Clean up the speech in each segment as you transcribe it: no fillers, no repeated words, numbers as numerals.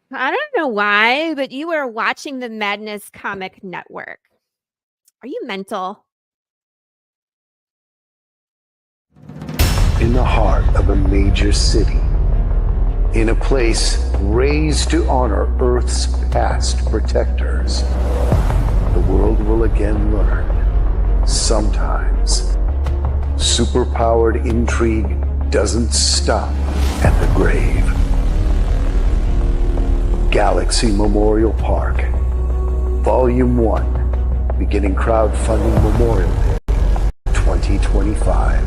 I don't know why, but you are watching the Madness Comic Network. Are you mental? In the heart of a major city, in a place raised to honor Earth's past protectors, the world will again learn, sometimes, superpowered intrigue doesn't stop at the grave. Galaxy Memorial Park, Volume 1, beginning crowdfunding Memorial Day 2025.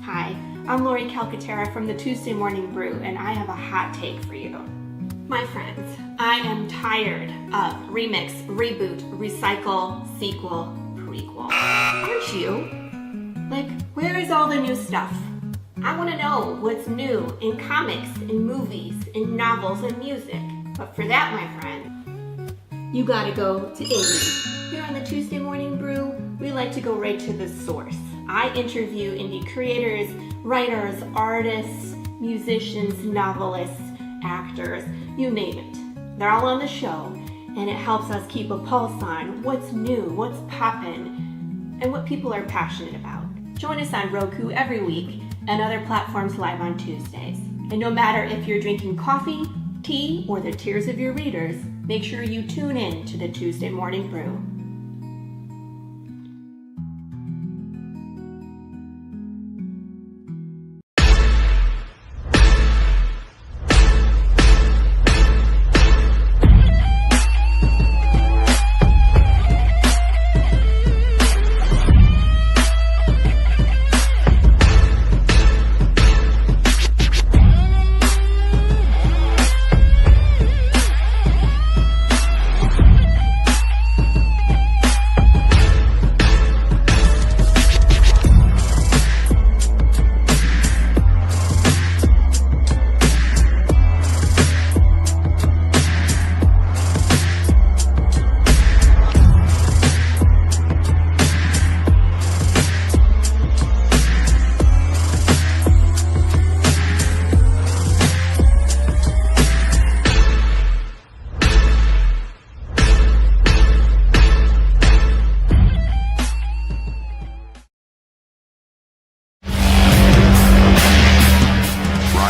Hi, I'm Lori Calcaterra from the Tuesday Morning Brew, and I have a hot take for you. My friends, I am tired of remix, reboot, recycle, sequel, prequel. Aren't you? Like, where is all the new stuff? I want to know what's new in comics, in movies, in novels, and music. But for that, my friend, you gotta go to indie. Here on the Tuesday Morning Brew, we like to go right to the source. I interview indie creators, writers, artists, musicians, novelists, actors, you name it. They're all on the show, and it helps us keep a pulse on what's new, what's poppin', and what people are passionate about. Join us on Roku every week and other platforms live on Tuesdays. And no matter if you're drinking coffee, tea, or the tears of your readers, make sure you tune in to the Tuesday Morning Brew.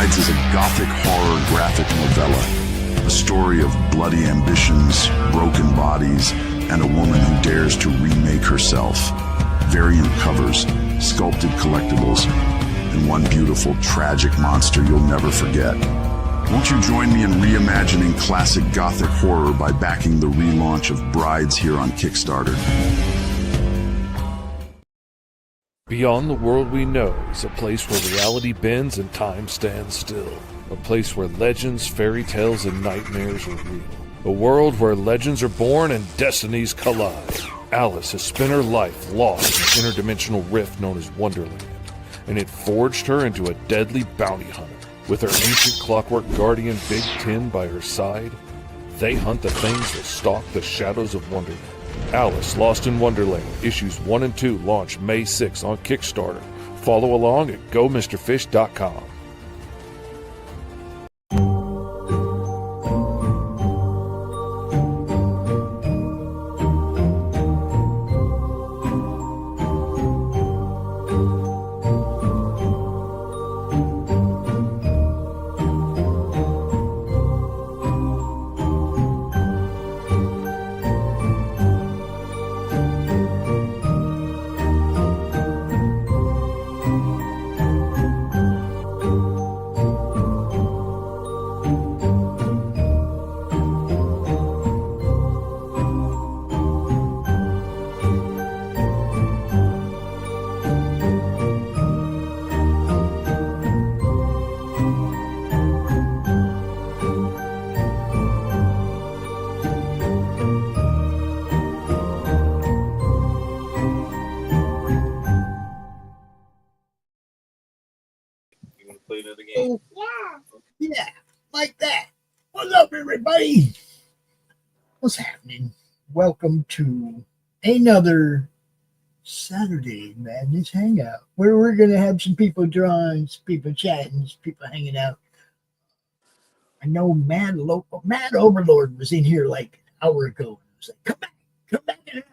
Is a gothic horror graphic novella, a story of bloody ambitions, broken bodies, and a woman who dares to remake herself. Variant covers, sculpted collectibles, and one beautiful, tragic monster you'll never forget. Won't you join me in reimagining classic gothic horror by backing the relaunch of Brides here on Kickstarter? Beyond the world we know is a place where reality bends and time stands still. A place where legends, fairy tales, and nightmares are real. A world where legends are born and destinies collide. Alice has spent her life lost in an interdimensional rift known as Wonderland, and it forged her into a deadly bounty hunter. With her ancient clockwork guardian Big Ten by her side, they hunt the things that stalk the shadows of Wonderland. Alice Lost in Wonderland, issues 1 and 2 launch May 6 on Kickstarter. Follow along at GoMrFish.com. everybody? What's happening? Welcome to another Saturday Madness Hangout, where we're going to have some people drawing, some people chatting, some people hanging out. I know Mad Overlord was in here like an hour ago. He was like, come back in out.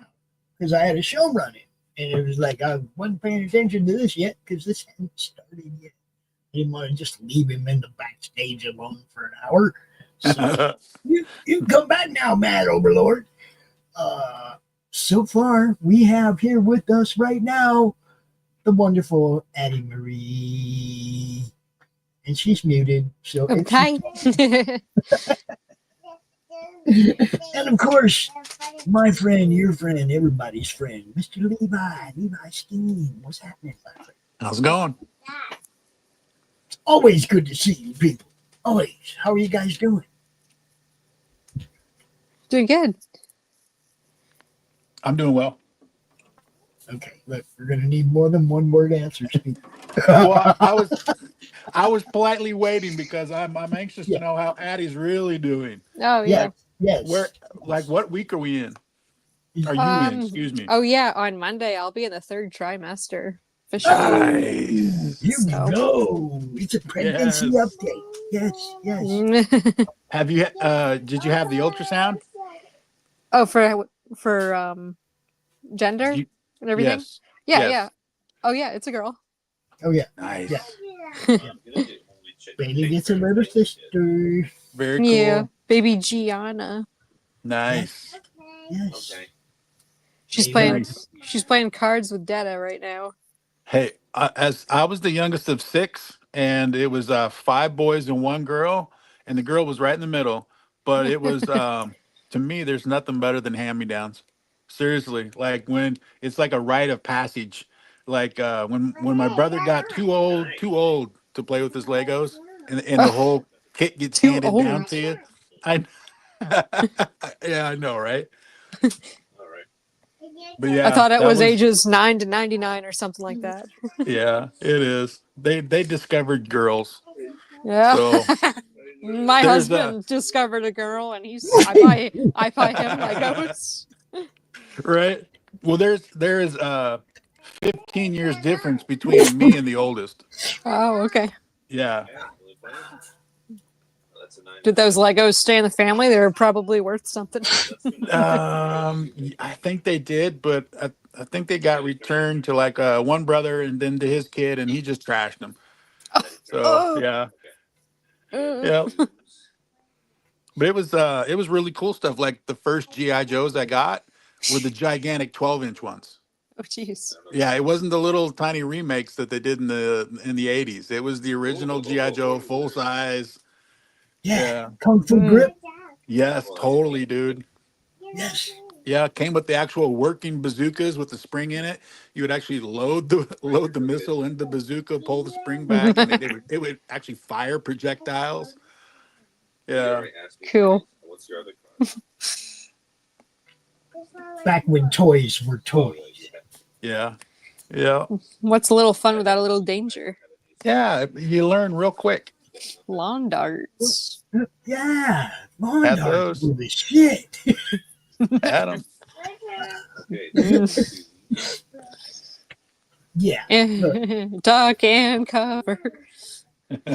Because I had a show running. And it was like, I wasn't paying attention to this yet because this hadn't started yet. I didn't want to just leave him in the backstage alone for an hour. So you come back now, Mad Overlord. So far, we have here with us right now the wonderful Addie Marie. And she's muted. So Okay. and of course, my friend, your friend, everybody's friend, Mr. Levi Steen. What's happening, my friend? How's it going? It's always good to see you people. Always. How are you guys doing? Doing good. I'm doing well. Okay, look, we're gonna need more than one word answers. Well, I was politely waiting because I'm anxious Yeah. to know how Addie's really doing. Oh yeah. Yes. What week are we in? Are you in? Excuse me. Oh yeah, on Monday I'll be in the third trimester officially. Nice. Here we go. It's a pregnancy Yes. update. Yes. Have you? Did you have the ultrasound? Oh, for gender and everything. Yes. Yeah, Yes. yeah. Oh yeah, it's a girl. Oh yeah. Nice. Yeah. Baby gets a little sister. Very cool. Yeah, baby Gianna. Nice. Yes. She's Baby. playing. Nice. She's playing cards with Dada right now. Hey, as I was the youngest of 6, and it was 5 boys and 1 girl, and the girl was right in the middle. But it was to me, there's nothing better than hand-me-downs. Seriously, like when it's like a rite of passage. Like when my brother got too old to play with his Legos, and the whole kit gets Too handed down old. to you. I yeah, I know, right? But yeah, I thought it that was ages 9 to 99 or something like that. Yeah, it is. They discovered girls. Yeah. So My there's husband discovered a girl, and I buy him Legos. right. Well, there is 15 years difference between me and the oldest. Oh, okay. Yeah. Did those Legos stay in the family? They were probably worth something. I think they did, but I think they got returned to like one brother and then to his kid, and he just trashed them. So yeah. Yeah. But it was really cool stuff. Like the first GI Joes I got were the gigantic 12-inch ones. Oh, jeez. Yeah, it wasn't the little tiny remakes that they did in the 80s. It was the original GI Joe full size. Yeah. Kung Fu grip. Yes, totally, dude. Yes. Yeah, it came with the actual working bazookas with the spring in it. You would actually load the missile into the bazooka, pull the spring back, and it would actually fire projectiles. Yeah. Cool. Back when toys were toys. Yeah. Yeah. What's a little fun without a little danger? Yeah, you learn real quick. Lawn darts. Yeah. Lawn Had darts those. were the shit. Adam. Yeah. Duck and cover.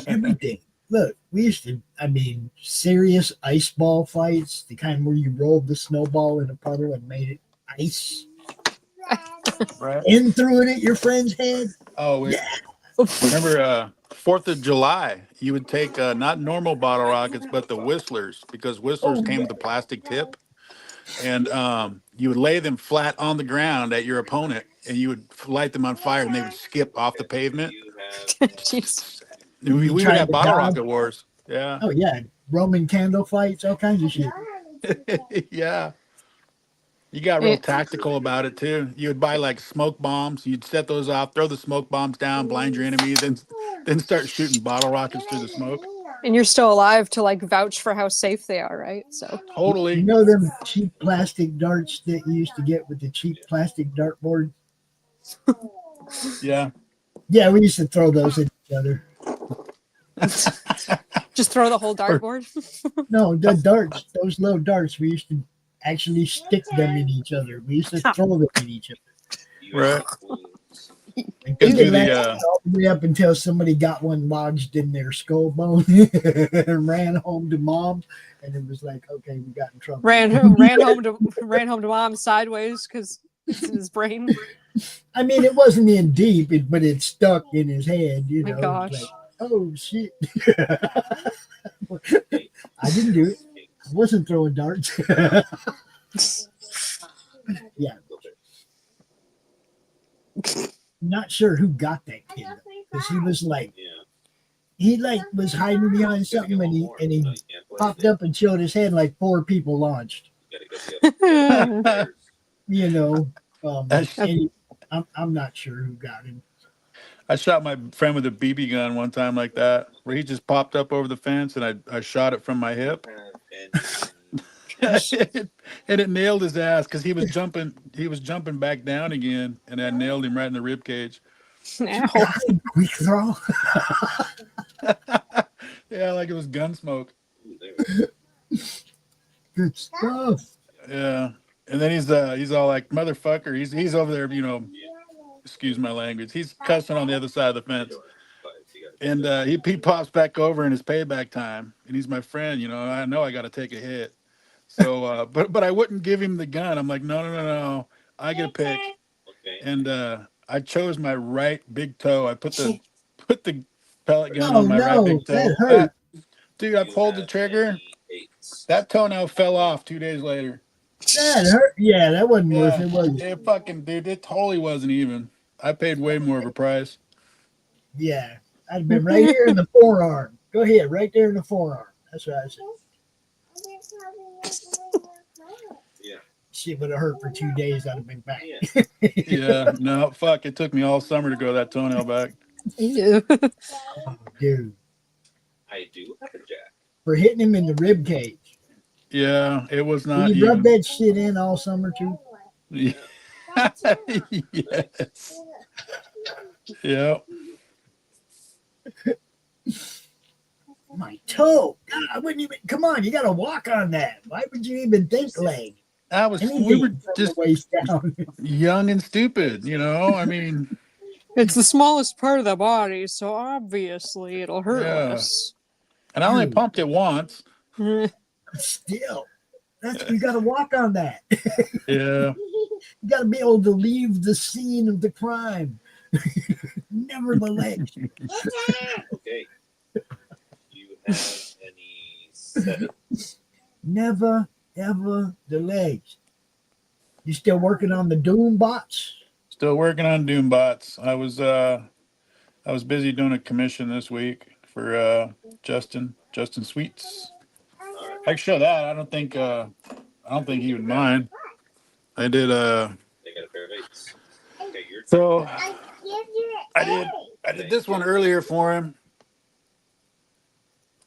Everything. Look, we used to, serious ice ball fights, the kind where you rolled the snowball in a puddle and made it ice. Right. And threw it at your friend's head. Oh, wait. Yeah. Remember 4th of July, you would take not normal bottle rockets, but the whistlers, because whistlers came with a plastic tip. And you would lay them flat on the ground at your opponent, and you would light them on fire, and they would skip off the pavement. Jeez. We would have bottle rocket wars. Yeah. Oh, yeah. Roman candle fights, all kinds of shit. Yeah. You got real tactical about it too. You would buy like smoke bombs. You'd set those off, throw the smoke bombs down, blind your enemy, then start shooting bottle rockets through the smoke. And you're still alive to like vouch for how safe they are, right? So totally. You know them cheap plastic darts that you used to get with the cheap plastic dartboard? Yeah. Yeah, we used to throw those at each other. Just throw the whole dartboard. No, the darts, those little darts, we used to actually stick them in each other. We used to throw them in each other. Right. And Could they do lasted the all the way up until somebody got one lodged in their skull bone and ran home to mom. And it was like, okay, we got in trouble. ran home to mom sideways because it's in his brain. I mean, it wasn't in deep, but it stuck in his head. You My know, gosh. Like, oh shit! I didn't do it. I wasn't throwing darts. Yeah. Not sure who got that kid because he was like, he like was hiding behind something and he popped up and showed his head like 4 people launched. You know, and I'm not sure who got him. I shot my friend with a BB gun one time like that, where he just popped up over the fence and I shot it from my hip. And it nailed his ass because he was jumping back down again, and I nailed him right in the rib cage. Ow. Quick throw. Yeah, like it was gun smoke. Good stuff. Yeah. And then he's all like, motherfucker. He's over there, you know, excuse my language. He's cussing on the other side of the fence. And he pops back over in his payback time, and he's my friend, you know. I know I got to take a hit. So, but I wouldn't give him the gun. I'm like, no. I get a pick. And I chose my right big toe. I put the pellet gun on my right big toe. That hurt. Dude, I pulled the trigger. That toenail fell off 2 days later. That hurt. Yeah, that wasn't worth it, was it? It fucking, dude, it totally wasn't even. I paid way more of a price. Yeah, I'd have been right here in the forearm. Go ahead, right there in the forearm. That's what I said. Shit would have hurt for 2 days. I'd have been back. Yeah, no, fuck. It took me all summer to grow that toenail back. Ew. Oh, dude. I do have a jack. For hitting him in the rib cage. Yeah, it was not Did you rub even. that shit in all summer too? Yeah. Yes. Yeah. My toe. God, I wouldn't even. Come on, you got to walk on that. Why would you even think leg? We were Anything from just the waist down. young and stupid, you know? I mean, It's the smallest part of the body, so obviously it'll hurt Yeah. less. and I only Dude. pumped it once. Still, you got to walk on that. Yeah. You got to be able to leave the scene of the crime. Nevertheless, Okay. Do you have any sevens? never ever the legs. You still working on the Doom bots? Still working on Doombots. I was busy doing a commission this week for Justin Sweets. I can show that. I don't think he would mind. I did They got a pair of eights. Okay, you're so I did this one earlier for him.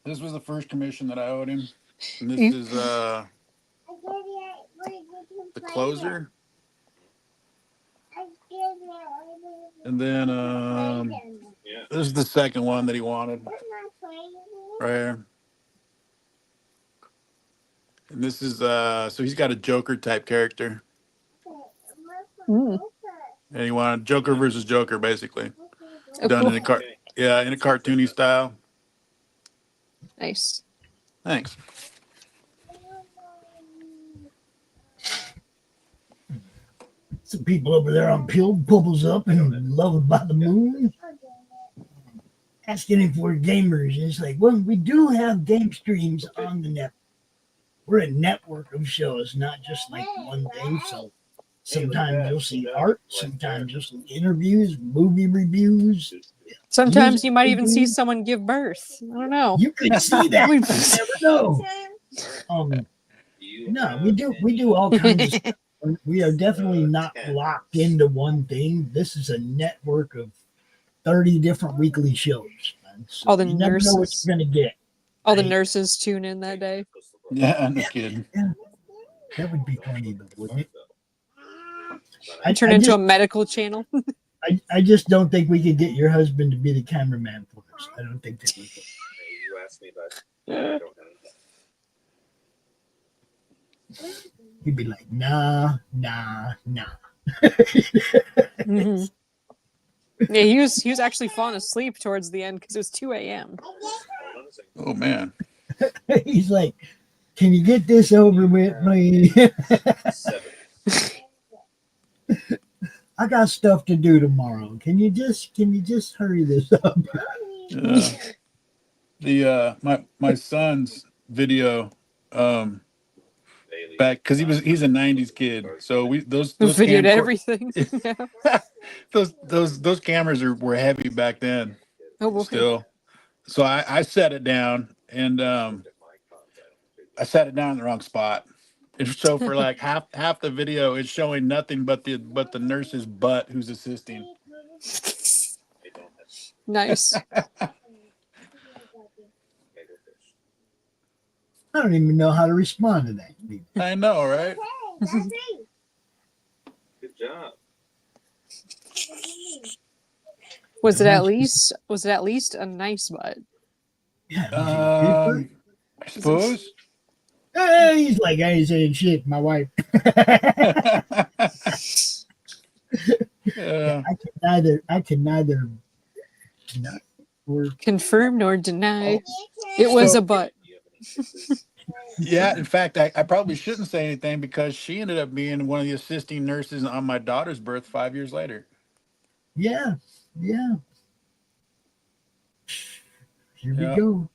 This was the first commission that I owed him. And this is the closer. And then this is the second one that he wanted. Right here. And this is so he's got a Joker type character. Mm. And he wanted Joker versus Joker, basically. Oh, Done cool. in a cartoony style. Nice. Thanks. Some people over there on Pilled Bubbles Up and Love by the Moon asking if we're gamers. And it's like, well, we do have game streams on the net. We're a network of shows, not just like one thing. So sometimes you'll see art, sometimes you'll see interviews, movie reviews. Sometimes you might even see someone give birth. I don't know. You can see that. You never know. No, we do all kinds of stuff. We are definitely not locked into one thing. This is a network of 30 different weekly shows. So All the you never know what nurses. you're going to get. All the nurses tune in that day. Yeah, no kidding. Yeah, that would be funny, though, wouldn't it? I turn into a medical channel. I just don't think we could get your husband to be the cameraman for us. I don't think that we could. You asked me about. I don't know. He'd be like, nah. Mhm. Yeah, he was actually falling asleep towards the end because it was 2 a.m. Hold on a second. Oh man. He's like, can you get this over with, please? 7. I got stuff to do tomorrow. Can you just hurry this up? My son's video Bailey. back because he's a '90s kid. So those Videoed camcor- everything. Yeah. those cameras were heavy back then. Oh, boy. Still, so I set it down and I sat it down in the wrong spot. And so for like half the video, it's showing nothing but the nurse's butt who's assisting. I don't have Nice. I don't even know how to respond to that. I know, right? good job. Was it at least a nice butt? Yeah. I suppose. He's like, I ain't saying shit, my wife. Yeah. I can neither deny or Confirm nor deny. It was a butt. Do you have any kisses? Yeah, in fact, I probably shouldn't say anything because she ended up being one of the assisting nurses on my daughter's birth 5 years later. yeah. Here we Yeah. go.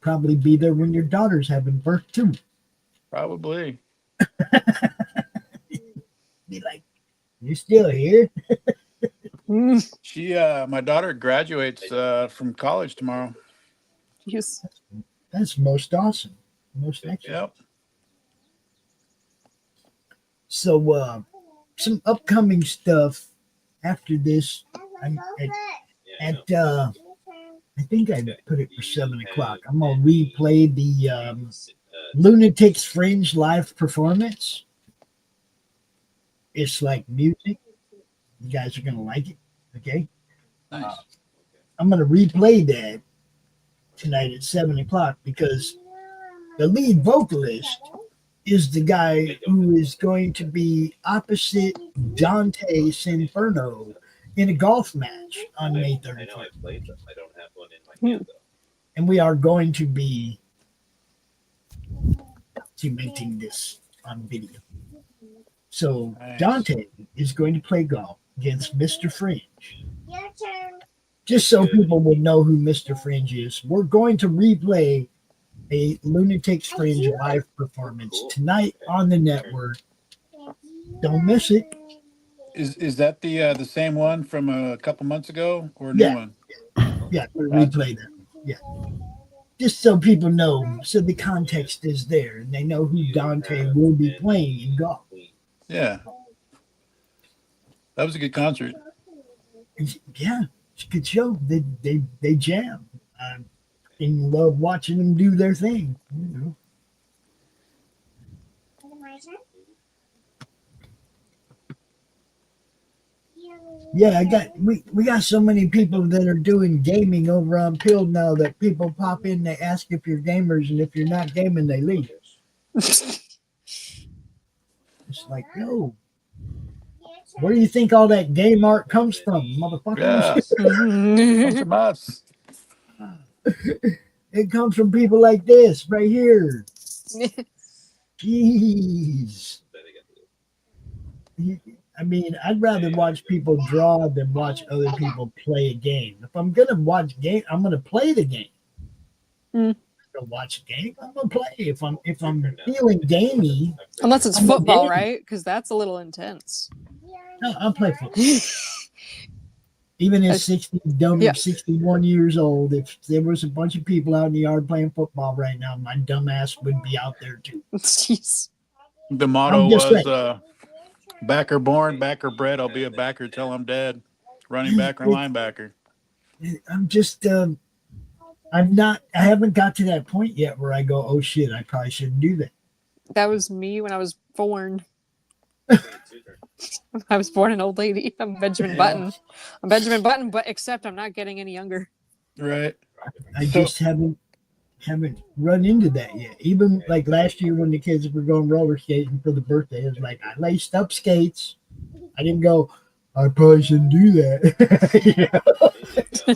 Probably be there when your daughter's having birth too. Probably. Be like, you still here? Mm. She, my daughter graduates from college tomorrow. Yes. That's most awesome. Most excellent. Yep. So, some upcoming stuff after this. I think I put it for 7 o'clock. I'm gonna replay the Lunatics Fringe live performance. It's like music. You guys are gonna like it. Okay. Nice. I'm gonna replay that tonight at 7 o'clock because the lead vocalist is the guy who is going to be opposite Dante Sinferno in a golf match on May I know 31st. I played them. I don't have one in my hand though. And we are going to be documenting this on video. So Nice. Dante is going to play golf against Mr. Fringe. Just so people will know who Mr. Fringe is, we're going to replay a Lunatics Fringe live performance tonight on the network. Don't miss it. Is that the same one from a couple months ago or a Yeah. new one? Yeah, we'll replay that. Yeah. Just so people know, so the context is there and they know who Dante will be playing in golf. Yeah. That was a good concert. Yeah, it's a good show. They jam. I love watching them do their thing. You know. Yeah, we got so many people that are doing gaming over on Pill now that people pop in, they ask if you're gamers, and if you're not gaming, they leave. It's like, yo, where do you think all that game art comes from, motherfuckers? Yeah. Comes from us. It comes from people like this right here. Jeez. I mean, I'd rather watch people draw than watch other people play a game. If I'm gonna watch game, I'm gonna play the game. Mm. To watch a game, I'm gonna play. If I'm feeling gamey, Unless it's I'm a football, gamer. right? Because that's a little intense. no, I'll play football. Even at 61 years old, if there was a bunch of people out in the yard playing football right now, my dumb ass would be out there too. Jeez. The motto I'm just was backer born, backer bred. I'll be a backer till I'm dead. Running back or linebacker. I'm just I haven't got to that point yet where I go, oh shit, I probably shouldn't do that. That was me when I was born. It's your turn. I was born an old lady. I'm Benjamin Button. I'm Benjamin Button, but except I'm not getting any younger. Right. I So- just haven't run into that yet. Even like last year when the kids were going roller skating for the birthday, it was like I laced up skates. I didn't go, I probably shouldn't do that. You know?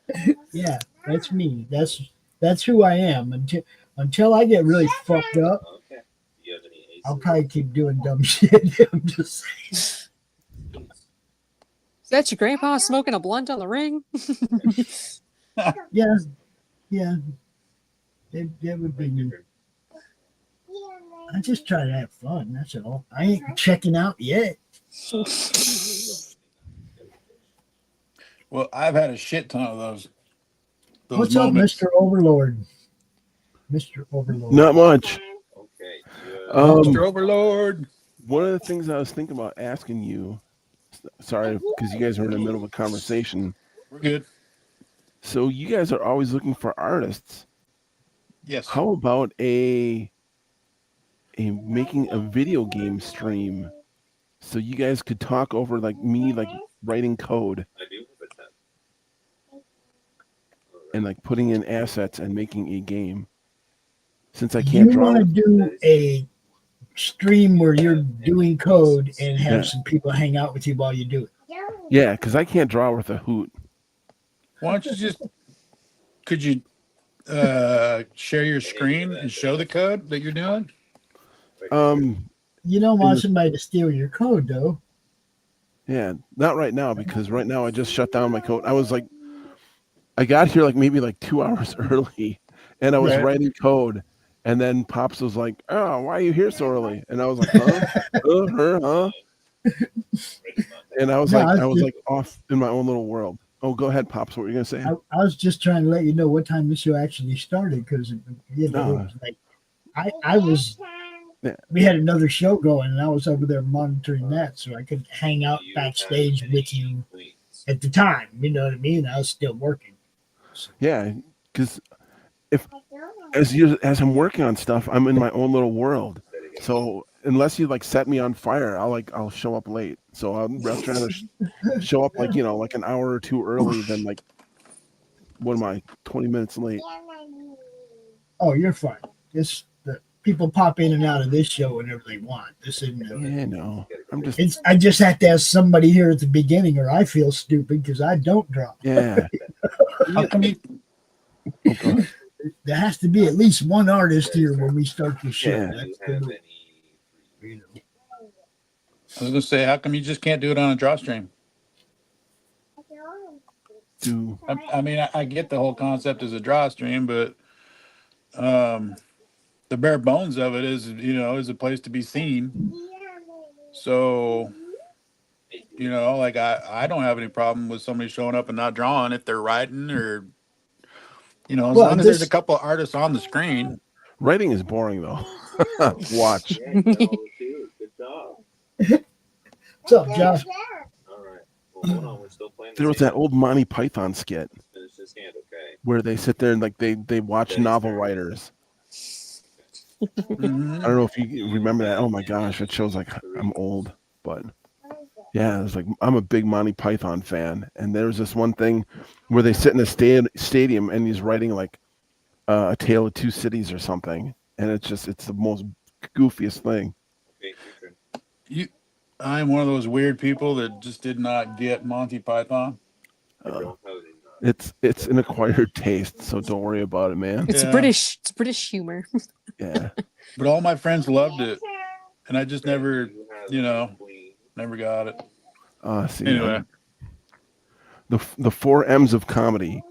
There you go. Yeah, that's me. That's who I am. Until I get really fucked up, Okay. Do you have any aces? I'll probably keep doing dumb shit. I'm just saying. Is that your grandpa smoking a blunt on the ring? Yeah, yeah. That would be me. I just try to have fun. That's all. I ain't checking out yet. Well, I've had a shit ton of those What's moments. up, Mr. Overlord? Mr. Overlord. Not much. Okay. Mr. Overlord. One of the things I was thinking about asking you, sorry, because you guys are in the middle of a conversation. We're good. So you guys are always looking for artists. Yes. How about a making a video game stream so you guys could talk over like me, like writing code I do have a 10. and like putting in assets and making a game? Since I You can't draw. want to do a stream where you're doing code and have Yeah. some people hang out with you while you do it. Yeah, because I can't draw with a hoot. Why don't you just? Could you share your screen and show the code that you're doing? You don't want somebody to steal your code, though. Yeah, not right now, because right now I just shut down my code. I got here like maybe like 2 hours early, and I was Right. writing code, and then Pops was like, "Oh, why are you here so early?" And I was like, "Huh? Huh?" And I was No, like, I was just- off in my own little world. Oh, go ahead, Pops. What were you gonna say? I was just trying to let you know what time the show actually started because it was like I was. Yeah. We had another show going, and I was over there monitoring that, so I could hang out Do you backstage have with any you queens? at the time. You know what I mean? I was still working. Yeah, because as I'm working on stuff, I'm in my own little world. So unless you like set me on fire, I'll show up late. So I'm trying to show up like like an hour or two early than like what am I 20 minutes late? Oh, you're fine. The people pop in and out of this show whenever they want. This isn't. Yeah, no, I'm just I just have to have somebody here at the beginning, or I feel stupid because I don't draw. yeah. How come you? Oh, go ahead. There has to be at least one artist here when we start the show. Yeah. Do That's you the have rule, any? you know. I was gonna say, how come you just can't do it on a draw stream? Do I mean, I get the whole concept as a draw stream, but the bare bones of it is a place to be seen. So, like I don't have any problem with somebody showing up and not drawing if they're writing or, as Well, long as there's this- a couple of artists on the screen. writing is boring though. Watch. Yeah, you know, too. Good job. What's up, Josh? All right. Well, hold on. We're still playing. There was that old Monty Python skit Finish this hand, okay? where they sit there and like they watch novel writers. Mhm. I don't know if you remember that. Oh my gosh, it shows like I'm old, but yeah, it's like I'm a big Monty Python fan, and there was this one thing where they sit in a stadium and he's writing like A Tale of Two Cities or something, and it's the most goofiest thing. Okay, your turn. I'm one of those weird people that just did not get Monty Python. I don't have any. It's an acquired taste, so don't worry about it, man. It's Yeah. British humor. Yeah, But all my friends loved it, and I just never, You have any queens? never got it. see, Anyway, the 4 M's of comedy: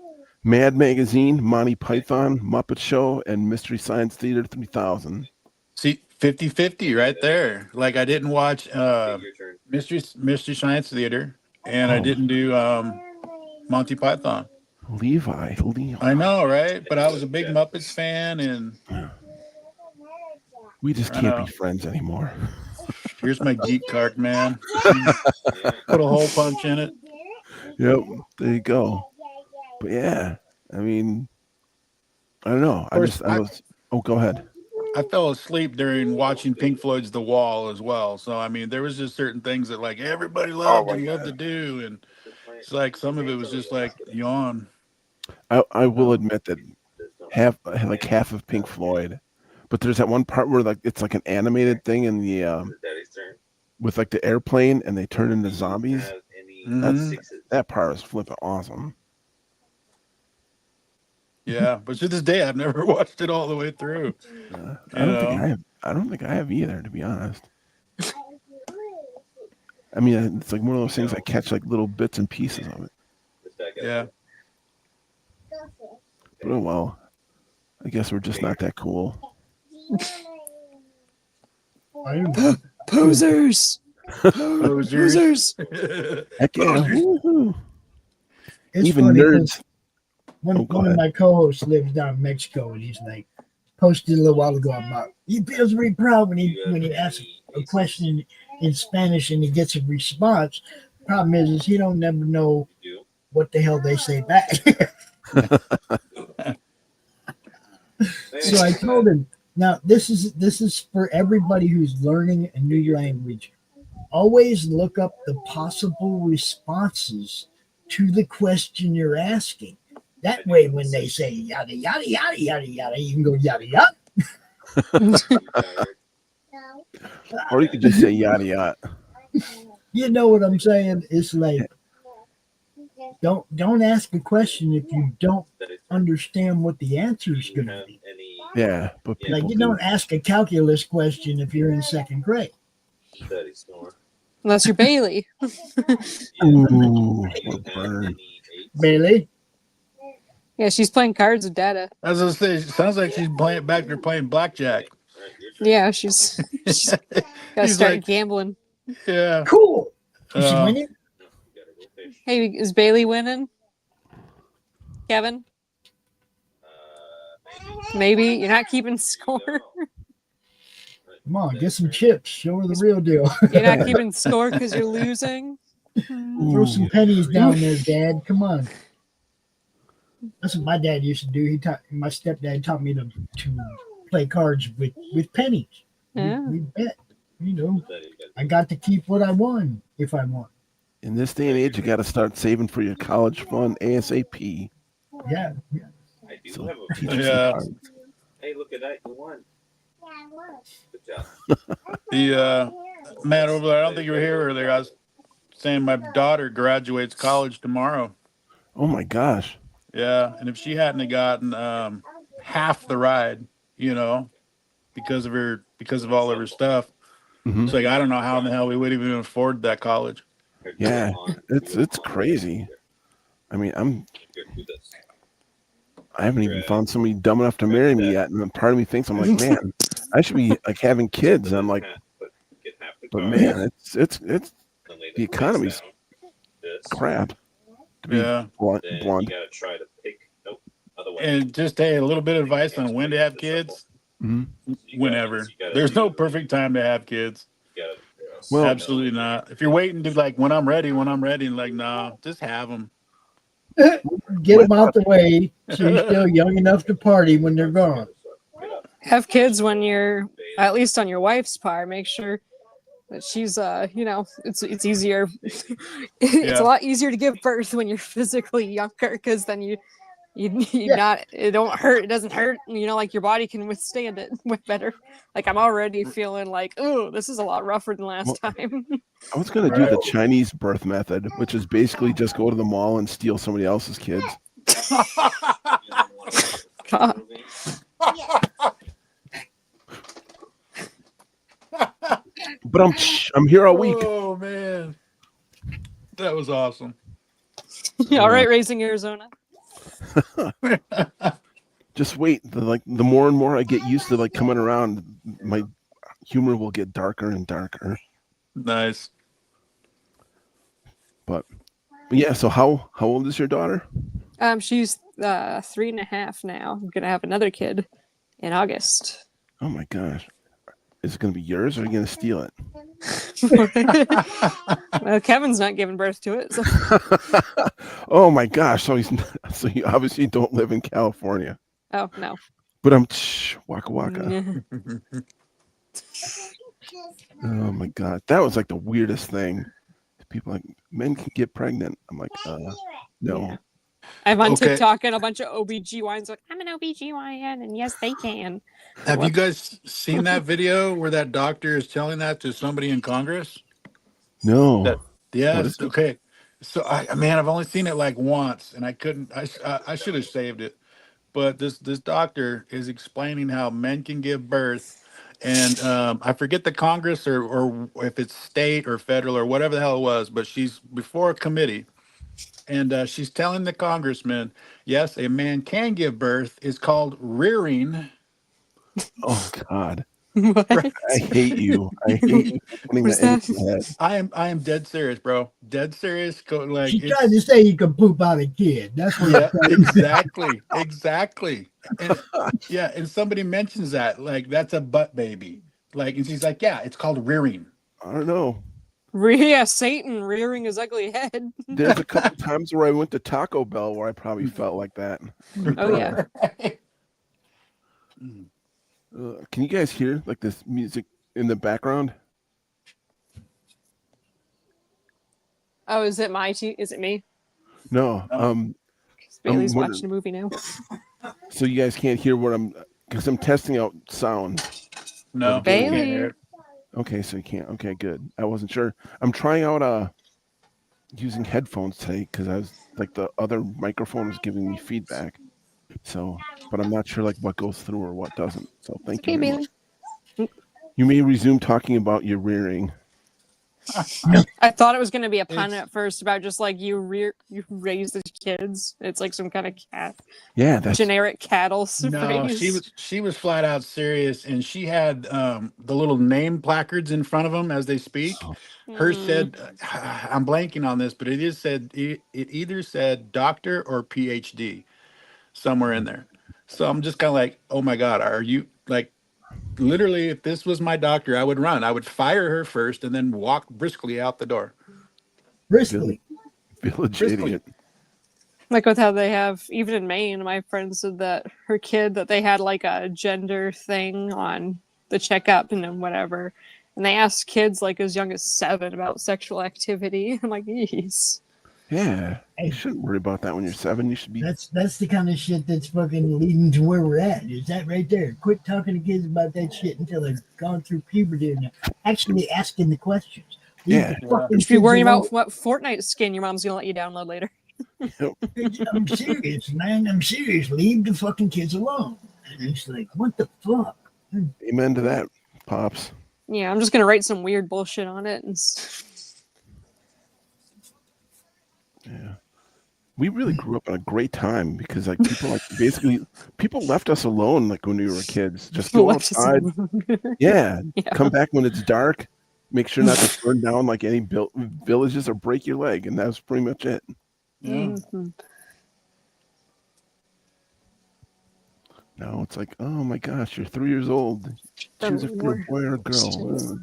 Mad Magazine, Monty Python, Muppet Show, and Mystery Science Theater 3000. see, 50-50 right there. Like I didn't watch Okay, your turn. Mystery Science Theater, and I Oh. didn't do Monty Python. Levi. I know, right? But I was a big Muppets fan, and We just I can't know. be friends anymore. here's my geek card, man. Yeah. Put a hole punch in it. Yep, there you go. But yeah, I mean, I don't know. course, Oh, go ahead. I fell asleep during watching Pink Floyd's The Wall as well. So I mean, there was just certain things that like everybody loved and loved to do, and it's like some of it was just like yawn. I will admit that half of Pink Floyd, but there's that one part where like it's like an animated thing in the with like the airplane and they turn into zombies. That part is flipping awesome. Yeah, but to this day, I've never watched it all the way through. I don't think I have either, to be honest. I mean, it's like one of those things I catch like little bits and pieces of it. Yeah. But oh well. I guess we're just not that cool. Posers. Posers. Heck yeah. It's Even funny nerds. One of my co-hosts lives down in Mexico, and he's like posted a little while ago about he feels very proud when he asks a question in Spanish and he gets a response. Problem is he don't never know what the hell they say back. So I told him, now this is for everybody who's learning a new language. Always look up the possible responses to the question you're asking. That way, when they say yada, yada, yada, yada, yada, you can go yada, yada. Or you could just say yada, yada. You know what I'm saying? It's like, don't ask a question if you don't understand what the answer is going to be. Yeah. But like you don't ask a calculus question if you're in second grade. Unless you're Bailey. Ooh, burn. Bailey? Yeah, she's playing cards with Dada. As I say, it sounds like she's playing back there playing blackjack. Yeah, she's gotta start gambling. Yeah. Cool. Is she winning? Hey, is Bailey winning? Kevin? Maybe you're not keeping score. Come on, get some chips. Show her the real deal. You're not keeping score because you're losing. Throw some pennies down there, Dad. Come on. That's what my dad used to do. My stepdad taught me to play cards with pennies. Yeah. We bet. You know, I got to keep what I won if I won. In this day and age, you got to start saving for your college fund ASAP. Yeah. So, yeah. Hey, look at that! You won. Good job. The man over there, I don't think you were here earlier. I was saying my daughter graduates college tomorrow. Oh my gosh. Yeah, and if she hadn't gotten half the ride, you know, because of all of her stuff, it's like I don't know how in the hell we would even afford that college. Yeah, it's crazy. I mean, I haven't even found somebody dumb enough to marry me yet, and part of me thinks I'm like, man, I should be like having kids. And I'm like, but man, it's the economy's crap. To be blunt. And just a little bit of advice on when to have kids. Whenever. There's no perfect time to have kids. Well, absolutely not. If you're waiting to like when I'm ready, like nah, just have them. Get them out the way so you're still young enough to party when they're gone. Have kids when you're at least on your wife's part. Make sure that she's it's easier. It's a lot easier to give birth when you're physically younger because then you not it don't hurt, it doesn't hurt, like your body can withstand it with better. Like I'm already feeling like, oh, this is a lot rougher than last time. I was gonna do the Chinese birth method, which is basically just go to the mall and steal somebody else's kids. God. But I'm here all week. Oh man, that was awesome. All right, Raising Arizona. Just wait. The more and more I get used to like coming around, my humor will get darker and darker. Nice. But yeah. So how old is your daughter? She's 3.5 now. I'm gonna have another kid in August. Oh my gosh. Is it going to be yours or are you going to steal it? Well, Kevin's not giving birth to it. So. Oh my gosh. So you obviously don't live in California. Oh, no. But I'm waka waka. Oh my god, that was like the weirdest thing. People like men can get pregnant. I'm like, no. Yeah. I'm on Okay. TikTok and a bunch of OBGYNs like, I'm an OBGYN and yes, they can. Have you guys seen that video where that doctor is telling that to somebody in Congress? No. That What is yes, it? okay. So I've only seen it like once, and I couldn't. I should have saved it. But this doctor is explaining how men can give birth, and I forget the Congress or if it's state or federal or whatever the hell it was. But she's before a committee, and she's telling the congressman, yes, a man can give birth. It's called rearing. Oh god. What? I hate you. I hate you for putting What's that in that? your head. I am dead serious, bro. Dead serious. Like She tried to say you could poop out a kid. That's what yeah, I'm trying to say. exactly. And yeah, and somebody mentions that, like that's a butt baby. Like, and she's like, yeah, it's called rearing. I don't know. Yeah, Satan rearing his ugly head. There's a couple times where I went to Taco Bell where I probably felt like that. Oh yeah. Can you guys hear like this music in the background? Oh, is it is it me? No. Bailey's wondering- watching a movie now. So you guys can't hear what because I'm testing out sound. No, Bailey. you can't hear it. Okay, so you can't. Okay, good. I wasn't sure. I'm trying out using headphones today because I was like the other microphone was giving me feedback. So, but I'm not sure like what goes through or what doesn't. So thank you. Very much. You may resume talking about your rearing. I thought it was going to be a pun It's- at first about just like you raise the kids. It's like some kind of cat, Yeah, that's generic cattle No, phrase. she was flat out serious, and she had the little name placards in front of them as they speak. Hers said, I'm blanking on this, but it either said doctor or PhD somewhere in there. So I'm just kind of like, oh my god, are you like? Literally, if this was my doctor, I would run. I would fire her first and then walk briskly out the door. Briskly. village Briskly. idiot. Like with how they have, even in Maine, my friend said that her kid, that they had like a gender thing on the checkup and then whatever. And they asked kids like as young as 7 about sexual activity. I'm like, geez. Yeah, Hey. you shouldn't worry about that when you're 7. You should be. That's the kind of shit that's fucking leading to where we're at. Is that right there? Quit talking to kids about that shit until they've gone through puberty and actually asking the questions. Leave Yeah. the fucking You should be kids worrying alone. about what Fortnite skin your mom's gonna let you download later. I'm serious, man. I'm serious. Leave the fucking kids alone. And it's like, what the fuck? Amen to that, pops. Yeah, I'm just gonna write some weird bullshit on it and Yeah. We really grew up in a great time because like people like basically people left us alone like when we were kids. Just go left us outside. alone. Yeah. Yeah. Come back when it's dark. Make sure not to burn down like any villages or break your leg, and that's pretty much it. Yeah. Mhm. Now it's like, oh my gosh, you're 3 years old. Choose if you're a boy or a girl.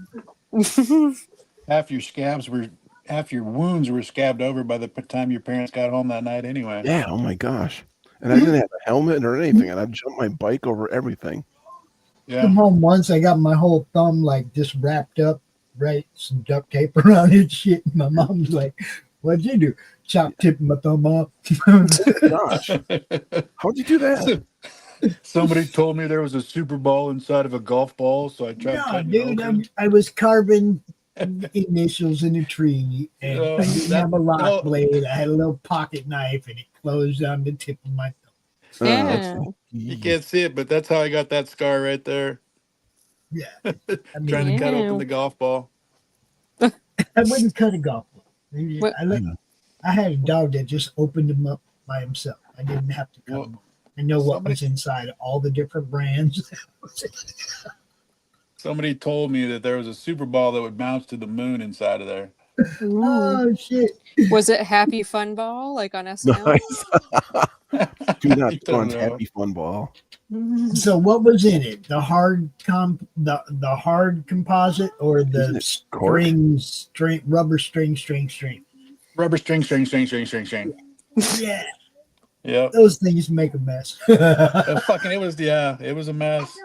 Half your wounds were scabbed over by the time your parents got home that night anyway. Yeah, oh my gosh. And I didn't have a helmet or anything, and I'd jump my bike over everything. Yeah. Come home once, I got my whole thumb like just wrapped up, right? Some duct tape around it, shit. And my mom's like, "What'd you do?" Chop tipping my thumb off. Gosh, how'd you do that? Somebody told me there was a Super Bowl inside of a golf ball, so I tried No, cutting it dude, open. I was carving initials in a tree, and No, I didn't that- have a lock no. blade. I had a little pocket knife, and it closed on the tip of my thumb. Yeah. You can't see it, but that's how I got that scar right there. Yeah, I mean, Trying to cut Yeah. open the golf ball. I wouldn't cut a golf ball. What- I had a dog that just opened them up by himself. I didn't have to cut Well, them up. I know what somebody- was inside all the different brands. Somebody told me that there was a Super Ball that would bounce to the moon inside of there. Ooh. Oh shit! Was it Happy Fun Ball like on SNL? Nice. Do not You go on don't know. Happy Fun Ball. So what was in it? The hard the hard composite or Isn't the it cork? rubber string? Rubber string. Yeah. Yep. Those things make a mess. It was a mess.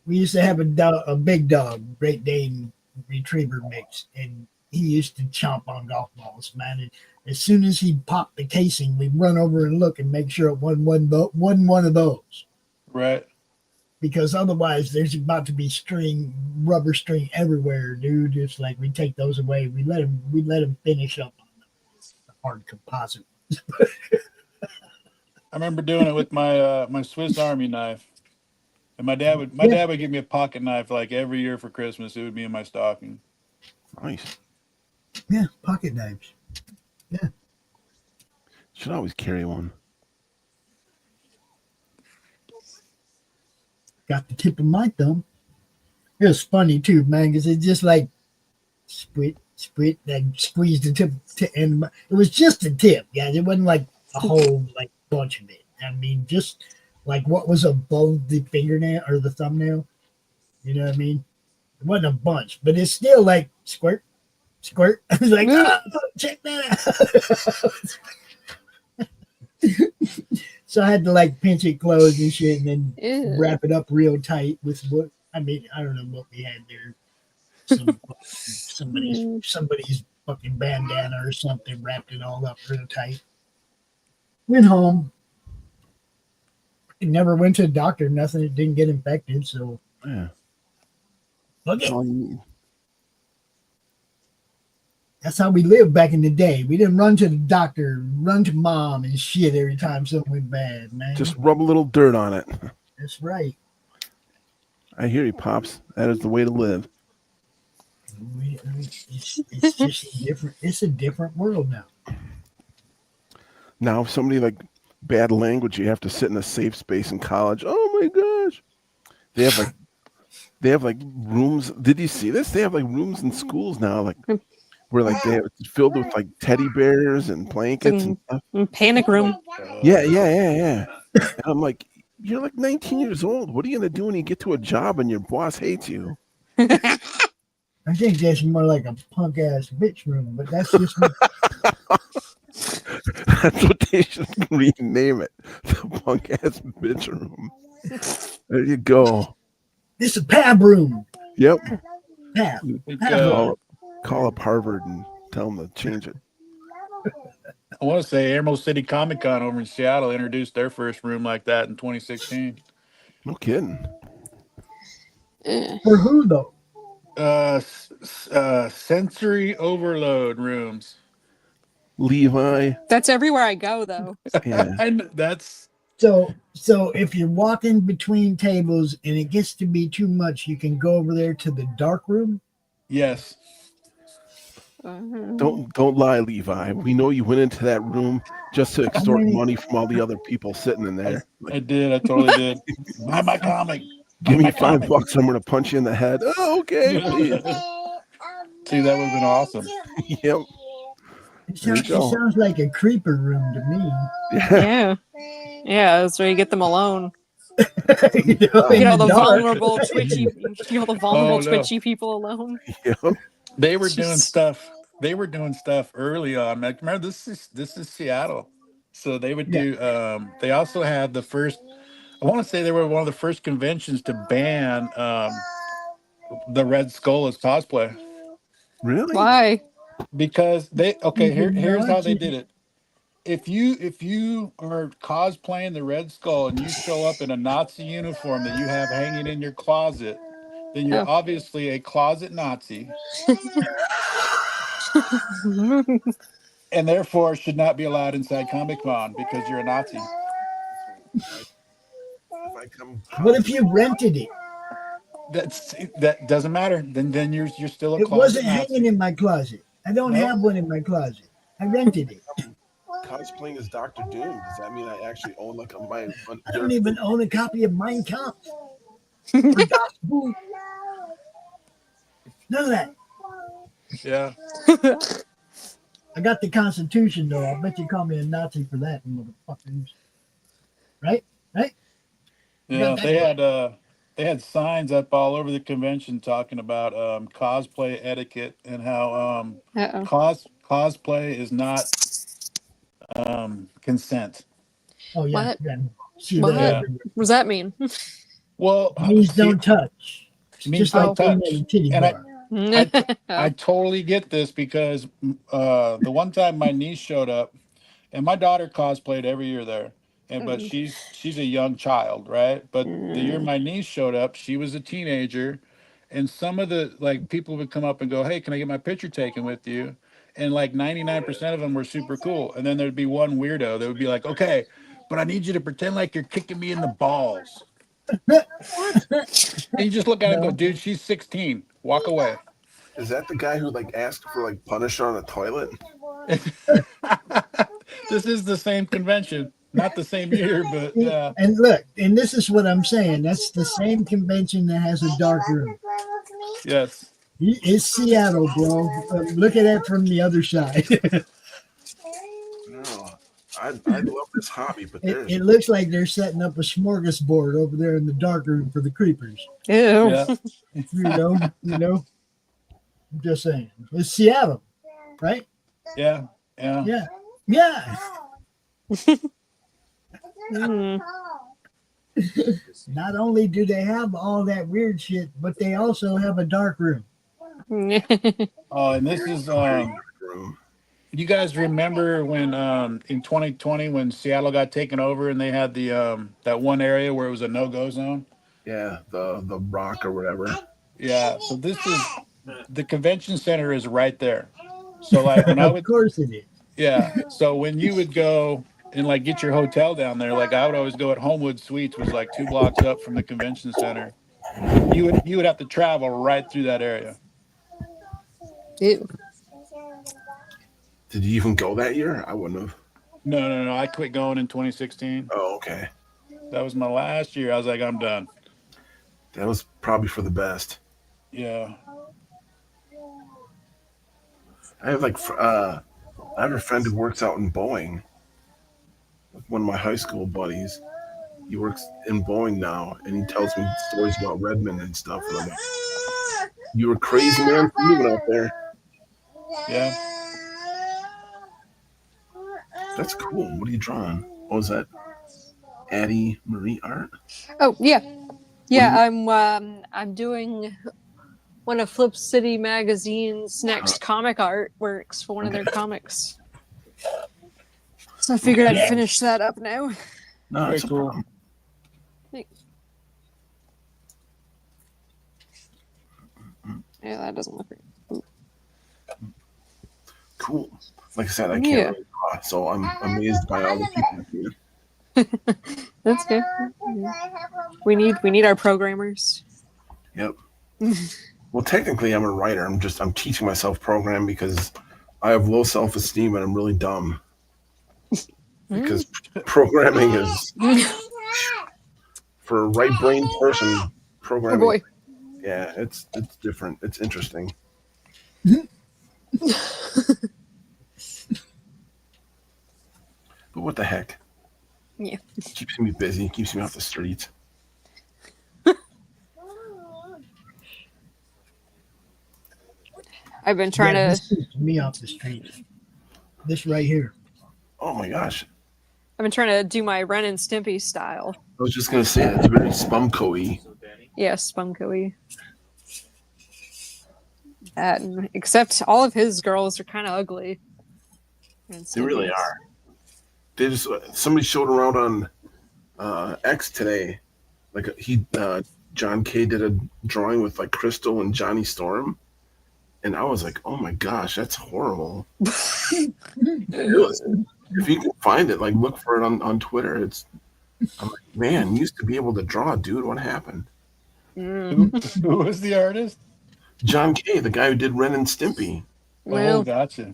We used to have a big dog, Great Dane Retriever mix, and he used to chomp on golf balls, man. And as soon as he popped the casing, we'd run over and look and make sure it wasn't one of those. Right. Because otherwise, there's about to be rubber string everywhere, dude. It's like we take those away. We let him finish up on the hard composite. I remember doing it with my Swiss Army knife. And my dad would give me a pocket knife like every year for Christmas. It would be in my stocking. Nice. Yeah, pocket knives. Yeah. Should always carry one. Got the tip of my thumb. It was funny too, man, because it just like split, and squeezed the tip to end. It was just a tip, guys. It wasn't like a whole like bunch of it. I mean, just like what was above the fingernail or the thumbnail. You know what I mean? It wasn't a bunch, but it's still like squirt. I was like, oh, check that out. So I had to like pinch it closed and shit, and then wrap it up real tight with what I mean. I don't know what we had there. Somebody's fucking bandana or something, wrapped it all up real tight. Went home. Never went to the doctor. Nothing. It didn't get infected. So yeah, that's all you need. That's how we lived back in the day. We didn't run to the doctor, run to mom and shit every time something went bad, man. Just rub a little dirt on it. That's right. I hear you, Pops. That is the way to live. It's just different. It's a different world now. Now, if somebody like bad language, you have to sit in a safe space in college. Oh my gosh. They have like rooms. Did you see this? They have like rooms in schools now, like where like they have it's filled with like teddy bears and blankets and stuff. Panic room. Yeah. And I'm like, you're like 19 years old. What are you gonna do when you get to a job and your boss hates you? I think that's more like a punk ass bitch room, but that's just me. That's what they should rename it. The punk ass bitch room. There you go. This is a pab room. Yep. Pab. Call up Harvard and tell them to change it. I want to say Emerald City Comic Con over in Seattle introduced their first room like that in 2016. No kidding. For who though? Sensory overload rooms. Levi. That's everywhere I go, though. Yeah. And that's so if you're walking between tables and it gets to be too much, you can go over there to the dark room. Yes. Don't lie, Levi. We know you went into that room just to extort money from all the other people sitting in there. I did. I totally did. Buy my comic. Give me $5. I'm gonna punch you in the head. Oh, okay. See, that would have been awesome. Yep. It sounds like a creeper room to me. Yeah, that's where you get them alone. The vulnerable, twitchy people alone. Yep. They were doing stuff. They were doing stuff early on. Like, remember, this is Seattle, so they would do. They also had the first. I want to say they were one of the first conventions to ban the Red Skull as cosplay. Really? Why? Because here's how they did it. If you are cosplaying the Red Skull and you show up in a Nazi uniform that you have hanging in your closet, then you're obviously a closet Nazi. And therefore should not be allowed inside Comic-Con because you're a Nazi. What if you rented it? That doesn't matter. Then you're still a closet. It wasn't Nazi. hanging in my closet. I don't have one in my closet. I rented it. Cosplaying as Dr. Doom. Does that mean I actually own like a I don't even own a copy of Mein Kampf. Or Das Buch. None of that. Yeah. I got the Constitution though. I bet you call me a Nazi for that, motherfuckers. Right? Yeah, they had signs up all over the convention talking about cosplay etiquette and how cosplay is not consent. Oh yeah. What? Yeah. See What? that Yeah. everywhere. What does that mean? Well, Knees see, don't touch. it means Just like don't being touch. at a titty And bar. I totally get this because the one time my niece showed up, and my daughter cosplayed every year there, but she's a young child, right? But the year my niece showed up, she was a teenager, and some of the like people would come up and go, "Hey, can I get my picture taken with you?" And like 99% of them were super cool, and then there'd be one weirdo that would be like, "Okay, but I need you to pretend like you're kicking me in the balls." What? And you just look at him and go, No. "Dude, she's 16. Walk away." Is that the guy who like asked for like Punisher on the toilet? This is the same convention, not the same year, but yeah. And look, and this is what I'm saying. That's the same convention that has a dark room. Yes. It's Seattle, bro. Look at it from the other side. No, I love this hobby, but there's It looks like they're setting up a smorgasbord over there in the dark room for the creepers. Ew. Yeah. You know. I'm just saying. It's Seattle, right? Yeah. Yeah. Yeah. Yeah. Mm. Not only do they have all that weird shit, but they also have a dark room. Oh, and this is room. you guys remember when in 2020 when Seattle got taken over and they had the that one area where it was a no-go zone? Yeah, the rock or whatever. Yeah. So this is the convention center is right there. So like when I Of would course it is. yeah. So when you would go and like get your hotel down there, like I would always go at Homewood Suites, was like 2 blocks up from the convention center. You would have to travel right through that area. Ew. Did you even go that year? I wouldn't have. No. I quit going in 2016. Oh, okay. That was my last year. I was like, I'm done. That was probably for the best. Yeah. I have I have a friend who works out in Boeing. One of my high school buddies. He works in Boeing now, and he tells me stories about Redmond and stuff. And I'm like, you were crazy, man, for moving out there. Yeah. That's cool. What are you drawing? What was that? Addie Marie art? Oh yeah, yeah. I'm doing one of Flip City Magazine's next comic artworks for one of their comics. So I figured I'd finish that up now. No, Very it's cool. Thanks. Yeah, that doesn't look right. cool. Like I said, I can't Yeah. really draw, so I'm amazed by all the people here. That's good. We need our programmers. Yep. Well, technically, I'm a writer. I'm teaching myself program because I have low self-esteem and I'm really dumb. Because programming is for a right brain person. Programming, Oh boy. yeah, it's different. It's interesting. But what the heck? Yeah. Keeps me busy. Keeps me off the streets. I've been trying Yeah, to. this keeps me off the street. This right here. Oh my gosh! I've been trying to do my Ren and Stimpy style. I was just gonna say it's very Spumco-y. Yeah, spunko-y. Except all of his girls are kind of ugly. And They really Stimpy's- are. They just somebody showed around on X today. Like John K did a drawing with like Crystal and Johnny Storm, and I was like, oh my gosh, that's horrible. If you can find it, like look for it on Twitter. I'm like, man, you used to be able to draw, dude. What happened? Who was the artist? John K, the guy who did Ren and Stimpy. Well, Oh, gotcha.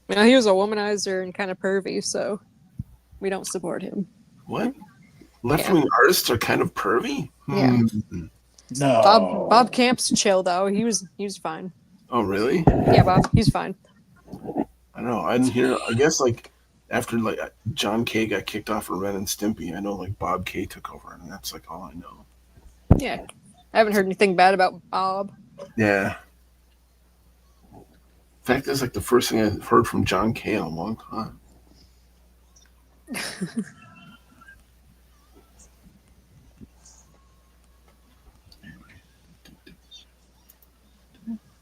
he was a womanizer and kind of pervy, so we don't support him. What? Left-wing artists are kind of pervy. Yeah. No. Bob Camp's chill though. He was fine. Oh, really? Yeah, Bob, he's fine. I don't know. I didn't hear. I guess like after like John K got kicked off of Ren and Stimpy, I know like Bob K took over, and that's like all I know. Yeah, I haven't heard anything bad about Bob. Yeah. In fact, that's like the first thing I've heard from John K in a long time.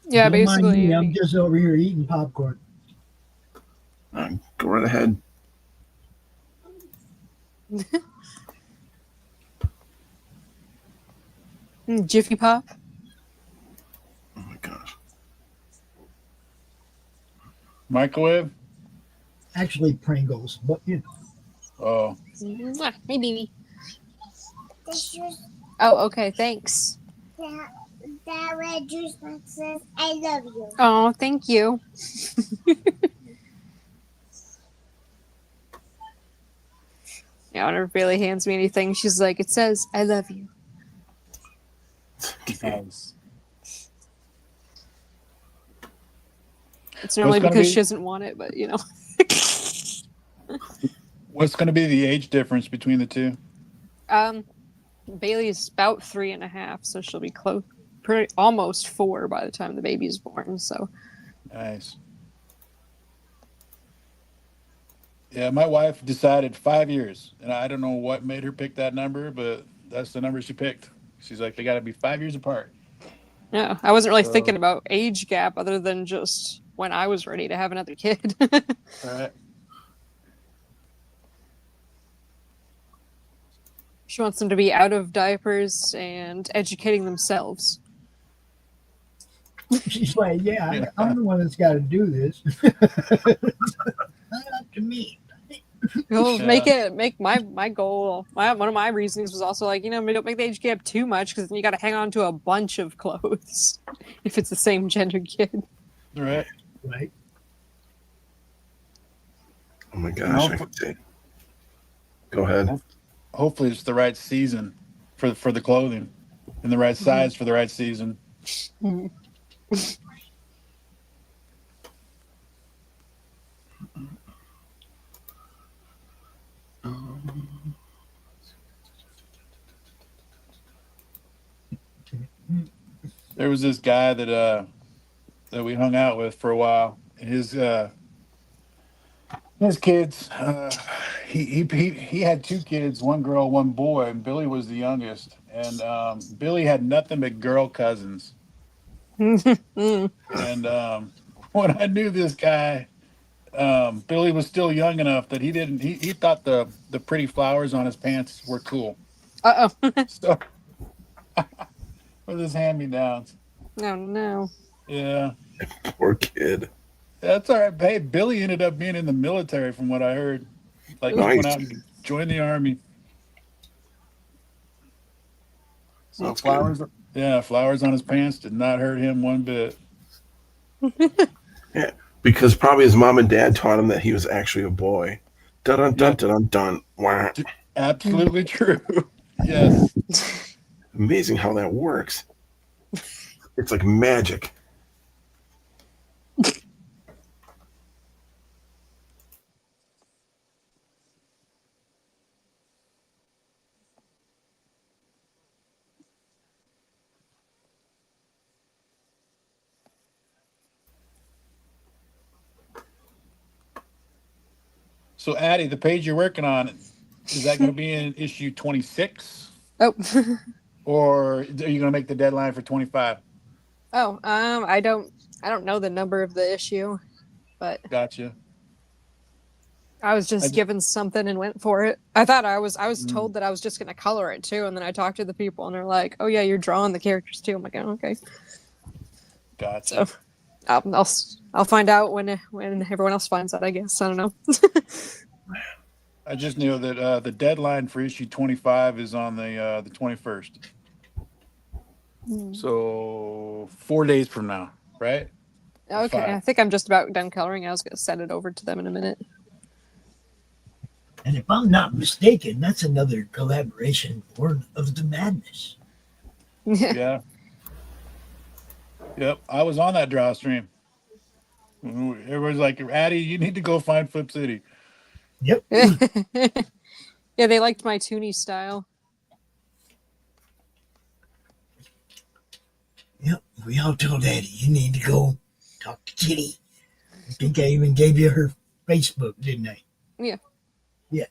Yeah, Don't mind basically. me. I'm just over here eating popcorn. Go right ahead. Jiffy Pop. Oh my gosh. Microwave? Actually, Pringles, but you know. Oh. Hey, baby. Oh, okay. Thanks. That red juice box says, I love you. Oh, thank you. Yeah, whenever Bailey hands me anything, she's like, it says, I love you. Nice. It's normally gonna because be- she doesn't want it, but you know. What's going to be the age difference between the two? Bailey's about 3.5, so she'll be almost 4 by the time the baby's born. So Nice. Yeah, my wife decided 5 years, and I don't know what made her pick that number, but that's the number she picked. She's like, they got to be 5 years apart. yeah, I wasn't really thinking about age gap other than just when I was ready to have another kid. All right. She wants them to be out of diapers and educating themselves. She's like, yeah, I'm the one that's got to do this. Not up to me. Well, Yeah. make my goal. One of my reasons was also like, don't make the age gap too much because then you got to hang on to a bunch of clothes if it's the same gender kid. Right. Right. Oh my gosh. I can see. Go ahead. Hopefully it's the right season for the clothing and the right size for the right season. There was this guy that we hung out with for a while. His kids, he had 2 kids, 1 girl, 1 boy, and Billy was the youngest. And Billy had nothing but girl cousins. And when I knew this guy, Billy was still young enough that he thought the pretty flowers on his pants were cool. Uh-oh. So with his hand-me-downs. Oh, no. Yeah. Poor kid. That's all right. Hey, Billy ended up being in the military from what I heard. Like, he went out and joined the army. So That's flowers, flowers on his pants did not hurt him one bit. Yeah, because probably his mom and dad taught him that he was actually a boy. Dun dun dun dun dun. Wah. Absolutely true. Yes. Amazing how that works. It's like magic. So, Addie, the page you're working on, is that going to be in issue 26? Oh. Or are you going to make the deadline for 25? Oh, I don't know the number of the issue, but Gotcha. I was just given something and went for it. I thought I was told that I was just going to color it too, and then I talked to the people and they're like, "Oh yeah, you're drawing the characters too." I'm like, "Oh, okay." Gotcha. So I'll find out when everyone else finds out. I guess I don't know. I just knew that the deadline for issue 25 is on the 21st. So 4 days from now, right? Okay, 5. I think I'm just about done coloring. I was going to send it over to them in a minute. And if I'm not mistaken, that's another collaboration Born of the Madness. Yeah. Yep. I was on that draw stream. Everybody's like, Addie, you need to go find Flip City. Yep. Yeah, they liked my toony style. Yep. We all told Addie, you need to go talk to Kitty. I think I even gave you her Facebook, didn't I? Yeah. Yeah.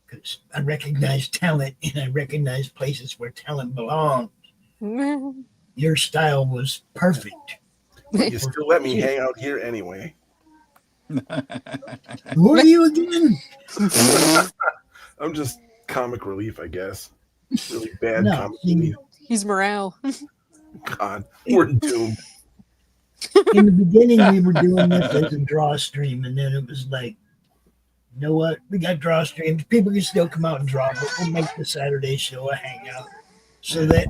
because I recognize talent and I recognize places where talent belongs. Your style was perfect. But you still let me hang out here anyway. Who are you again? I'm just comic relief, I guess. Really bad No, comic see, relief. He's morale. God, we're doomed. in the beginning, we were doing this as a draw stream, and then it was like, you know what? We got draw streams. People can still come out and draw, but we'll make the Saturday show a hangout so that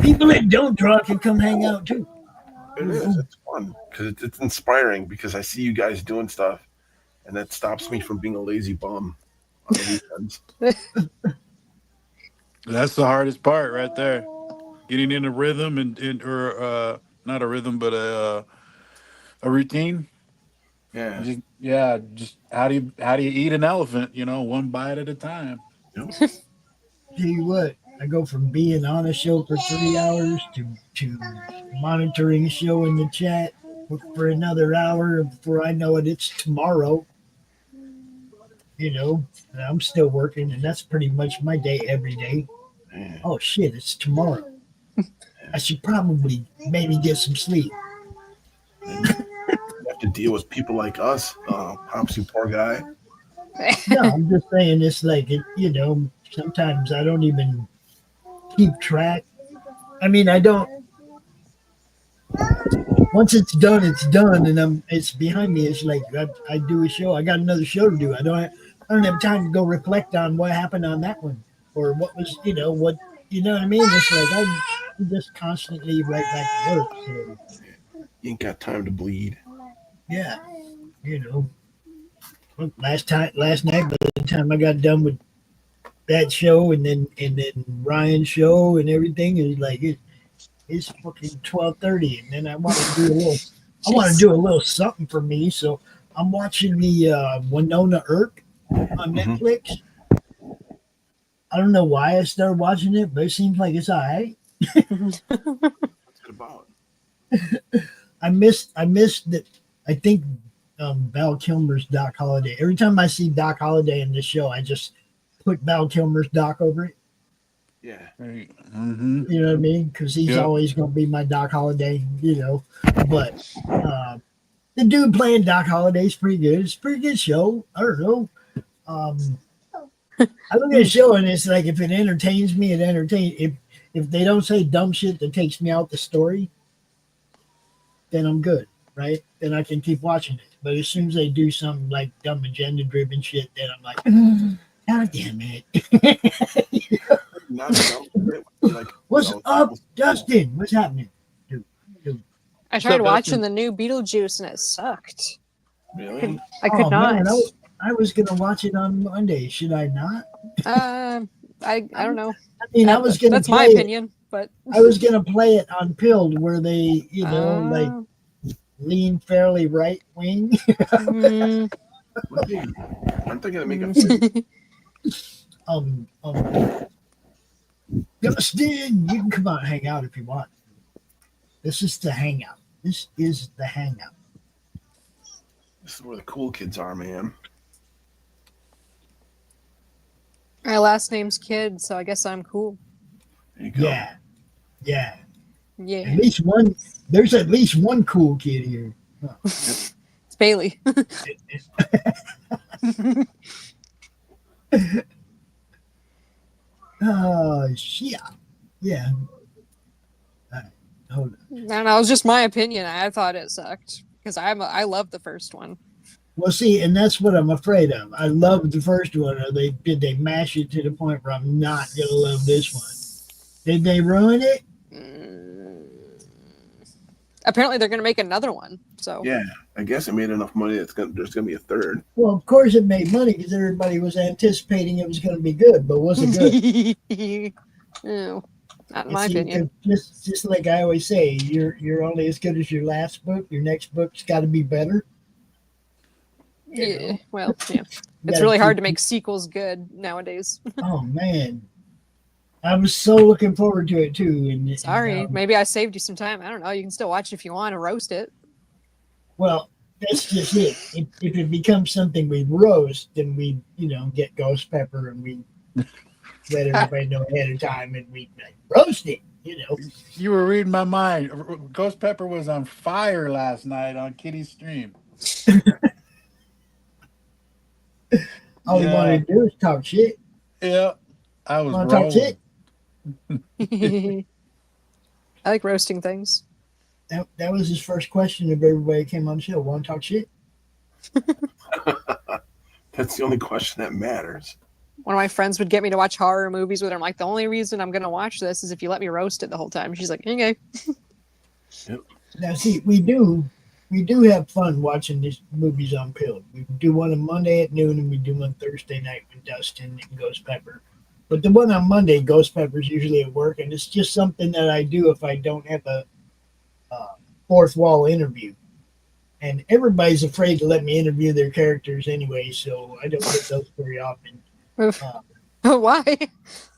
people that don't draw can come hang out too. It is. It's fun because it's inspiring because I see you guys doing stuff, and that stops me from being a lazy bum on the weekends. That's the hardest part right there. Getting in a rhythm or not a rhythm, but a routine. Yeah. Just how do you eat an elephant? One bite at a time. Yep. Tell you what, I go from being on a show for 3 hours to monitoring a show in the chat for another hour. Before I know it, it's tomorrow. And I'm still working, and that's pretty much my day every day. Man. Oh shit, it's tomorrow. I should probably maybe get some sleep. You have to deal with people like us. Pops, you poor guy. No, I'm just saying it's like sometimes I don't even keep track. I mean, I don't. Once it's done, and it's behind me. It's like I do a show. I got another show to do. I don't have time to go reflect on what happened on that one or what was what what I mean. It's like I'm just constantly right back to work. So You ain't got time to bleed. yeah, last night by the time I got done with that show and then Ryan's show and everything, it was like it's fucking 12:30, and then I want to do a little something for me, so I'm watching the Winona Earp on Netflix. I don't know why I started watching it, but it seems like it's alright. What's it about? I missed that. I think Val Kilmer's Doc Holliday. Every time I see Doc Holliday in this show, I just put Val Kilmer's Doc over it. Yeah. Mm-hmm. You know what I mean? Because he's always going to be my Doc Holliday, But the dude playing Doc Holliday is pretty good. It's a pretty good show. I don't know. I look at a show and it's like if it entertains me, it entertains. If they don't say dumb shit that takes me out the story, then I'm good, right? Then I can keep watching it. But as soon as they do some like dumb agenda-driven shit, then I'm like, God damn it. Not dumb. Like, What's up, Dustin? What's happening? Dude. I tried watching the new Beetlejuice and it sucked. Really? I could not. Man, I was gonna watch it on Monday. Should I not? I don't know. I mean, I was gonna. That's my opinion, but I was gonna play it on Pilled, where they, like lean fairly right wing. I'm thinking of making. Dustin, you can come out and hang out if you want. This is the hangout. This is the hangout. This is where the cool kids are, man. my last name's Kid, so I guess I'm cool. There you go. Yeah. Yeah. At least one. There's at least one cool kid here. Huh. It's Bailey. Oh shit. Yeah. All right. Hold on. I don't know. It was just my opinion. I thought it sucked because I love the first one. Well, see, and that's what I'm afraid of. I loved the first one. Or did they mash it to the point where I'm not gonna love this one? Did they ruin it? Apparently, they're gonna make another one. So yeah, I guess it made enough money. There's gonna be a third. Well, of course it made money because everybody was anticipating it was going to be good, but was it good? No, not in my opinion. Just like I always say, you're only as good as your last book. Your next book's got to be better. Yeah, well, yeah. It's really hard to make sequels good nowadays. Oh man, I was so looking forward to it too. Sorry, maybe I saved you some time. I don't know. You can still watch it if you want to roast it. Well, that's just it. If it becomes something we roast, then we, get ghost pepper and we let everybody know ahead of time and we roast it, You were reading my mind. Ghost Pepper was on fire last night on Kitty's stream. All we Yeah, wanted to do is talk shit. yeah. I was Want to talk shit? rolling. I like roasting things. That was his first question if everybody came on the show. Want to talk shit? That's the only question that matters. One of my friends would get me to watch horror movies with her. I'm like, the only reason I'm going to watch this is if you let me roast it the whole time. She's like, okay. Yep. Now, see, we do have fun watching these movies on Pill. We do one on Monday at noon, and we do one Thursday night with Dustin and Ghost Pepper. But the one on Monday, Ghost Pepper's usually at work, and it's just something that I do if I don't have a fourth wall interview. And everybody's afraid to let me interview their characters anyway, so I don't get those very often. Why?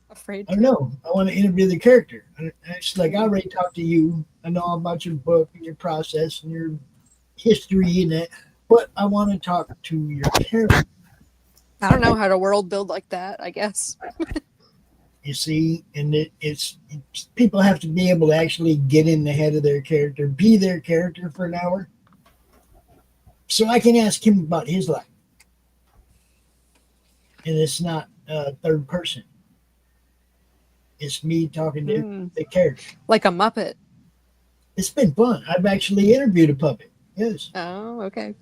Afraid. I don't know. I want to interview the character. And it's like I already talked to you. I know all about your book and your process and your history in it, but I want to talk to your character. I don't know how to world build like that, I guess. You see, and it's people have to be able to actually get in the head of their character, be their character for an hour, so I can ask him about his life, and it's not third person. It's me talking to the character, like a Muppet. It's been fun. I've actually interviewed a puppet. Yes. Oh, okay.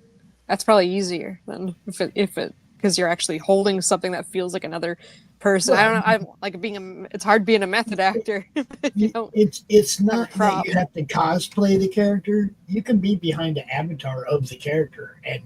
That's probably easier than if it because you're actually holding something that feels like another person. Well, I don't know. I'm like it's hard being a method actor. It's not that you have to cosplay the character. You can be behind the avatar of the character and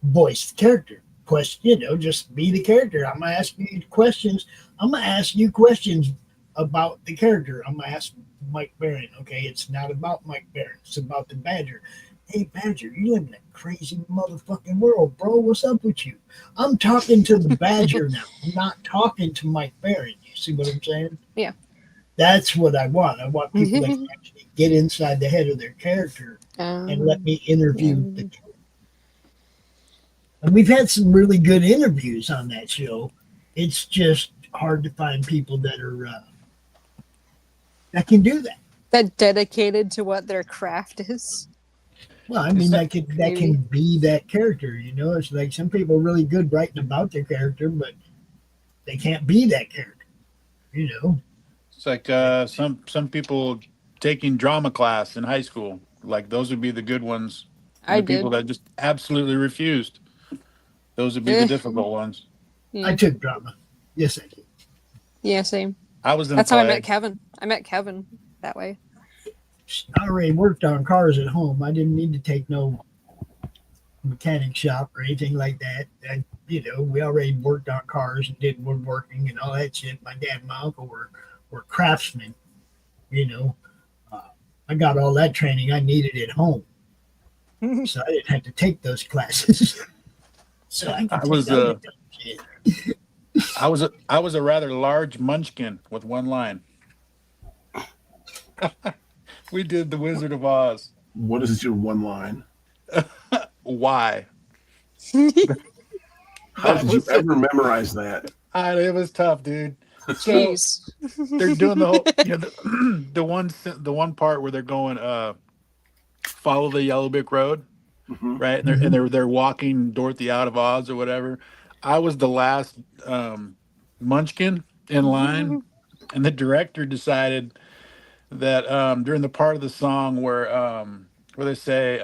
voice the character. Question, just be the character. I'm gonna ask you questions. I'm gonna ask you questions about the character. I'm gonna ask Mike Barron. Okay, it's not about Mike Barron. It's about the Badger. Hey, Badger, you live in a crazy motherfucking world, bro. What's up with you? I'm talking to the Badger now. I'm not talking to Mike Barron. You see what I'm saying? Yeah. That's what I want. I want people that can actually get inside the head of their character and let me interview the character. And we've had some really good interviews on that show. It's just hard to find people that are that can do that. That dedicated to what their craft is. Well, I mean, that can be that character, It's like some people are really good writing about their character, but they can't be that character, It's like some people taking drama class in high school. Like those would be the good ones. And the people that just absolutely refused. Those would be the difficult ones. Yeah. I took drama. Yes, I did. Yeah, same. I was in That's how I met Kevin. I met Kevin that way. I already worked on cars at home. I didn't need to take no mechanic shop or anything like that. We already worked on cars and did woodworking and all that shit. My dad and my uncle were craftsmen. I got all that training I needed at home, so I didn't have to take those classes. So I was a rather large munchkin with one line. We did The Wizard of Oz. What is your one line? Why? How did you ever memorize that? It was tough, dude. Jeez. So they're doing the whole, the one part where they're going, follow the Yellow Brick Road, right? And they're walking Dorothy out of Oz or whatever. I was the last munchkin in line, and the director decided that during the part of the song where they say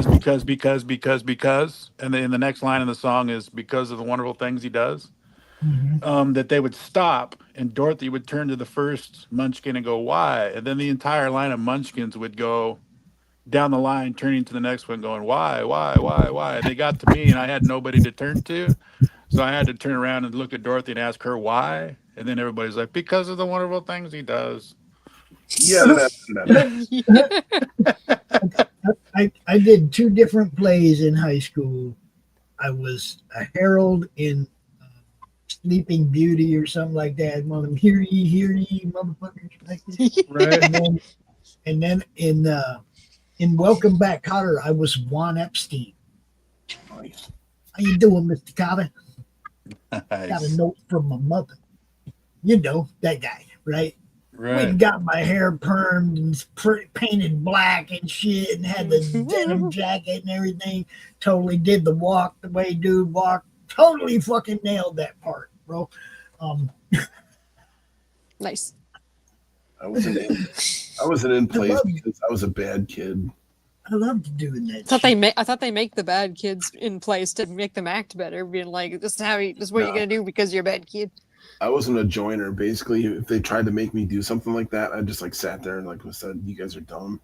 because, and then the next line in the song is because of the wonderful things he does, that they would stop and Dorothy would turn to the first munchkin and go, why? And then the entire line of munchkins would go down the line, turning to the next one going, why? And they got to me and I had nobody to turn to. So I had to turn around and look at Dorothy and ask her why. And then everybody's like, because of the wonderful things he does. Yeah. I did 2 different plays in high school. I was a herald in Sleeping Beauty or something like that. One of them, hear ye, motherfuckers. Right. And then in And welcome back, Cotter. I was Juan Epstein. Nice. How you doing, Mr. Cotter? Got a Nice. note from my mother. You know, that guy, right? Went Right. and got my hair permed and painted black and shit and had the denim jacket and everything. Totally did the walk the way dude walked. Totally fucking nailed that part, bro. Nice. I wasn't in place because I was a bad kid. I loved doing that. I thought they make the bad kids in place to make them act better, being like, "This is what you're gonna do because you're a bad kid." I wasn't a joiner. Basically, if they tried to make me do something like that, I just like sat there and like said, "You guys are dumb."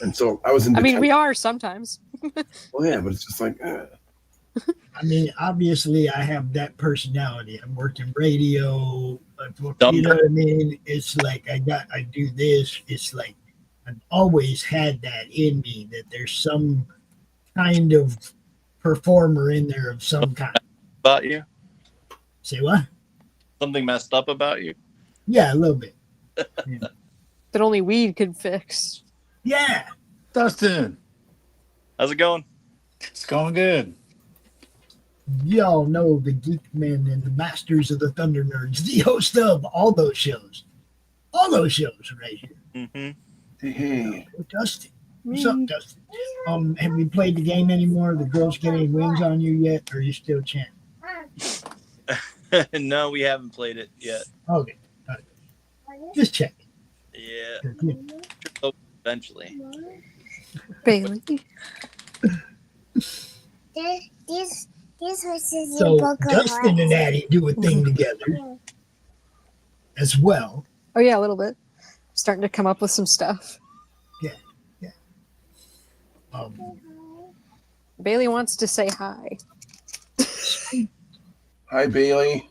And so I was in. I mean, we are sometimes. Well, yeah, but it's just like. I mean, obviously, I have that personality. I'm working radio. You know what I mean? It's like I do this. It's like I've always had that in me that there's some kind of performer in there of some kind. About you? Say what? Something messed up about you? Yeah, a little bit. Yeah. That only weed could fix. Yeah. Dustin, How's it going? it's going good. Y'all know the Geek Men and the Masters of the Thunder Nerds, the host of all those shows. All those shows right here. Mm-hmm. Hey. Dustin. What's up, Dustin? Have we played the game anymore? The girls get any wings on you yet? Or are you still champ? No, we haven't played it yet. Okay. All right. Just check. Yeah. Eventually. Bailey. This horses So in Boca Dustin and Hearts. Addie do a thing together as well. Oh yeah, a little bit. Starting to come up with some stuff. Yeah. Bailey wants to say hi. Hi, Bailey.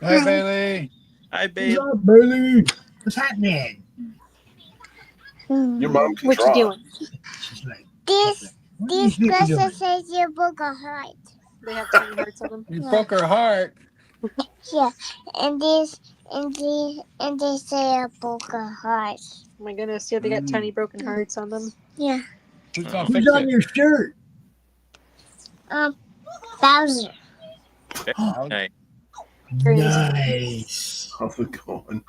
Hi, Bailey. Hi, babe. What's up, Bailey? What's happening? Your mom can What draw. you doing? She's like, This what are you person doing? says in Boca Hearts. They have tiny hearts on them. You broke her heart. Yeah, and they say a Boca Hearts. Oh my goodness, yeah, they got tiny broken hearts on them. Yeah. Who's gonna Who's fix on it? your shirt? Bowser. Okay. Nice. How's it going?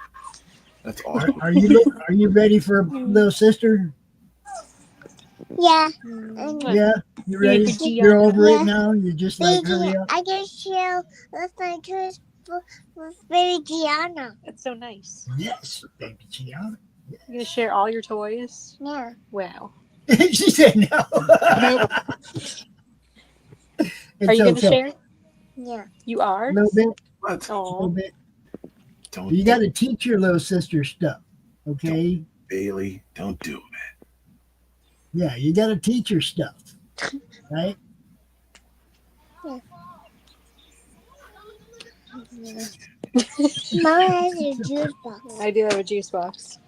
That's awesome. Are you ready for little sister? Yeah. Yeah, you ready? Baby You're over Yeah. it now. You're just like, hurry up. I can share with my toys with baby Gianna. That's so nice. Yes, baby Gianna. You're gonna share all your toys? Yeah. Wow. She said no. Are you gonna share? Yeah. You are? A little bit. What? A little Oh, bit. Don't You got to teach your little sister stuff, okay? Bailey. Don't do it. Yeah, you got to teach her stuff, right? Mama has a juice box. I do have a juice box.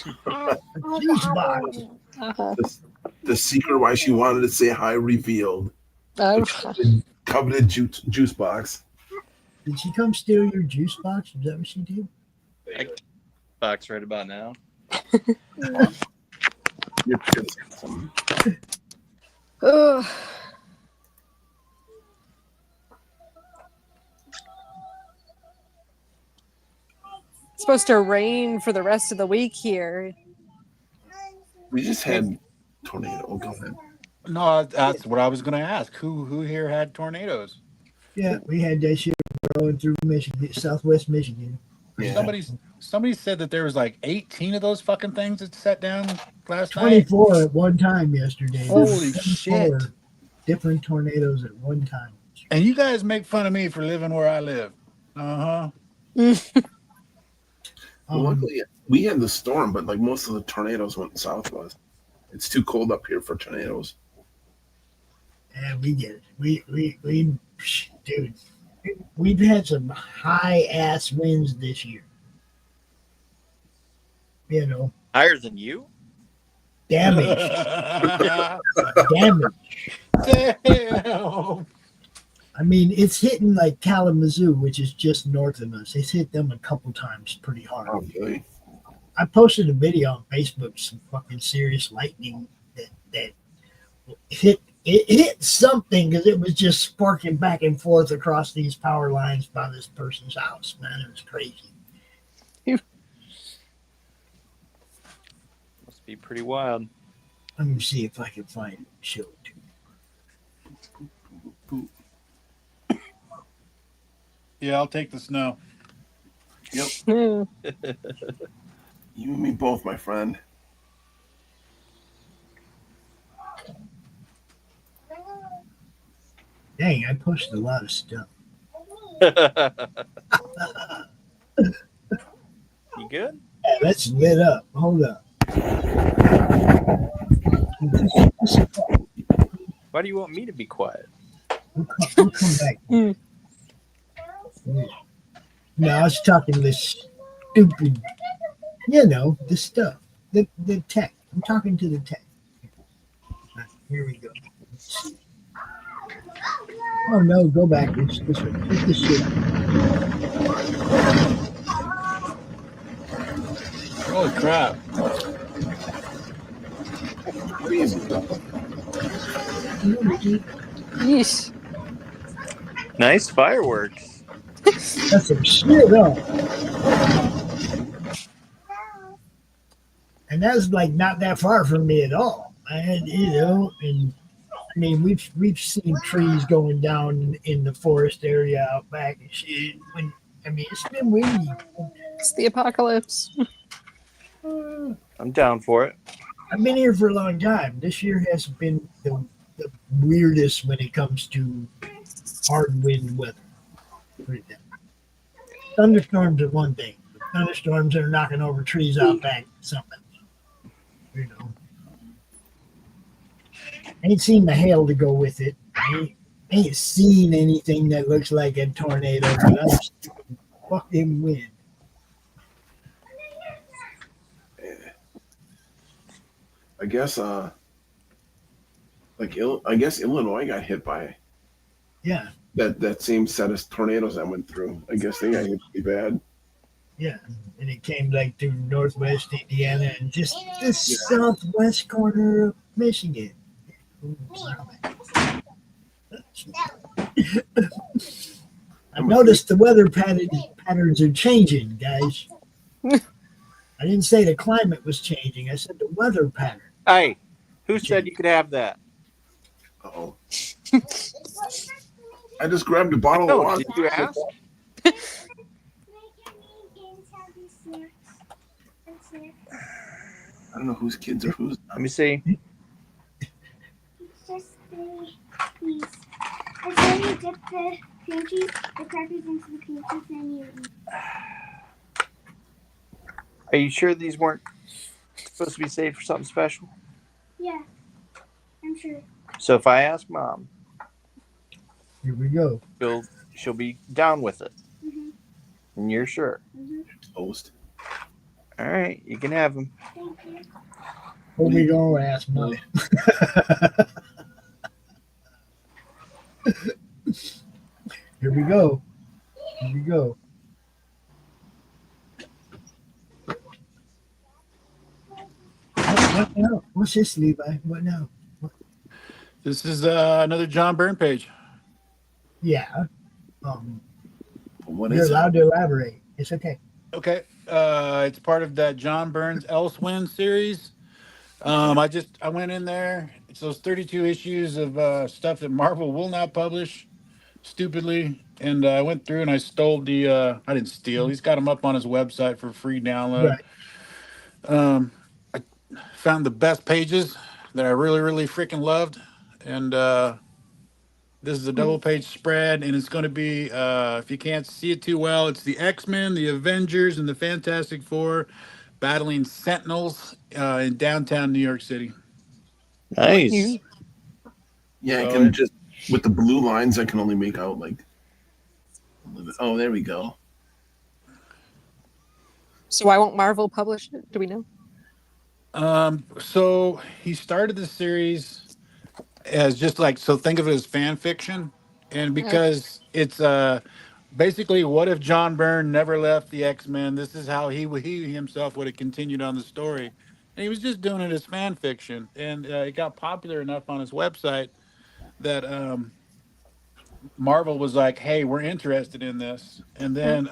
Juice box. Uh-huh. The secret why she wanted to say hi revealed. Oh, Coveted juice box. Did she come steal your juice box? Is that what she did? Box right about now. Your kid's awesome. Ugh. It's supposed to rain for the rest of the week here. We just had tornado. Oh, go ahead. No, that's what I was going to ask. Who here had tornadoes? Yeah, we had that shit rolling through Michigan, Southwest Michigan. Yeah. Somebody said that there was like 18 of those fucking things that set down last night. 24 at one time yesterday. Holy 24 shit. Different tornadoes at one time. And you guys make fun of me for living where I live. Uh-huh. Well, luckily, we had the storm, but like most of the tornadoes went southwest. It's too cold up here for tornadoes. Yeah, we get it. We dude, we've had some high ass winds this year. You know, Higher than you? damage. Damn. I mean, it's hitting like Kalamazoo, which is just north of us. It's hit them a couple times pretty hard. Oh, really? I posted a video on Facebook, some fucking serious lightning that hit something because it was just sparking back and forth across these power lines by this person's house. Man, it was crazy. Must be pretty wild. Let me see if I can find it. Show it to you. Yeah, I'll take the snow. Yep. You and me both, my friend. Dang, I posted a lot of stuff. You good? Yeah, that's lit up. Hold up. Why do you want me to be quiet? We'll come back. No, I was talking this stupid, the stuff, the tech. I'm talking to the tech. Right, here we go. Let's see. Oh no, go back. It's this one. It's this shit. Holy crap. Yeesh. Nice fireworks. That's some shit, huh? And that's like not that far from me at all. And and I mean we've seen trees going down in the forest area out back and shit. It's been windy. It's the apocalypse. I'm down for it. I've been here for a long time. This year has been the weirdest when it comes to hard wind weather. Thunderstorms are one thing. Thunderstorms are knocking over trees out back. Something. I ain't seen the hail to go with it. I ain't seen anything that looks like a tornado, but I'm fucking wind. I guess I guess Illinois got hit by that same set of tornadoes that went through. I guess they got hit pretty bad. Yeah, and it came like through northwest Indiana and just the southwest corner of Michigan. I've noticed the weather patterns are changing, guys. I didn't say the climate was changing. I said the weather pattern. Hey, who said you could have that? Uh-oh. I just grabbed a bottle of water. Did you ask? I don't know whose kids are whose. Let me see. Just please. I saw you dip the cream cheese, the crackers into the cream cheese, and you eat. Are you sure these weren't supposed to be saved for something special? Yeah, I'm sure. So if I ask Mom, Here we go. she'll be down with it. Mm-hmm. And you're sure? Mm-hmm. Toast. All right, you can have them. Thank you. Here we go. Ask Mom. Here we go. Here we go. What now? What's this, Levi? What now? This is another John Byrne page. Yeah. What You're is it? allowed to elaborate. It's okay. Okay. It's part of that John Byrne's Elsewin series. I went in there. It's those 32 issues of stuff that Marvel will not publish, stupidly. And I went through and I stole I didn't steal. He's got them up on his website for free download. Right. I found the best pages that I really, really freaking loved. And this is a double page spread, and it's going to be, if you can't see it too well, it's the X-Men, the Avengers, and the Fantastic Four battling Sentinels in downtown New York City. Nice. Yeah, I can just, with the blue lines, I can only make out like, oh, there we go. So why won't Marvel publish it? Do we know? So he started the series as just like, so think of it as fan fiction, and because it's basically, what if John Byrne never left the X-Men? This is how he himself would have continued on the story. And he was just doing it as fan fiction. And it got popular enough on his website that Marvel was like, hey, we're interested in this. And then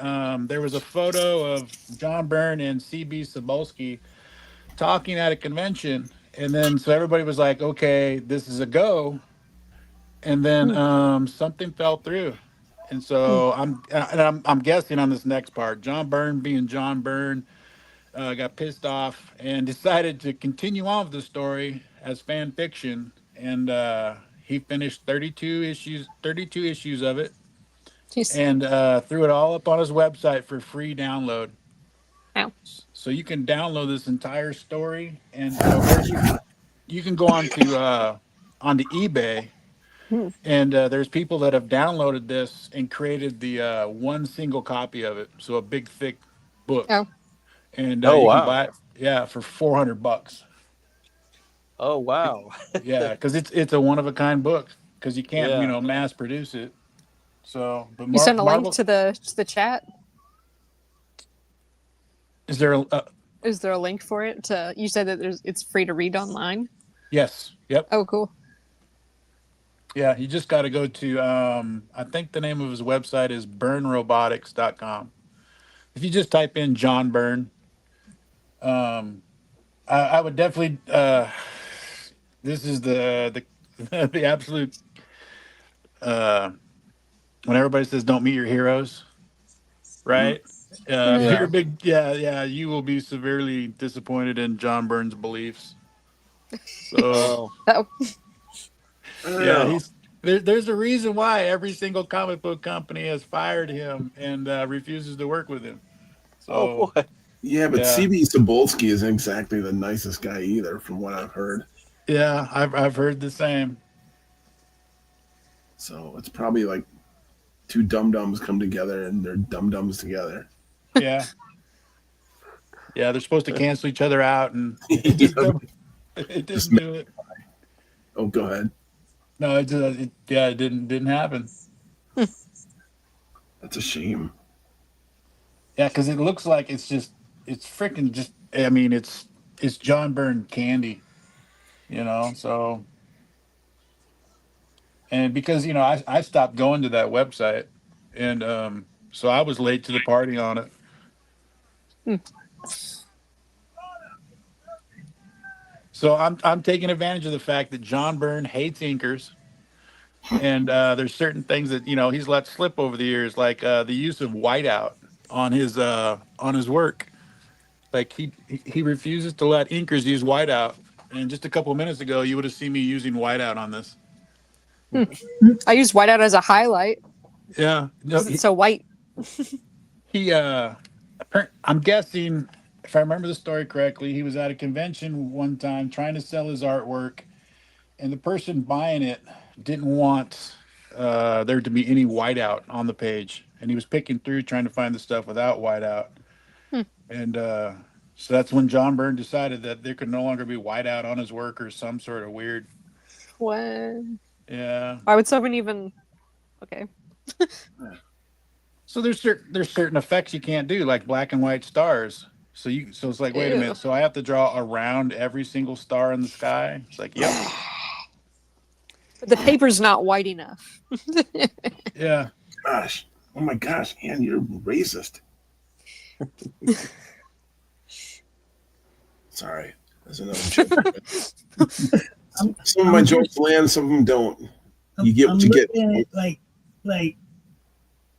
there was a photo of John Byrne and CB Cebulski talking at a convention. And then so everybody was like, okay, this is a go. And then something fell through. And so I'm guessing on this next part, John Byrne being John Byrne got pissed off and decided to continue on with the story as fan fiction. And he finished 32 issues of it, Jeez. and threw it all up on his website for free download. Ow. So you can download this entire story, and or you can go onto eBay, Hmm. and there's people that have downloaded this and created the one single copy of it, so a big thick book, Oh. and Oh, you can wow. buy it, yeah, for $400. Oh, wow. Yeah, because it's a one of a kind book, because you can't Yeah. mass produce it. So, but You sent a link Marvel, to the chat. is there a Is there a link for it? You said that it's free to read online. yes, yep. Oh, cool. Yeah, you just got to go to, I think the name of his website is burnrobotics.com. If you just type in John Byrne, I would definitely, this is the the absolute, when everybody says don't meet your heroes, right? If you're Yeah. a big, you will be severely disappointed in John Byrne's beliefs. So, Oh, Oh, yeah, there's a reason why every single comic book company has fired him and refuses to work with him. oh So boy. Yeah, but yeah, CB Cebulski isn't exactly the nicest guy either, from what I've heard. yeah, I've heard the same. So it's probably like two dum dums come together and they're dum dums together. Yeah, yeah, they're supposed to cancel each other out, and it just don't, it Just didn't do it. Oh, go ahead. No, it didn't happen. That's a shame. Yeah, because it looks like it's freaking just. I mean, it's John Byrne candy, So, and because I stopped going to that website, and so I was late to the party on it. So I'm taking advantage of the fact that John Byrne hates inkers, and there's certain things that he's let slip over the years, like the use of whiteout on his work. Like he refuses to let inkers use whiteout. And just a couple of minutes ago, you would have seen me using whiteout on this. I use whiteout as a highlight Yeah, no, because it's so white. I'm guessing, if I remember the story correctly, he was at a convention one time trying to sell his artwork, and the person buying it didn't want there to be any whiteout on the page, and he was picking through trying to find the stuff without whiteout. And so that's when John Byrne decided that there could no longer be whiteout on his work, or some sort of weird. What? Yeah. Why would someone even? Okay. So there's certain effects you can't do, like black and white stars. So it's like, wait a Ew. minute. So I have to draw around every single star in the sky. It's like, yep. But the paper's not white enough. Yeah. Gosh. Oh my gosh, Ann, you're racist. Sorry. There's another joke. Some of my jokes land, some of them don't. You get what you get. looking at it like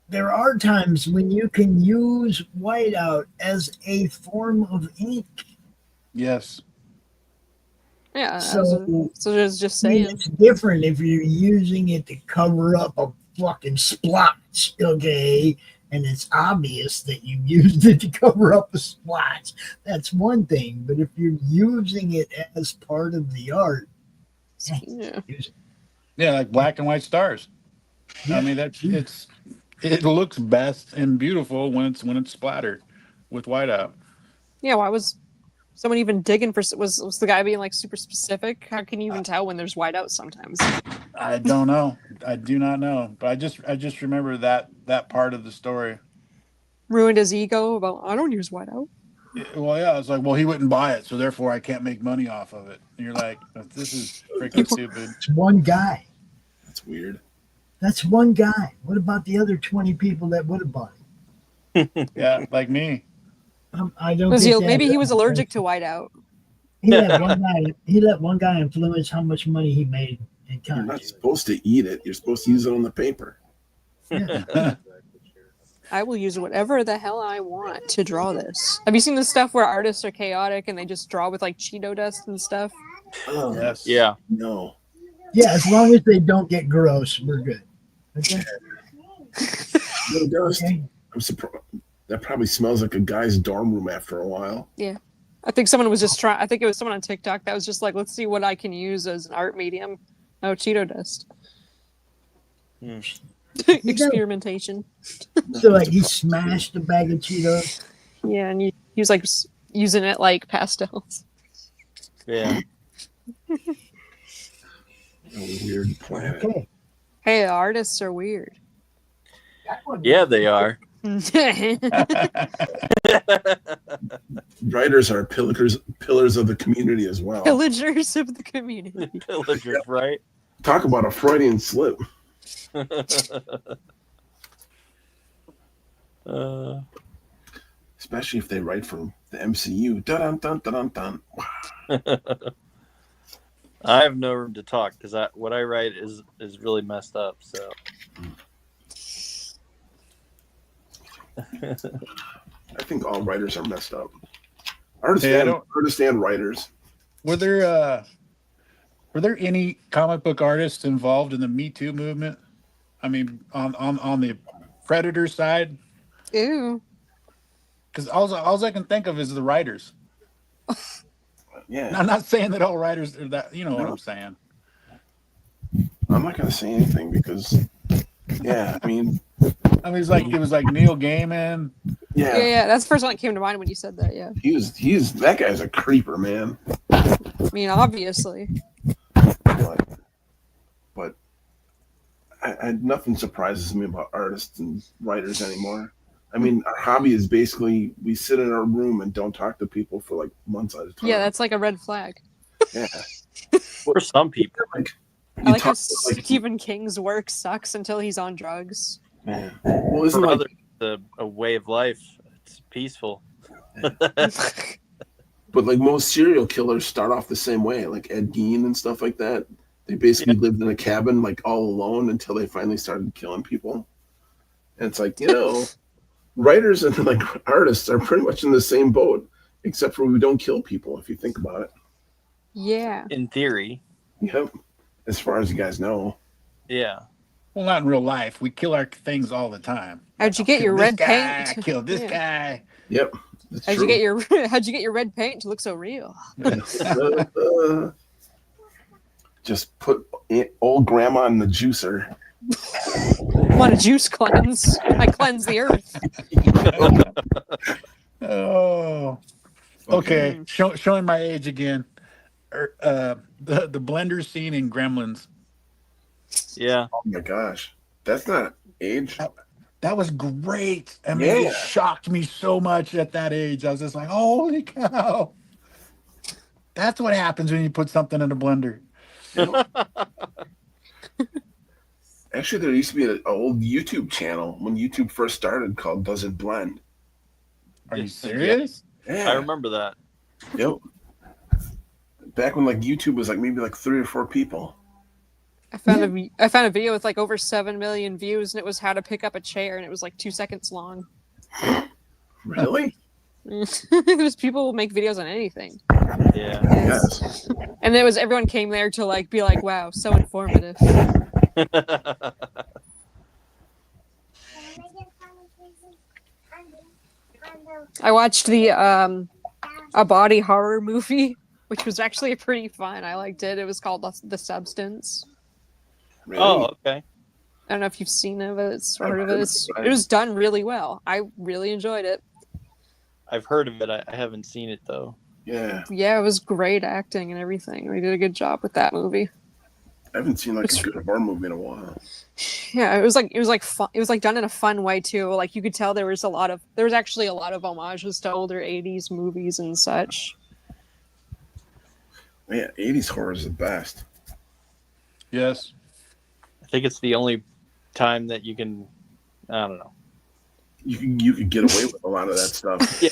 there are times when you can use whiteout as a form of ink. Yes. Yeah. So So just I mean, saying. it's different if you're using it to cover up a fucking splotch, okay? And it's obvious that you used it to cover up a splotch. That's one thing. But if you're using it as part of the art, Yeah. use it. Yeah, like black and white stars. I mean, it looks best and beautiful when it's splattered with whiteout. Yeah. Why was someone even digging for? Was the guy being like super specific? How can you even tell when there's whiteout sometimes? I don't know. I do not know. But I just remember that part of the story. Ruined his ego about I don't use whiteout. Well, yeah, it's like, well, he wouldn't buy it, so therefore I can't make money off of it. And you're like, this is freaking stupid. It's one guy. That's weird. That's one guy. What about the other 20 people that would have bought it? Yeah, like me. I don't. Maybe he was allergic to whiteout. He let one guy influence how much money he made in You're time. not supposed to eat it. You're supposed to use it on the paper. Yeah. I will use whatever the hell I want to draw this. Have you seen the stuff where artists are chaotic and they just draw with like Cheeto dust and stuff? Oh, Yes. Yeah. no. Yeah, as long as they don't get gross, we're good. Okay. No dust. Okay. I'm surprised. That probably smells like a guy's dorm room after a while. Yeah. I think someone was just trying. I think it was someone on TikTok that was just like, let's see what I can use as an art medium. Oh, Cheeto dust. Experimentation. So like he smashed a bag of Cheetos. Yeah, and he was like using it like pastels. Yeah. A weird planet. Okay. Hey, artists are weird. Yeah, they are. Writers are pillars of the community as well. Pillagers of the community. Pillagers, right? Talk about a Freudian slip. Especially if they write for the MCU. Dun dun dun dun dun. I have no room to talk because what I write is really messed up. So I think all writers are messed up. Artists and writers. Were there any comic book artists involved in the Me Too movement? I mean, on the Predator side? Ew. Because all I can think of is the writers. Yeah. I'm not saying that all writers are that. You know what I'm saying? I'm not going to say anything because, yeah, I mean, it was like Neil Gaiman. Yeah. That's the first one that came to mind when you said that. Yeah. He's that guy's a creeper, man. I mean, obviously. But nothing surprises me about artists and writers anymore. I mean, our hobby is basically we sit in our room and don't talk to people for like months at a time. Yeah, that's like a red flag. Yeah. For some people. I like how Stephen King's work sucks until he's on drugs. Yeah. Well, isn't For like others, a way of life. It's peaceful. But like most serial killers start off the same way, like Ed Gein and stuff like that. They basically lived in a cabin like all alone until they finally started killing people. And it's like, writers and like artists are pretty much in the same boat, except for we don't kill people if you think about it. Yeah. In theory. Yep. As far as you guys know. Yeah. Well, not in real life. We kill our things all the time. How'd you get your red paint? Kill this guy. Yep. How'd you get your red paint to look so real? Just put old grandma in the juicer. Want a juice cleanse? I cleanse the earth. Oh, okay. Showing my age again. The blender scene in Gremlins. Yeah. Oh my gosh, that's not age. That was great. I mean, it shocked me so much at that age. I was just like, holy cow. That's what happens when you put something in a blender. Actually, there used to be an old YouTube channel when YouTube first started called Does It Blend? Are you serious? Yeah. I remember that. Yep. Back when like YouTube was like maybe like 3 or 4 people. I found a video with like over 7 million views, and it was how to pick up a chair, and it was like 2 seconds long. Really? There's people who make videos on anything. Yeah. Yes. And it was everyone came there to like be like, wow, so informative. I watched the a body horror movie, which was actually pretty fun. I liked it. It was called The Substance. Really? Oh, okay. I don't know if you've seen it or heard of it. It was done really well. I really enjoyed it. I've heard of it. I haven't seen it though. Yeah. Yeah, it was great acting and everything. They did a good job with that movie. I haven't seen like a good horror movie in a while. Yeah, it was like fun. It was like done in a fun way too. Like you could tell there was actually a lot of homages to older 80s movies and such. Man, 80s horror is the best. Yes. I think it's the only time that you can, I don't know. You could get away with a lot of that stuff. Yeah.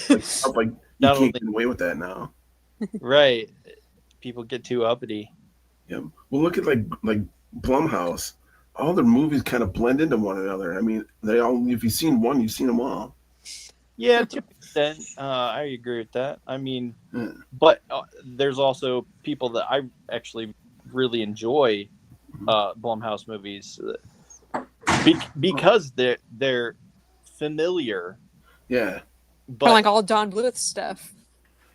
Like you can't get away with that now. Right. People get too uppity. Yeah. Well, look at like Blumhouse. All their movies kind of blend into one another. I mean, they all. If you've seen one, you've seen them all. Yeah, to an extent, I agree with that. I mean, but there's also people that I actually really enjoy Blumhouse movies because they're familiar. Yeah. But like all Don Bluth stuff.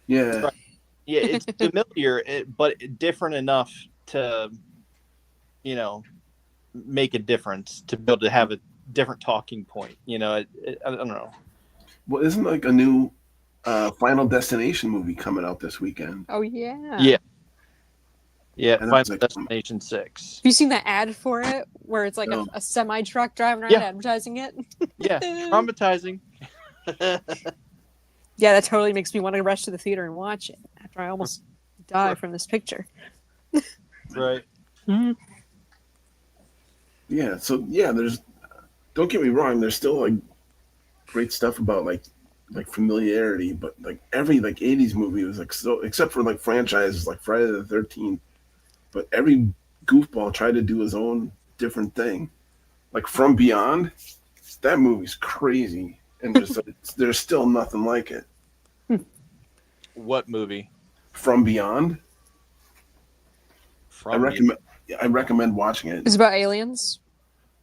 Yeah. Right. Yeah, it's familiar, but different enough to, make a difference, to be able to have a different talking point. I don't know. Well, isn't like a new Final Destination movie coming out this weekend? Oh yeah. Yeah, And Final like, Destination 6. Have you seen that ad for it where it's like a semi truck driving around advertising it? Yeah, traumatizing. Yeah, that totally makes me want to rush to the theater and watch it after I almost die from this picture. Right. Mm-hmm. Yeah. So yeah, don't get me wrong. There's still like great stuff about like familiarity, but like every like 80s movie was like so, except for like franchises like Friday the 13th, but every goofball tried to do his own different thing. Like From Beyond, that movie's crazy, and just there's still nothing like it. What movie? From Beyond. I recommend watching it. It's about aliens?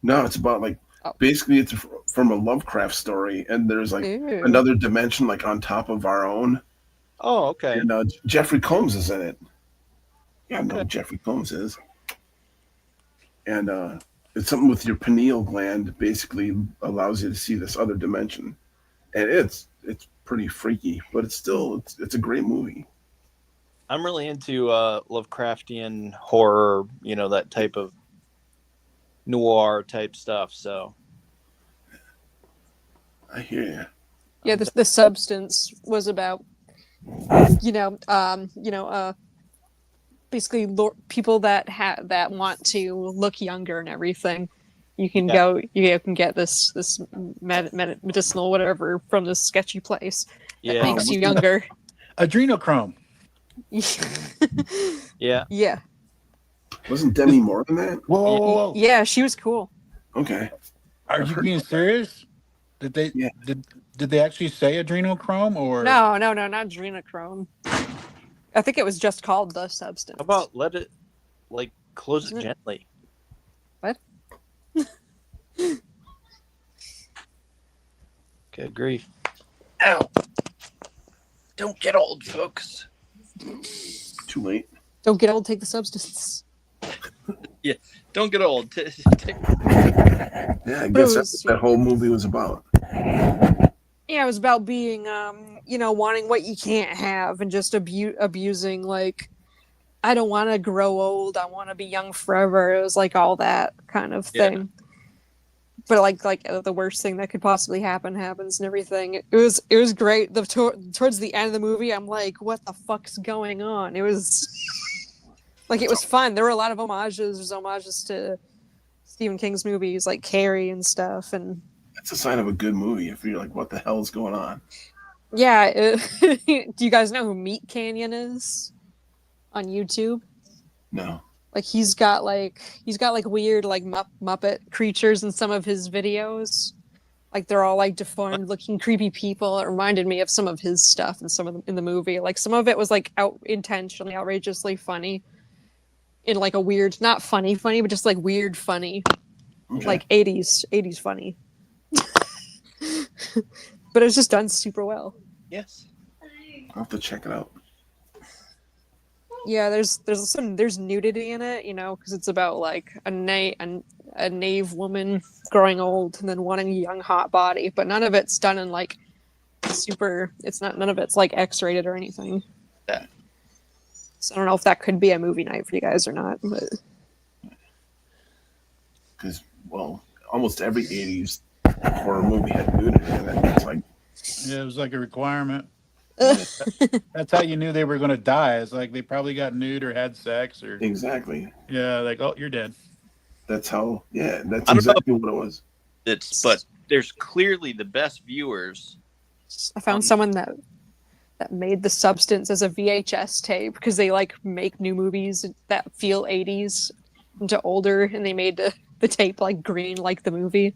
No, it's about like basically it's from a Lovecraft story, and there's like another dimension like on top of our own. Oh, okay. And Jeffrey Combs is in it. Yeah, I know who Jeffrey Combs is. And it's something with your pineal gland basically allows you to see this other dimension, and it's pretty freaky, but it's a great movie. I'm really into Lovecraftian horror, that type of noir type stuff. So I hear you. Yeah, the Substance was about, basically people that want to look younger and everything. You can you can get this medicinal whatever from this sketchy place that makes you younger. Adrenochrome. Yeah. Yeah. Wasn't Demi Moore in that? Whoa. Yeah, she was cool. Okay. Are you being serious? Did they did they actually say adrenochrome or No, not adrenochrome. I think it was just called The Substance. How about let it close it gently? What? Good grief. Ow. Don't get old, folks. Too late. Don't get old, take the substance. Yeah, don't get old. Yeah, I guess that's what that whole movie was about. Yeah, it was about being, wanting what you can't have and just abusing, like, I don't want to grow old. I want to be young forever. It was like all that kind of thing. Yeah. But like the worst thing that could possibly happens and everything. It was great. Towards the end of the movie, I'm like, what the fuck's going on? It was like, it was fun. There were a lot of homages. There's homages to Stephen King's movies like Carrie and stuff. And that's a sign of a good movie if you're like, what the hell is going on? Yeah. Do you guys know who Meat Canyon is on YouTube? No. Like he's got weird like Muppet creatures in some of his videos. Like they're all like deformed looking creepy people. It reminded me of some of his stuff and some of them in the movie. Like some of it was like intentionally outrageously funny in like a weird, not funny, but just like weird funny. Okay. Like 80s funny. But it was just done super well. Yes. I'll have to check it out. Yeah, there's nudity in it, because it's about like a knave woman growing old and then wanting a young hot body, but none of it's done in like none of it's like X-rated or anything. that. So I don't know if that could be a movie night for you guys or not. But Because, well, almost every 80s horror movie had nudity in it. It's like, Yeah, it was like a requirement. That's how you knew they were going to die. It's like they probably got nude or had sex or exactly. yeah, like oh, you're dead. That's how. Yeah, that's I don't know exactly what it was. but there's clearly the best viewers. I found someone that made The Substance as a VHS tape because they like make new movies that feel 80s into older, and they made the tape like green like the movie.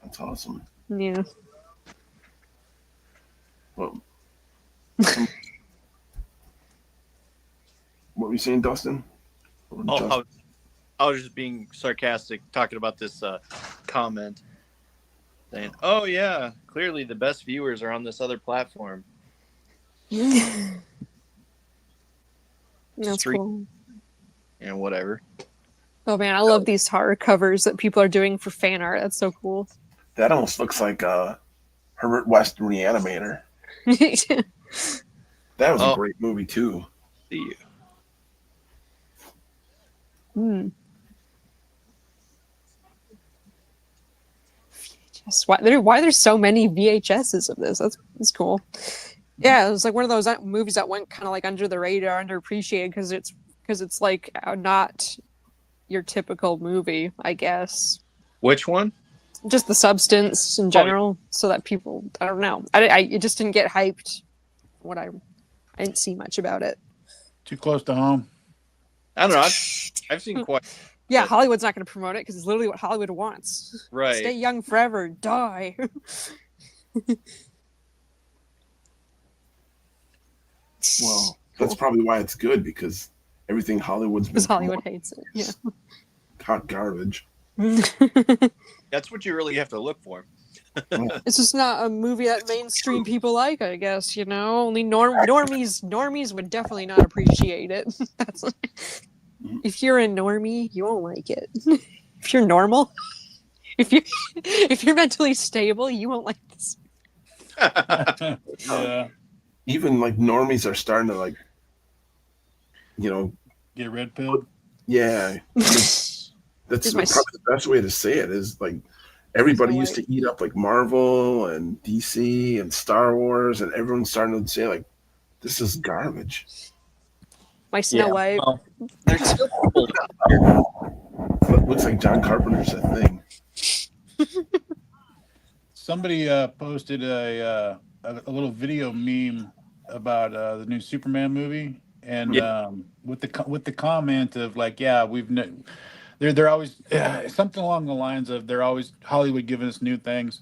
That's awesome. Yeah. Well, what were you saying, Dustin? Oh, I was just being sarcastic, talking about this comment, saying, "Oh yeah, clearly the best viewers are on this other platform." That's Street cool. and whatever. Oh man, I love these horror covers that people are doing for fan art. That's so cool. That almost looks like Herbert West Reanimator. That was a great movie too. See you. VHS. Why there's so many VHSs of this? That's cool. Yeah, it was like one of those movies that went kind of like under the radar, underappreciated because it's like not your typical movie, I guess. Which one? Just The Substance in general, so that people, I don't know, it just didn't get hyped. I didn't see much about it. Too close to home. I don't know. I've seen quite. Yeah, Hollywood's not going to promote it because it's literally what Hollywood wants. Right. Stay young forever, die. Well, that's probably why it's good, because everything Hollywood's been Because Hollywood hates it. Yeah. hot garbage. That's what you really have to look for. It's just not a movie that mainstream people like, I guess, you know. Only normies would definitely not appreciate it. If you're a normie, you won't like it. If you're normal, if you're mentally stable, you won't like this. Yeah. Even like normies are starting to like, Get red pilled. Yeah. That's probably the best way to say it is like everybody used to eat up like Marvel and DC and Star Wars, and everyone's starting to say like, this is garbage. My Snow White. Well, there's still people. It looks like John Carpenter's a thing. Somebody posted a little video meme about the new Superman movie, and with the comment of like, yeah, they're always something along the lines of they're always Hollywood giving us new things,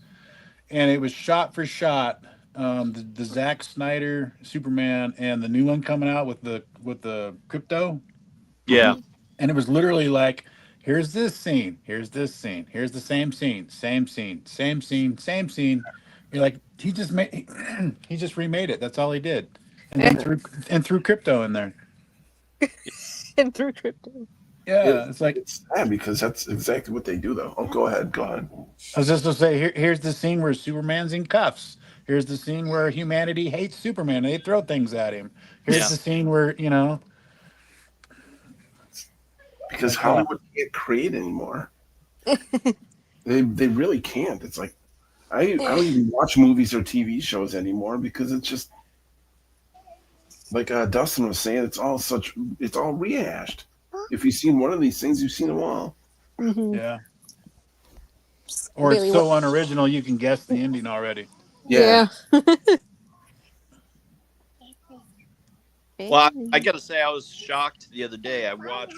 and it was shot for shot. The Zack Snyder Superman and the new one coming out with the crypto. Yeah. And it was literally like, here's this scene, here's this scene, here's the same scene, same scene, same scene, same scene. You're like, he just remade it. That's all he did. And then threw crypto in there. And threw crypto. Yeah, it's sad because that's exactly what they do though. Oh, go ahead. I was just gonna say, here's the scene where Superman's in cuffs. Here's the scene where humanity hates Superman and they throw things at him. Here's the scene where, because Hollywood can't create anymore. They really can't. It's like I don't even watch movies or TV shows anymore because it's just like Dustin was saying, it's all rehashed. If you've seen one of these things, you've seen them all. Mm-hmm. Yeah. Or it's so unoriginal you can guess the ending already. Yeah. Well, I gotta say, I was shocked the other day. I watched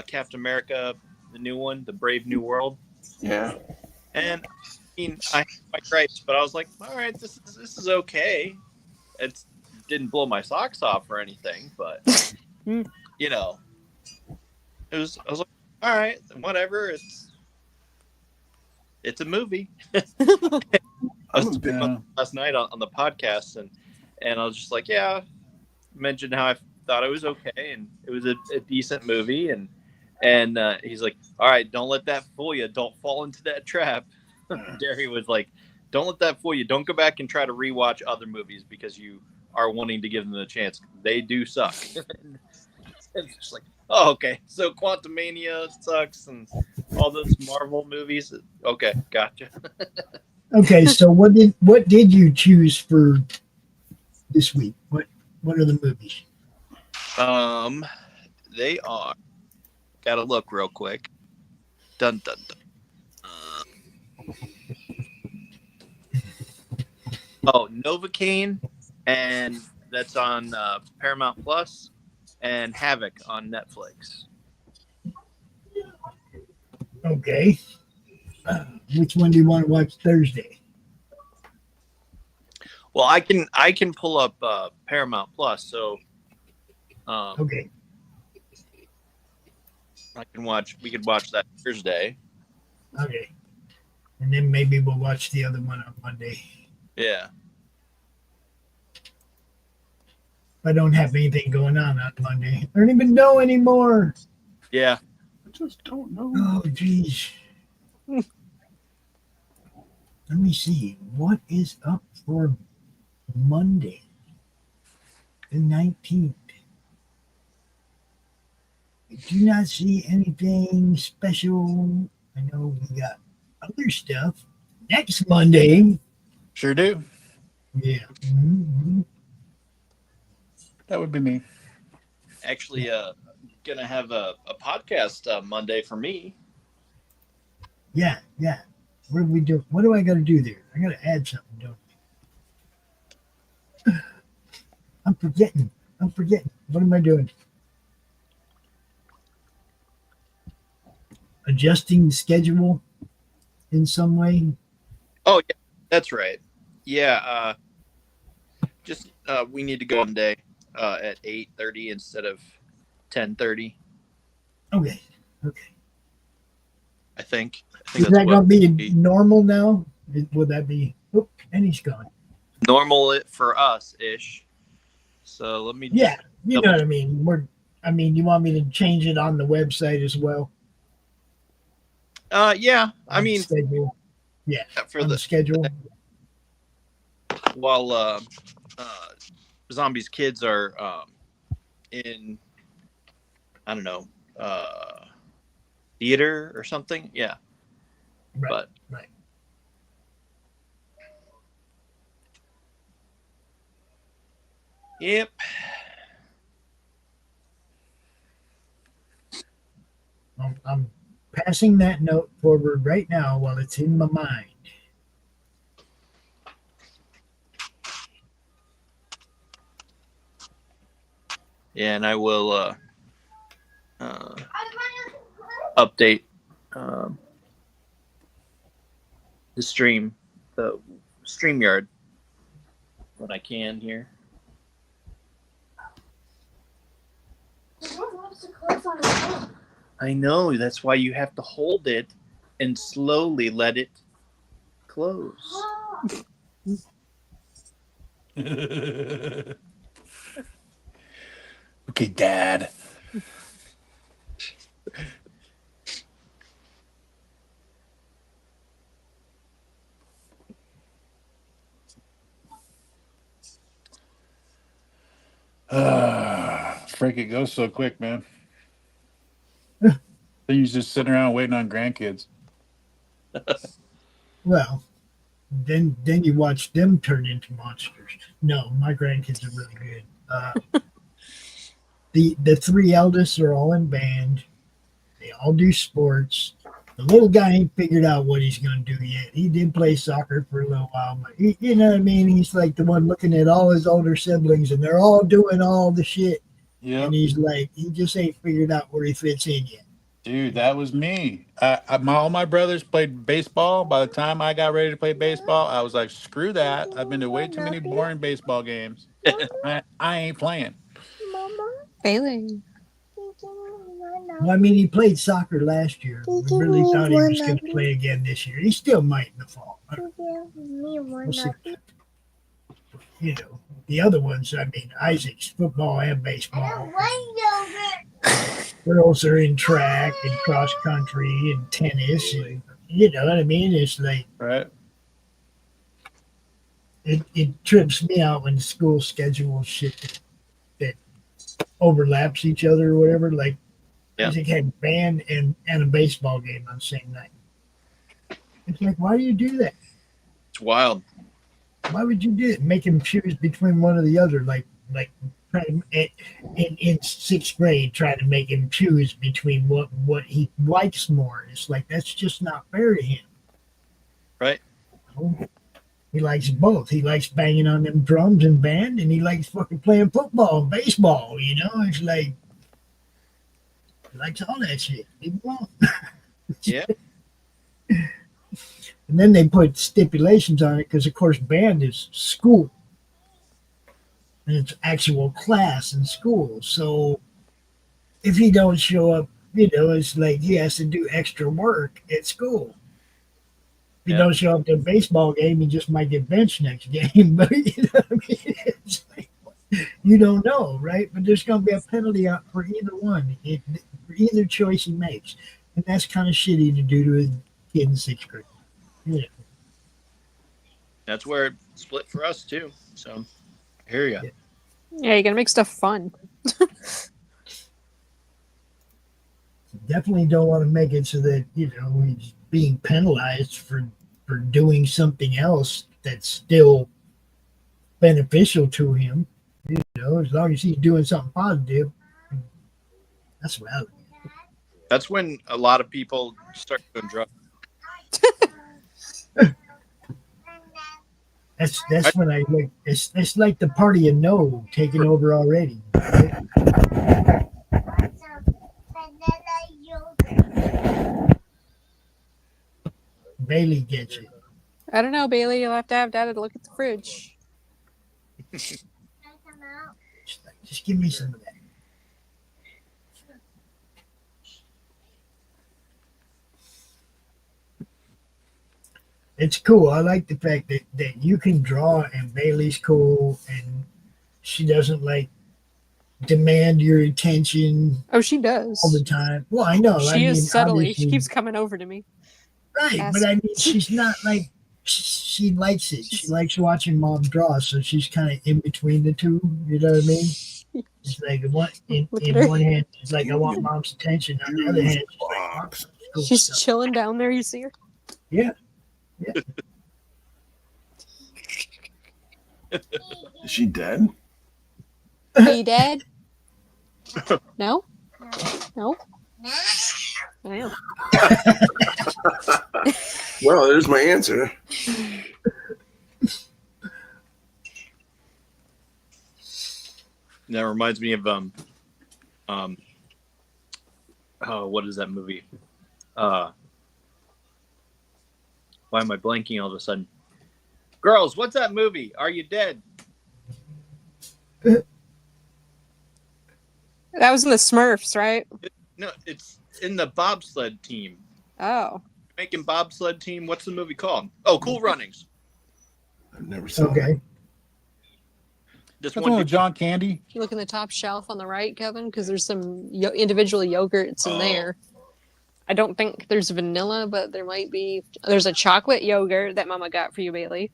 Captain America, the new one, The Brave New World. Yeah. And I had my gripes, but I was like, all right, this is okay. It didn't blow my socks off or anything, but I was like, all right, whatever. It's a movie. I was last night on the podcast, and I was just like, yeah, mentioned how I thought it was okay, and it was a decent movie, and he's like, all right, don't let that fool you. Don't fall into that trap. Derry was like, don't let that fool you. Don't go back and try to rewatch other movies because you are wanting to give them a chance. They do suck. It's just like, oh, okay. So Quantumania sucks and all those Marvel movies. Okay, gotcha. Okay, so what did you choose for this week? What are the movies? They are. Gotta look real quick. Dun dun dun. Novocaine, and that's on Paramount Plus, and Havoc on Netflix. Okay. Which one do you want to watch Thursday? Well, I can pull up Paramount Plus, so Okay. We could watch that Thursday. Okay. And then maybe we'll watch the other one on Monday. Yeah. I don't have anything going on Monday. I don't even know anymore. Yeah. I just don't know. Oh, geez. Let me see. What is up for Monday, the 19th? I do not see anything special. I know we got other stuff next Monday. Sure do. Yeah. Mm-hmm. That would be me. Actually, gonna have a podcast Monday for me. Yeah. What do we do? What do I got to do there? I got to add something, don't I? I'm forgetting. What am I doing? Adjusting the schedule in some way. Oh yeah, that's right. Yeah, just we need to go Monday at 8:30 instead of 10:30. Okay. I think Is that's that going to be we- normal now? Would that be? Oh, and he's gone. normal for us ish. So let me. Just Yeah, you know what I mean. You want me to change it on the website as well? Yeah. I On mean, schedule. Yeah, for on the the schedule. while Zombies kids are in, I don't know, theater or something. Yeah. Right. Yep. I'm passing that note forward right now while it's in my mind. Yeah, and I will update the StreamYard when I can here. I know, that's why you have to hold it and slowly let it close. Okay, Dad. Frank, it goes so quick, man. Then you're just sitting around waiting on grandkids. Well, then you watch them turn into monsters. No, my grandkids are really good. The three eldest are all in band. They all do sports. The little guy ain't figured out what he's going to do yet. He did play soccer for a little while, but you know what I mean? He's like the one looking at all his older siblings, and they're all doing all the shit. Yeah. And he's like, he just ain't figured out where he fits in yet. Dude, that was me. All my brothers played baseball. By the time I got ready to play baseball, I was like, screw that. I've been to way too many boring baseball games. I ain't playing. Failing. Well, I mean, he played soccer last year. We really thought he was going to play again this year. He still might in the fall. We'll see. You know, the other ones, I mean, Isaac's football and baseball. Girls are in track and cross country and tennis. And, you know what I mean? It's like, Right. it trips me out when the school schedule shit that overlaps each other or whatever. Like I think had band and a baseball game on the same night. It's like, why do you do that? It's wild. Why would you do it? Make him choose between one or the other, like in sixth grade, trying to make him choose between what he likes more. It's like that's just not fair to him. Right. He likes both. He likes banging on them drums and band, and he likes fucking playing football and baseball. You know, it's like he likes all that shit. Leave him alone. Yeah. And then they put stipulations on it because, of course, band is school. And it's actual class in school. So if he don't show up, you know, it's like he has to do extra work at school. If he don't show up to a baseball game, he just might get benched next game. But you know what I mean? It's like, you don't know, right? But there's going to be a penalty for either one, for either choice he makes. And that's kind of shitty to do to a kid in sixth grade. Yeah. That's where it split for us too. So I hear you. Yeah, you gotta make stuff fun. Definitely don't want to make it so that, you know, he's being penalized for doing something else that's still beneficial to him. You know, as long as he's doing something positive, that's what I would do. That's when a lot of people start doing drugs. That's when I like it's like the party of no taking over already. Right? Bailey gets it. I don't know, Bailey. You'll have to have Dad to look at the fridge. Just give me some of that. It's cool. I like the fact that you can draw and Bailey's cool and she doesn't like demand your attention. Oh, she does all the time. Well, I know. She is subtly. She keeps coming over to me. Right, but I mean, she's not like she likes it. She likes watching Mom draw, so she's kind of in between the two. You know what I mean? It's like in one hand, it's like I want Mom's attention. On the other hand, she's like, Mom's cool she's stuff. chilling down there. You see her? Yeah. Is she dead? Are you dead? No? No? I am. Well, there's my answer. That reminds me of what is that movie? Why am I blanking all of a sudden? Girls, what's that movie? Are you dead? That was in the Smurfs, right? No, it's in the bobsled team. Oh. Making bobsled team. What's the movie called? Oh, Cool Runnings. I've never seen it. Okay. This That's one one with John Candy. If you look in the top shelf on the right, Kevin, because there's some individual yogurts in there. I don't think there's vanilla, but there might be. There's a chocolate yogurt that Mama got for you, Bailey.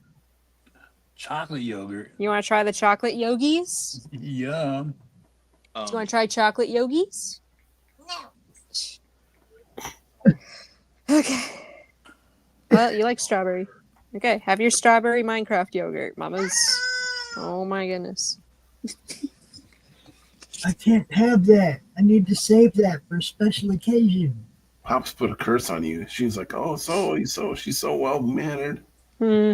Chocolate yogurt. You want to try the chocolate yogis? Yum. Do you want to try chocolate yogis? No. Okay. Well, you like strawberry. Okay, have your strawberry Minecraft yogurt, Mama's. Oh my goodness. I can't have that. I need to save that for a special occasion. Pops put a curse on you. She's like, oh, she's so well mannered. Hmm.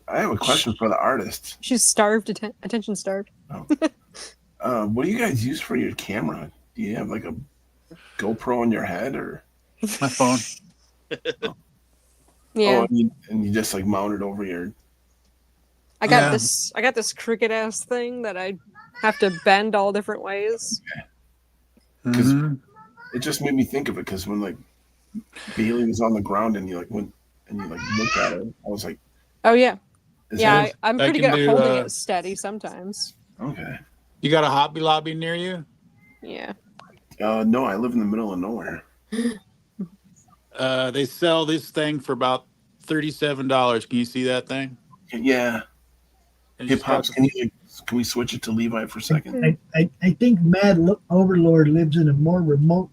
I have a question for the artist. She's starved, attention starved. Oh. What do you guys use for your camera? Do you have like a GoPro on your head or my phone? Yeah. Oh, and you just like mount it over your. I got this crooked ass thing that I have to bend all different ways. Because it just made me think of it. Because when like Bailey was on the ground and you like went and you like looked at it, I was like, oh yeah, is yeah. that- I'm pretty good at holding it steady sometimes. Okay. You got a Hobby Lobby near you? Yeah. No, I live in the middle of nowhere. They sell this thing for about $37. Can you see that thing? Yeah. And Hey, just Pops, drop can we switch it to Levi for a second? I think Overlord lives in a more remote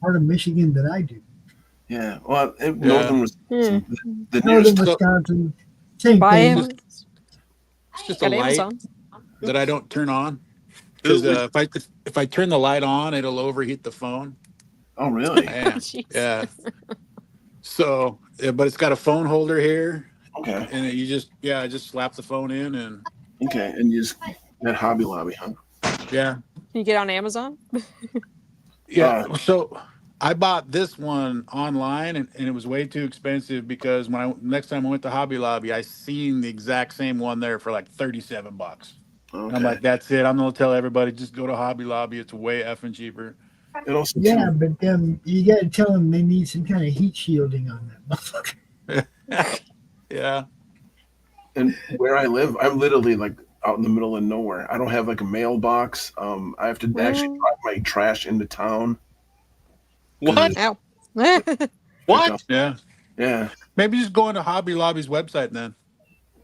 part of Michigan than I do. Yeah. Well, Yeah. northern Wisconsin. The Northern nearest Wisconsin, same Buy thing. him. It's just a Got light Amazon. that I don't turn on because if I turn the light on, it'll overheat the phone. Oh, really? Jeez. Yeah. So, but it's got a phone holder here, Okay. and you just slap the phone in, and Okay. And you just at Hobby Lobby, huh? yeah, Can you get on Amazon? yeah. So I bought this one online, and it was way too expensive because next time I went to Hobby Lobby, I seen the exact same one there for like $37. Okay. I'm like, that's it. I'm gonna tell everybody just go to Hobby Lobby. It's way effing cheaper. It also Yeah, but you got to tell them they need some kind of heat shielding on that motherfucker. Yeah. And where I live, I'm literally like out in the middle of nowhere. I don't have like a mailbox. I have to actually drive my trash into town. What? Ow. What? Yeah. Yeah. Maybe just go into Hobby Lobby's website then.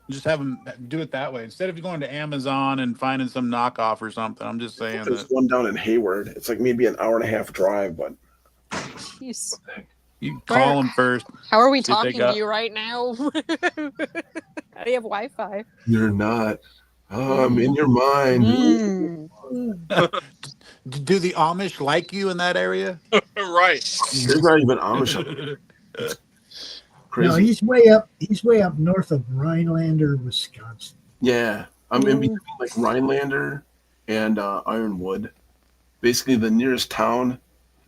Just have them do it that way instead of going to Amazon and finding some knockoff or something. I'm just saying There's that one down in Hayward. It's like maybe an hour and a half drive, but Jeez. you call them first. How are we see if they talking got- to you right now? How do you have Wi-Fi? you're not. Oh, I'm in your mind. Do the Amish like you in that area? Right. There's not even Amish up there. Crazy. No, he's way up. He's way up north of Rhinelander, Wisconsin. Yeah, I'm in between like Rhinelander and Ironwood. Basically, the nearest town.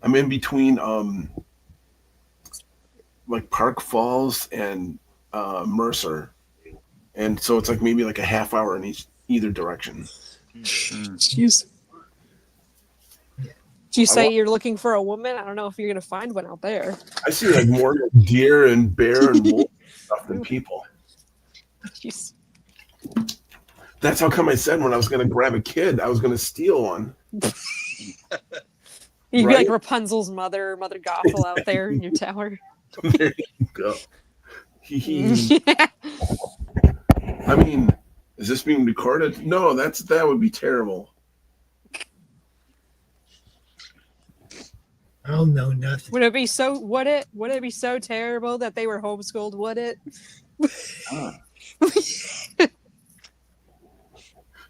I'm in between like Park Falls and Mercer, and so it's like maybe like a half hour in either direction. Jeez. Do you say you're looking for a woman? I don't know if you're gonna find one out there. I see like more deer and bear and wolf stuff than people. Jeez. That's how come I said when I was going to grab a kid, I was going to steal one. You'd be Right? like Rapunzel's mother, Mother Gothel out there in your tower. There you go. I mean, is this being recorded? No, that would be terrible. Oh no, nothing. Would it be so terrible that they were homeschooled? Would it?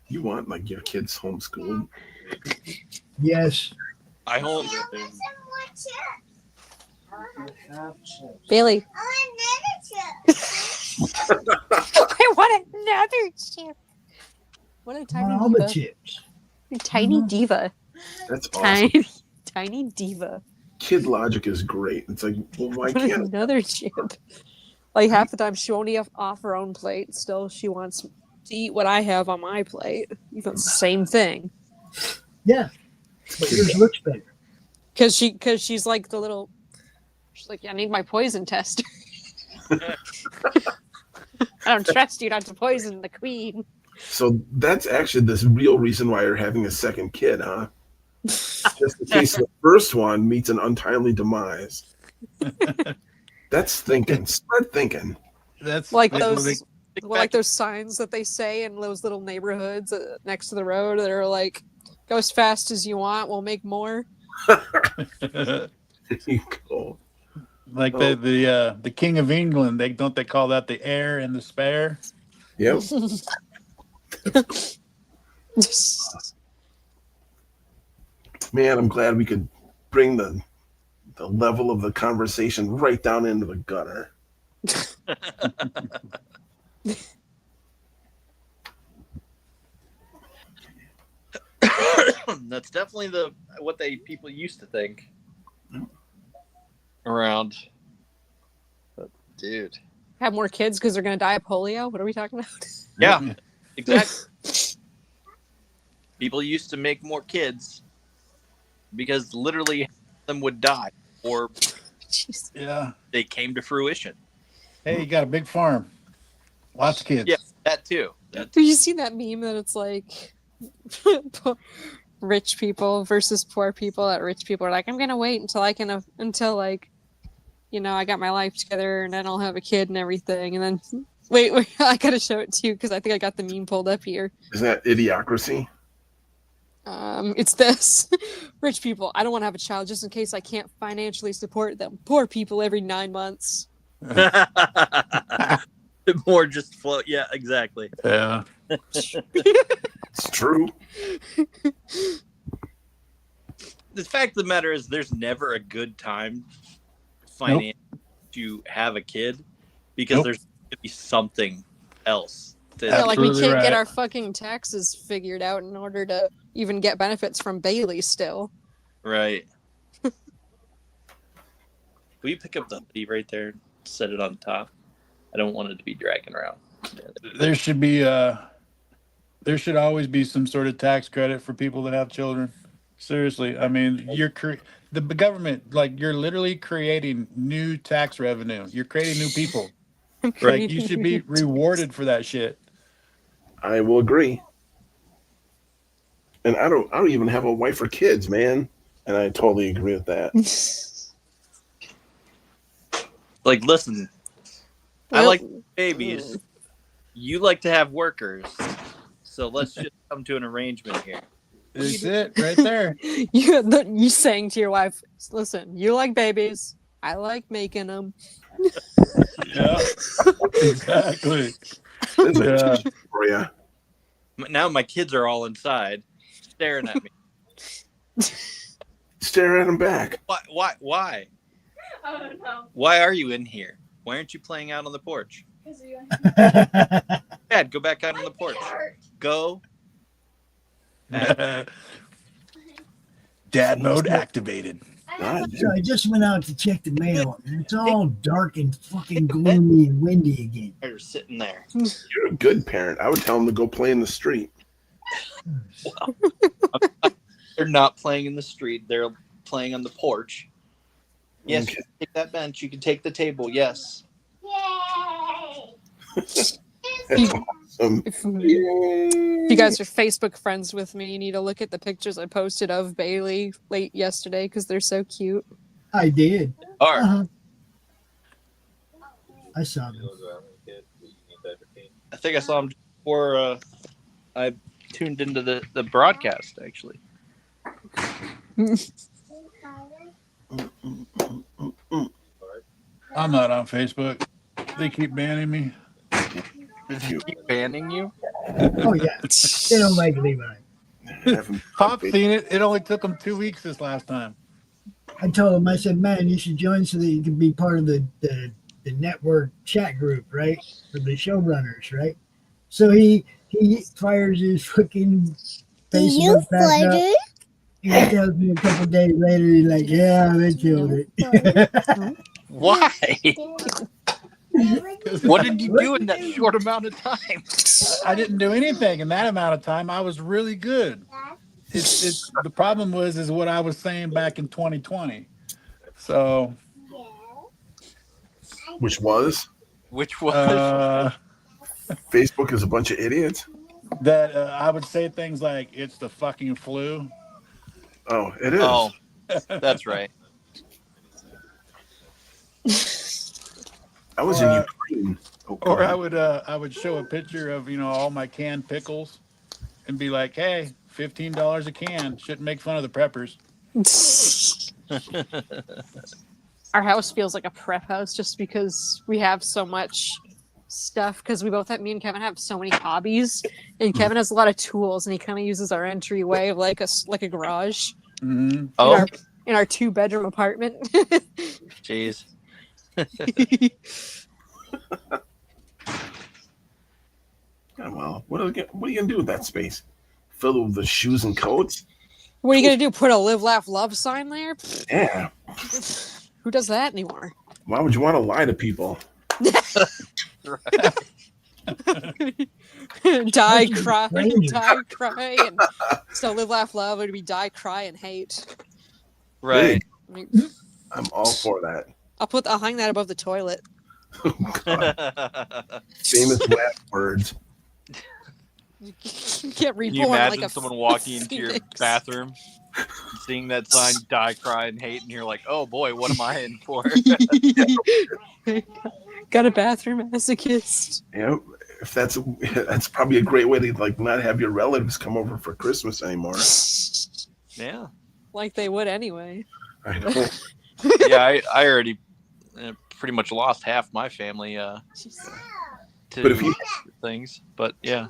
You want like your kids homeschooled? Yes. I hope. Bailey. I want another chip. What a On tiny all diva. the chips. Tiny diva. That's awesome. Tiny diva. Kid logic is great. It's like, well, why What can't another chip? Like half the time she won't eat off her own plate. Still, she wants to eat what I have on my plate. Even the same thing. Yeah, but yours looks better. Because she's like the little. She's like, yeah, I need my poison tester. I don't trust you not to poison the queen. So that's actually the real reason why you're having a second kid, huh? Just in case the first one meets an untimely demise. That's thinking. Start thinking. That's Like they- those, like those signs that they say in those little neighborhoods next to the road that are like, "Go as fast as you want. We'll make more." There you go. like the King of England. They call that the heir and the spare. Yep. Man, I'm glad we could bring the level of the conversation right down into the gutter. That's definitely what people used to think around. But, dude. Have more kids because they're gonna die of polio. What are we talking about? Yeah, exactly. People used to make more kids because literally half of them would die, or Yeah. they came to fruition. Hey, you got a big farm. Lots of kids. Yeah, that too. Did you see that meme that it's like rich people versus poor people? That rich people are like, I'm gonna wait until I got my life together and then I'll have a kid and everything. And then, wait, I gotta show it to you because I think I got the meme pulled up here. Is that Idiocracy? It's this. Rich people, I don't want to have a child just in case I can't financially support them. Poor people every 9 months. More just float. Yeah, exactly. Yeah. It's true. The fact of the matter is there's never a good time financially to have a kid because there's going to be something else. Yeah, like we Absolutely can't get right. our fucking taxes figured out in order to even get benefits from Bailey still. Right. Will you pick up the hoodie right there and set it on top? I don't want it to be dragging around. There should always be some sort of tax credit for people that have children. Seriously, I mean, the government, like, you're literally creating new tax revenue. You're creating new people. Like, you should be rewarded for that shit. I will agree. And I don't even have a wife or kids, man. And I totally agree with that. Like, listen, I like babies. You like to have workers. So let's just come to an arrangement here. That's it right there. You saying to your wife, listen, you like babies. I like making them. Yeah, exactly. Yeah. For you. Now my kids are all inside staring at me. Stare at him back. Why? I don't know. Why are you in here? Why aren't you playing out on the porch? Dad, go back out on the porch. Go. Dad mode activated. So I just went out to check the mail, and it's all dark and fucking gloomy and windy again. They're sitting there. You're a good parent. I would tell him to go play in the street. They're not playing in the street. They're playing on the porch. Yes, Okay. you can take that bench. You can take the table. Yes. Yay! That's awesome. If you guys are Facebook friends with me, you need to look at the pictures I posted of Bailey late yesterday because they're so cute. I did. All right. Uh-huh. I saw them. I think I saw him before I tuned into the broadcast, actually. I'm not on Facebook. They keep banning me. Keep banning you? Oh, yeah. They don't like Levi. Pop seen it. It only took them 2 weeks this last time. I told him, I said, man, you should join so that you can be part of the network chat group, right? For the showrunners, right? So he fires his fucking Facebook back up. He tells me a couple days later, he's like, yeah, they killed it. Why? What did you do in that short amount of time? I didn't do anything in that amount of time. I was really good. It's the problem is what I was saying back in 2020. So, Which was? Facebook is a bunch of idiots. That I would say things like it's the fucking flu. Oh, it is. Oh, that's right. I was in Ukraine. Oh, Or I would show a picture of all my canned pickles, and be like, hey, $15 a can. Shouldn't make fun of the preppers. Our house feels like a prep house just because we have so much stuff because me and Kevin have so many hobbies, and Kevin has a lot of tools, and he kind of uses our entryway of like a garage. Mm-hmm. Oh, in our 2-bedroom apartment. jeez. Yeah, well, what are you gonna do with that space? Fill it with the shoes and coats? What are you gonna do? Put a live, laugh, love sign there? Yeah. Who does that anymore? Why would you want to lie to people? Die, cry, and so live, laugh, love would be die, cry, and hate. Right. I'm all for that. I'll hang that above the toilet. Famous last words. Get Can you reborn imagine like a someone walking into your phoenix. bathroom, seeing that sign, die, cry, and hate, and you're like, oh boy, what am I in for? Got a bathroom masochist. Yeah, if that's probably a great way to like not have your relatives come over for Christmas anymore. Yeah. Like they would anyway. I know. Yeah, I already pretty much lost half my family to But if you things. But yeah.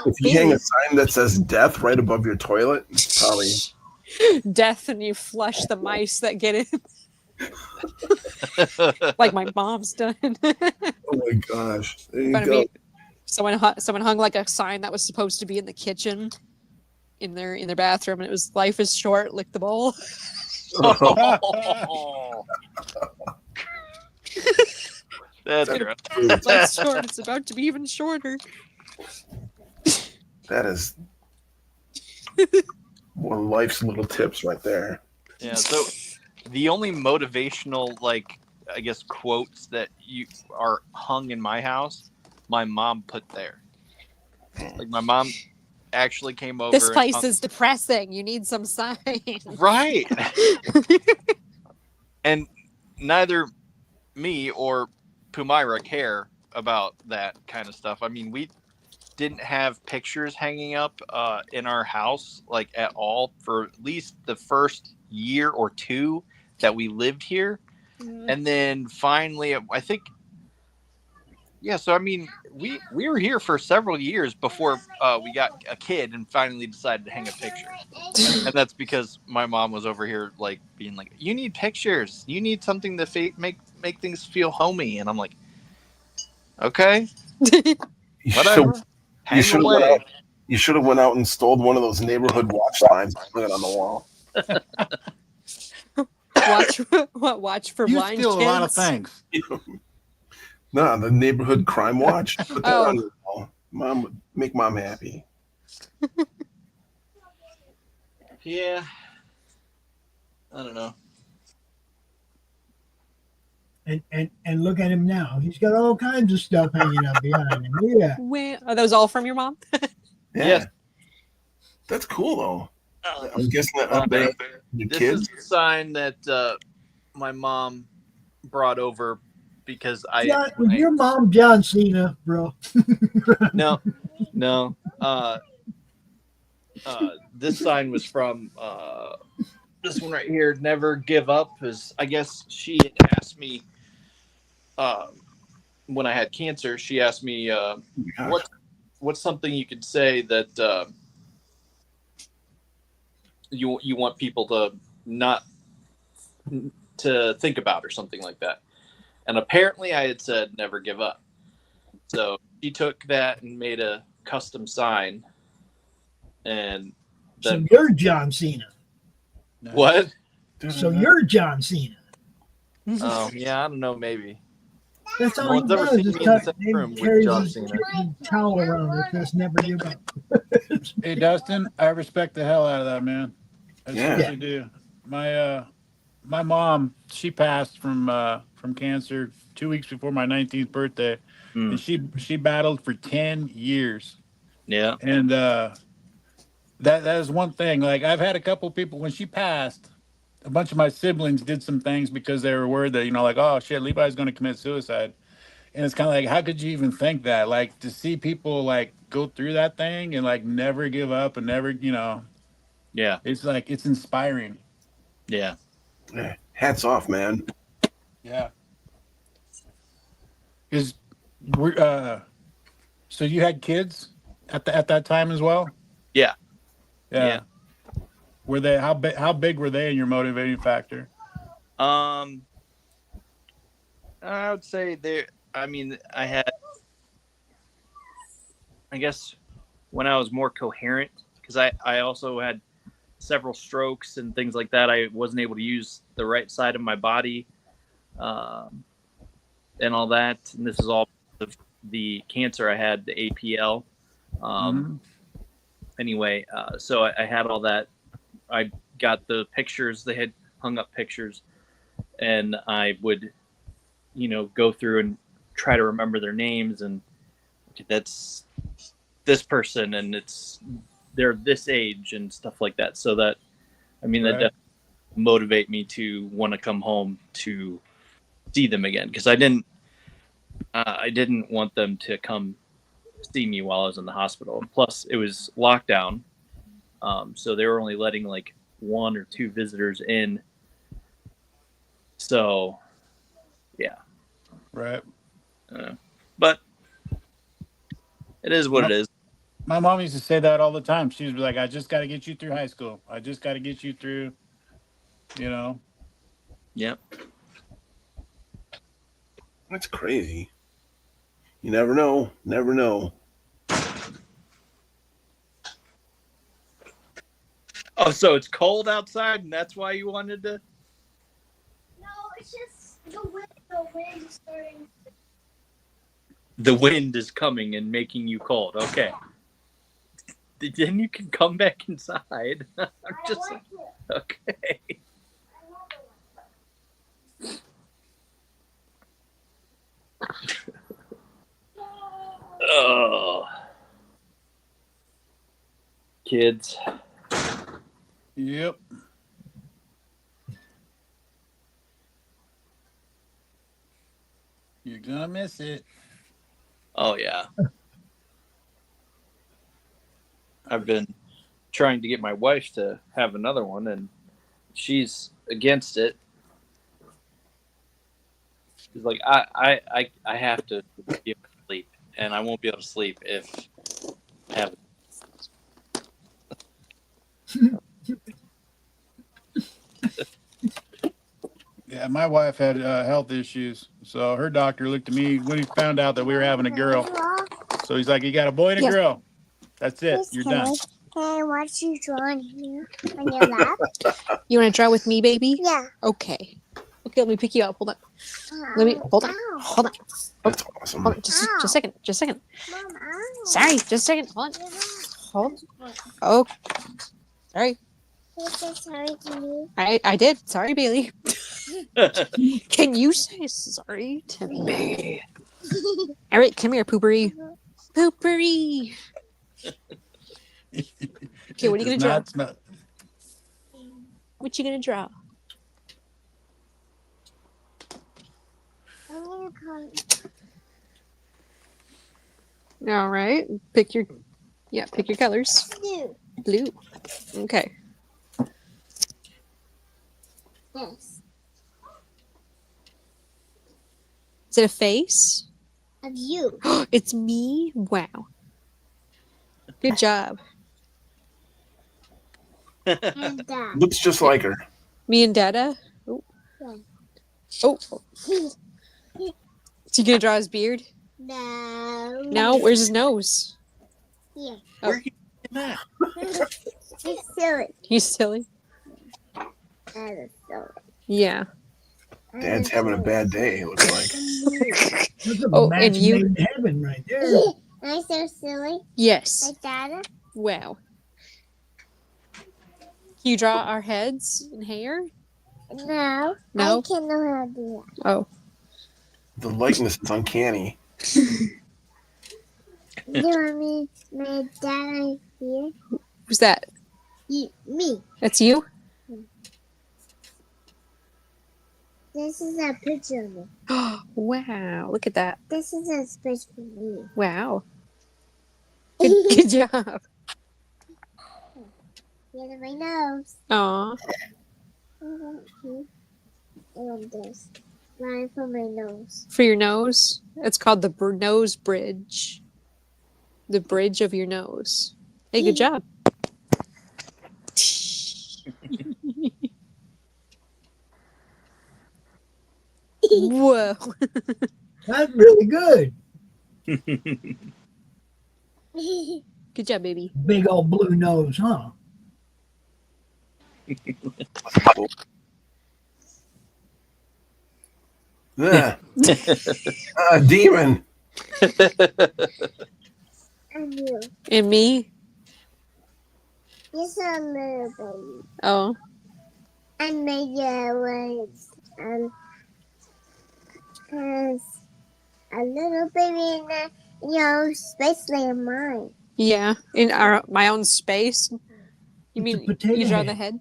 if you hang a sign that says death right above your toilet, it's probably Death, and you flush the mice that get in. Like my mom's done. oh my gosh. There you But I go. mean, someone hung like a sign that was supposed to be in the kitchen, in their bathroom, and it was "Life is short, lick the bowl." That's rough. Life's short. It's about to be even shorter. That is one of life's little tips right there. Yeah. So the only motivational, like, I guess, quotes that you are hung in my house, my mom put there. Like, my mom actually came over. This place is depressing. You need some sign. Right. And neither me or Pumaira care about that kind of stuff. I mean, we didn't have pictures hanging up in our house, like, at all for at least the first year or two that we lived here. And then finally, I think, yeah, so I mean, we were here for several years before we got a kid and finally decided to hang a picture. And that's because my mom was over here, like, being like, you need pictures, you need something to make things feel homey. And I'm like, okay, whatever. You should have went out and stole one of those neighborhood watch signs and put it on the wall. Watch for You blind steal kids. a lot of things. No, the neighborhood crime watch. Put that Oh. on the wall. Mom, make mom happy. Yeah, I don't know. And look at him now. He's got all kinds of stuff hanging up behind him. Yeah. Are those all from your mom? Yeah. Yes. That's cool though. I'm guessing that up there, your This kids. is the sign that my mom brought over because Was your mom John Cena, bro? No. This sign was from this one right here. Never give up. Is, I guess, she had asked me when I had cancer. She asked me what's something you could say that you want people to not to think about, or something like that. And apparently I had said never give up. So she took that and made a custom sign. And So you're John Cena. what? So you're John Cena. Oh, yeah, I don't know, maybe. That's all No he one's ever does. seen Is me in the tuck- same room with carries John his Cena. towel around it. Just never give up. Hey, Dustin, I respect the hell out of that, man. I Yeah. seriously do. My mom, she passed from cancer 2 weeks before my 19th birthday, and she battled for 10 years. Yeah. And that is one thing. Like, I've had a couple people, when she passed, a bunch of my siblings did some things because they were worried that, like, oh shit, Levi's going to commit suicide. And it's kind of like, how could you even think that? Like, to see people like go through that thing and like never give up and never, Yeah. it's like, it's inspiring. Yeah. Yeah. Hats off, man. Yeah. So you had kids at that time as well? Yeah. Yeah. Were they how big were they in your motivating factor? I would say I had, I guess, when I was more coherent, because I also had several strokes and things like that. I wasn't able to use the right side of my body and all that. And this is all of the cancer I had, the APL. Anyway, so I had all that. I got the pictures. They had hung up pictures, and I would, go through and try to remember their names. And this this person and they're this age and stuff like that. So that, I mean, that definitely motivate me to want to come home to see them again, because I didn't want them to come see me while I was in the hospital. Plus, it was lockdown, so they were only letting like 1 or 2 visitors in. So, yeah, Right. But it is what it is. My mom used to say that all the time. She was like, "I just got to get you through high school. I just got to get you through." You know. Yep. That's crazy. You never know. Never know. Oh, so it's cold outside, and that's why you wanted to? No, it's just the wind. The wind is starting. The wind is coming and making you cold. Okay. Then you can come back inside. I'm just okay. Oh, kids. Yep. You're gonna miss it. Oh yeah. I've been trying to get my wife to have another one, and she's against it. She's like, I have to be able to sleep, and I won't be able to sleep if I have. Yeah, my wife had health issues, so her doctor looked at me when he found out that we were having a girl. So he's like, "You got a boy and a girl. That's it. You're done." Can I watch you draw on here on your lap? You want to draw with me, baby? Yeah. Okay. Okay, let me pick you up. Hold on. Let me hold on. Hold on. That's awesome. Hold on. Just a second. Just a second. Mom, ow. Sorry. Just a second. Hold on. Hold on. Oh. Sorry. Can you say sorry to me? I did. Sorry, Bailey. Can you say sorry to me? All right, come here, Poopery. Poopery. Okay, what are you gonna draw? What you gonna draw? I'm gonna call All right, pick your colors. you. Blue. Okay. Yes. Is it a face? Of you. It's me. Wow. Good job. And Looks just like her. Me and Dada. Oh. Yeah. Oh. So you gonna draw his beard? No. No. Where's his nose? Yeah. Oh. Where are you getting that? He's silly. He's silly. That is silly. Yeah. Dad's having a bad day, it looks like. That's a Oh, match and you- made in heaven right there. Am I so silly? Yes. Like Dada? Wow. Can you draw our heads and hair? No. No? I can't know how to do Oh. The likeness is uncanny. that. You want me to make Dada here? Who's that? Me. That's you? This is a picture of me. Wow. Look at that. This is a space for me. Wow. Good job. Get in my nose. Aw. And this. Line for my nose. For your nose? It's called the nose bridge. The bridge of your nose. Hey, good job. Whoa. That's really good. Good job, baby. Big old blue nose, huh? Yeah. Demon. And you. And me? You're so little baby. Oh. I made your words. Because a little baby in your space like mine. Yeah, in my own space. You mean potato you draw head. the head?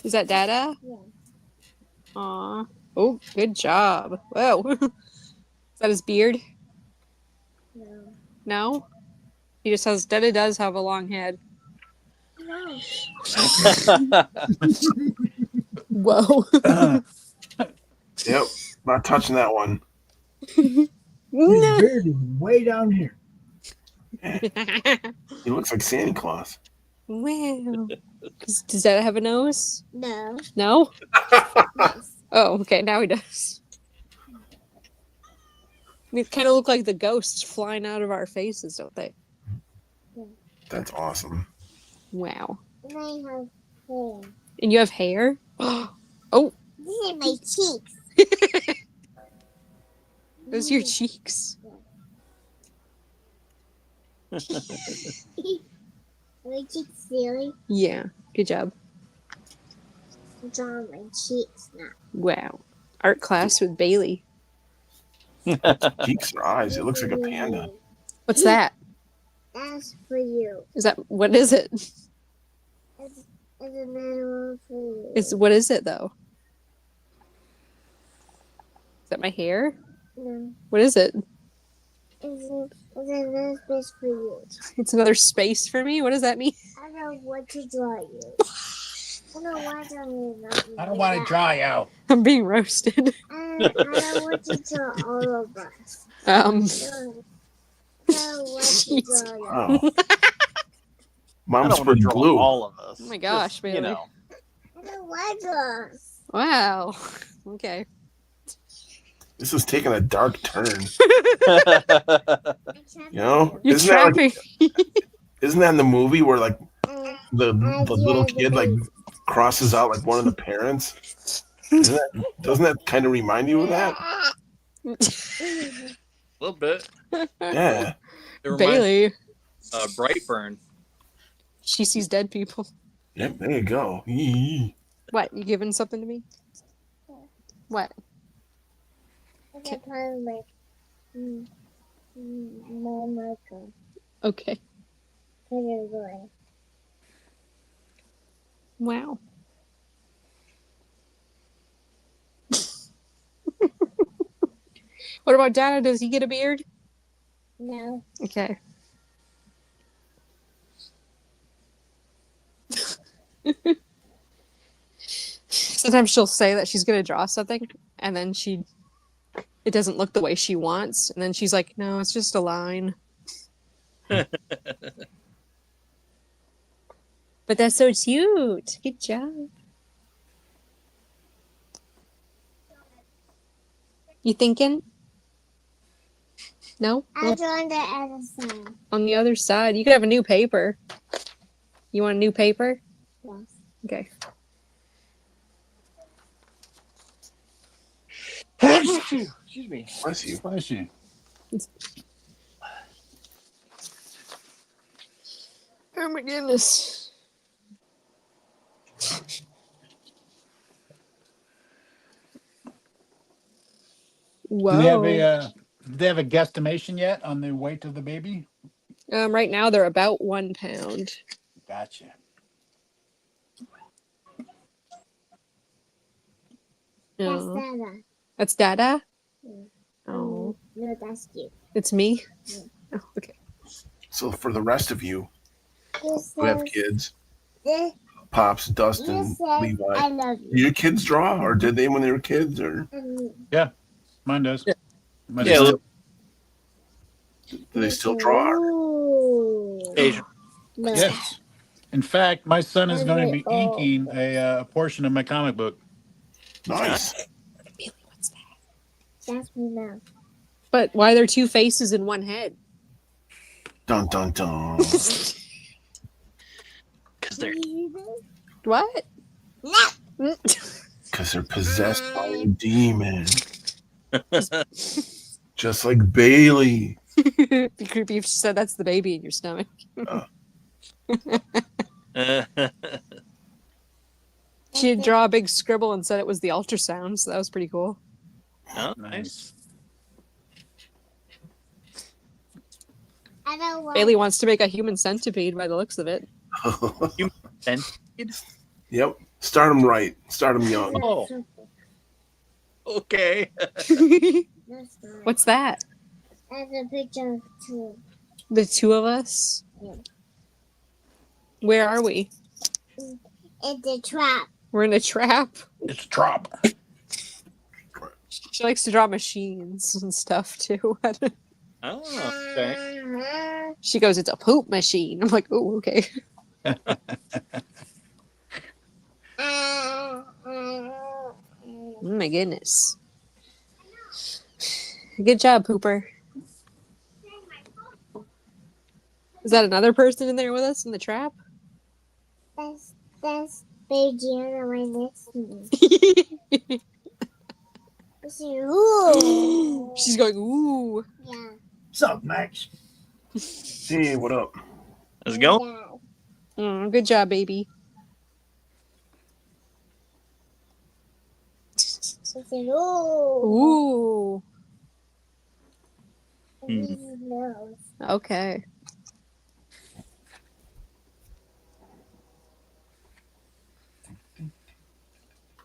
Is that Dada? Yeah. Aw. Oh, good job. Whoa. Is that his beard? No. No? He just has, Dada does have a long head. No. Whoa. Yep, not touching that one. His beard is way down here. He looks like Santa Claus. Wow. Does Dada have a nose? No. No? Yes. Oh, okay, now he does. They kind of look like the ghosts flying out of our faces, don't they? That's awesome. Wow. And I have hair. And you have hair? Oh, This is my cheeks. those are your cheeks. My cheeks silly. Yeah, good job. I'm drawing my cheeks now. Wow. Art class with Bailey. Cheeks or eyes? It looks like a panda. What's that? That's for you. What is it? It's another one for you. What is it though? Is that my hair? No. What is it? It's another space for you. It's another space for me? What does that mean? I don't know what to draw you. I don't want to draw you. I don't want to draw you. I'm being roasted. I don't want to draw all of us. I don't want to draw you. Oh. I Mom's don't want pretty to draw blue. all of us. Oh my gosh, Just, Bailey. you know. I don't want to draw us. Wow. Okay. This is taking a dark turn. I'm trapping You know? You're Isn't that trapping. isn't that in the movie where like you. the little kid like crosses out like one of the parents? Doesn't that kind of remind you of that? A little bit. Yeah. It reminds Bailey. Brightburn. She sees dead people. Yep, there you go. What? You giving something to me? What? I can play with my marker. Okay. Put it away. Wow. What about Dada? Does he get a beard? No. Okay. Sometimes she'll say that she's gonna draw something, and then it doesn't look the way she wants, and then she's like, "No, it's just a line." But that's so cute. Good job. You thinking? No? I drawn the other side. On the other side. You could have a new paper. You want a new paper? Yes. Okay. Excuse me. Bless you. Bless you. Oh my goodness. Whoa. Do they have a guesstimation yet on the weight of the baby? Right now they're about 1 pound. Gotcha. That's Oh. Dada. That's Dada? Yeah. Oh. No, that's you. It's me? Yeah. Oh, okay. So for the rest of you This who have says- kids, this- Pops, this Dustin, says, I Levi, love do you. your kids draw, or did they when they were kids, or Mine does. Yeah. Mine Yeah, does. do they still draw? Ooh. Asian. No. Yes. In fact, my son is going to be Oh. inking a portion of my comic book. Nice. Bailey, what's that? That's me now. But why are there 2 faces in 1 head? Dun dun dun. Because they're What? No. Because they're possessed by a demon. Just like Bailey. It'd be creepy if she said that's the baby in your stomach. She'd draw a big scribble and said it was the ultrasound, so that was pretty cool. oh, nice. I don't want. Bailey wants to make a human centipede by the looks of it. Human centipede? Yep. Start them right. Start them young. Oh, okay. That's not. What's that? That's a picture of two. The two of us? Yeah. Where are we? It's a trap. We're in a trap. It's a drop. She likes to draw machines and stuff too. Oh, okay. She goes, "It's a poop machine." I'm like, "Oh, okay." Oh my goodness. Good job, Pooper. Is that another person in there with us in the trap? That's Baby Gianna right next to me. Ooh. She's going, "Ooh." Yeah. What's up, Max? Hey, what up? Let's go. Good job, baby. She said, ooh. Ooh. His nose. Okay.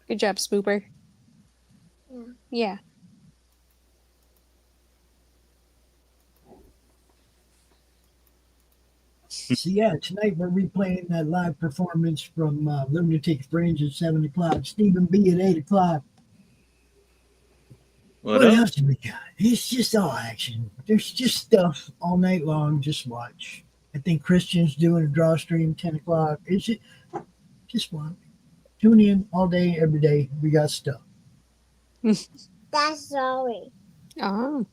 Good job, Spooper. Yeah. Yeah. So yeah, tonight we're replaying that live performance from Lunatic Fringe at 7 o'clock. Stephen B at 8 o'clock. What else do we got? It's just all action. There's just stuff all night long. Just watch. I think Christian's doing a draw stream 10 o'clock. It's just watch. Tune in all day, every day. We got stuff. That's Zoe. Oh.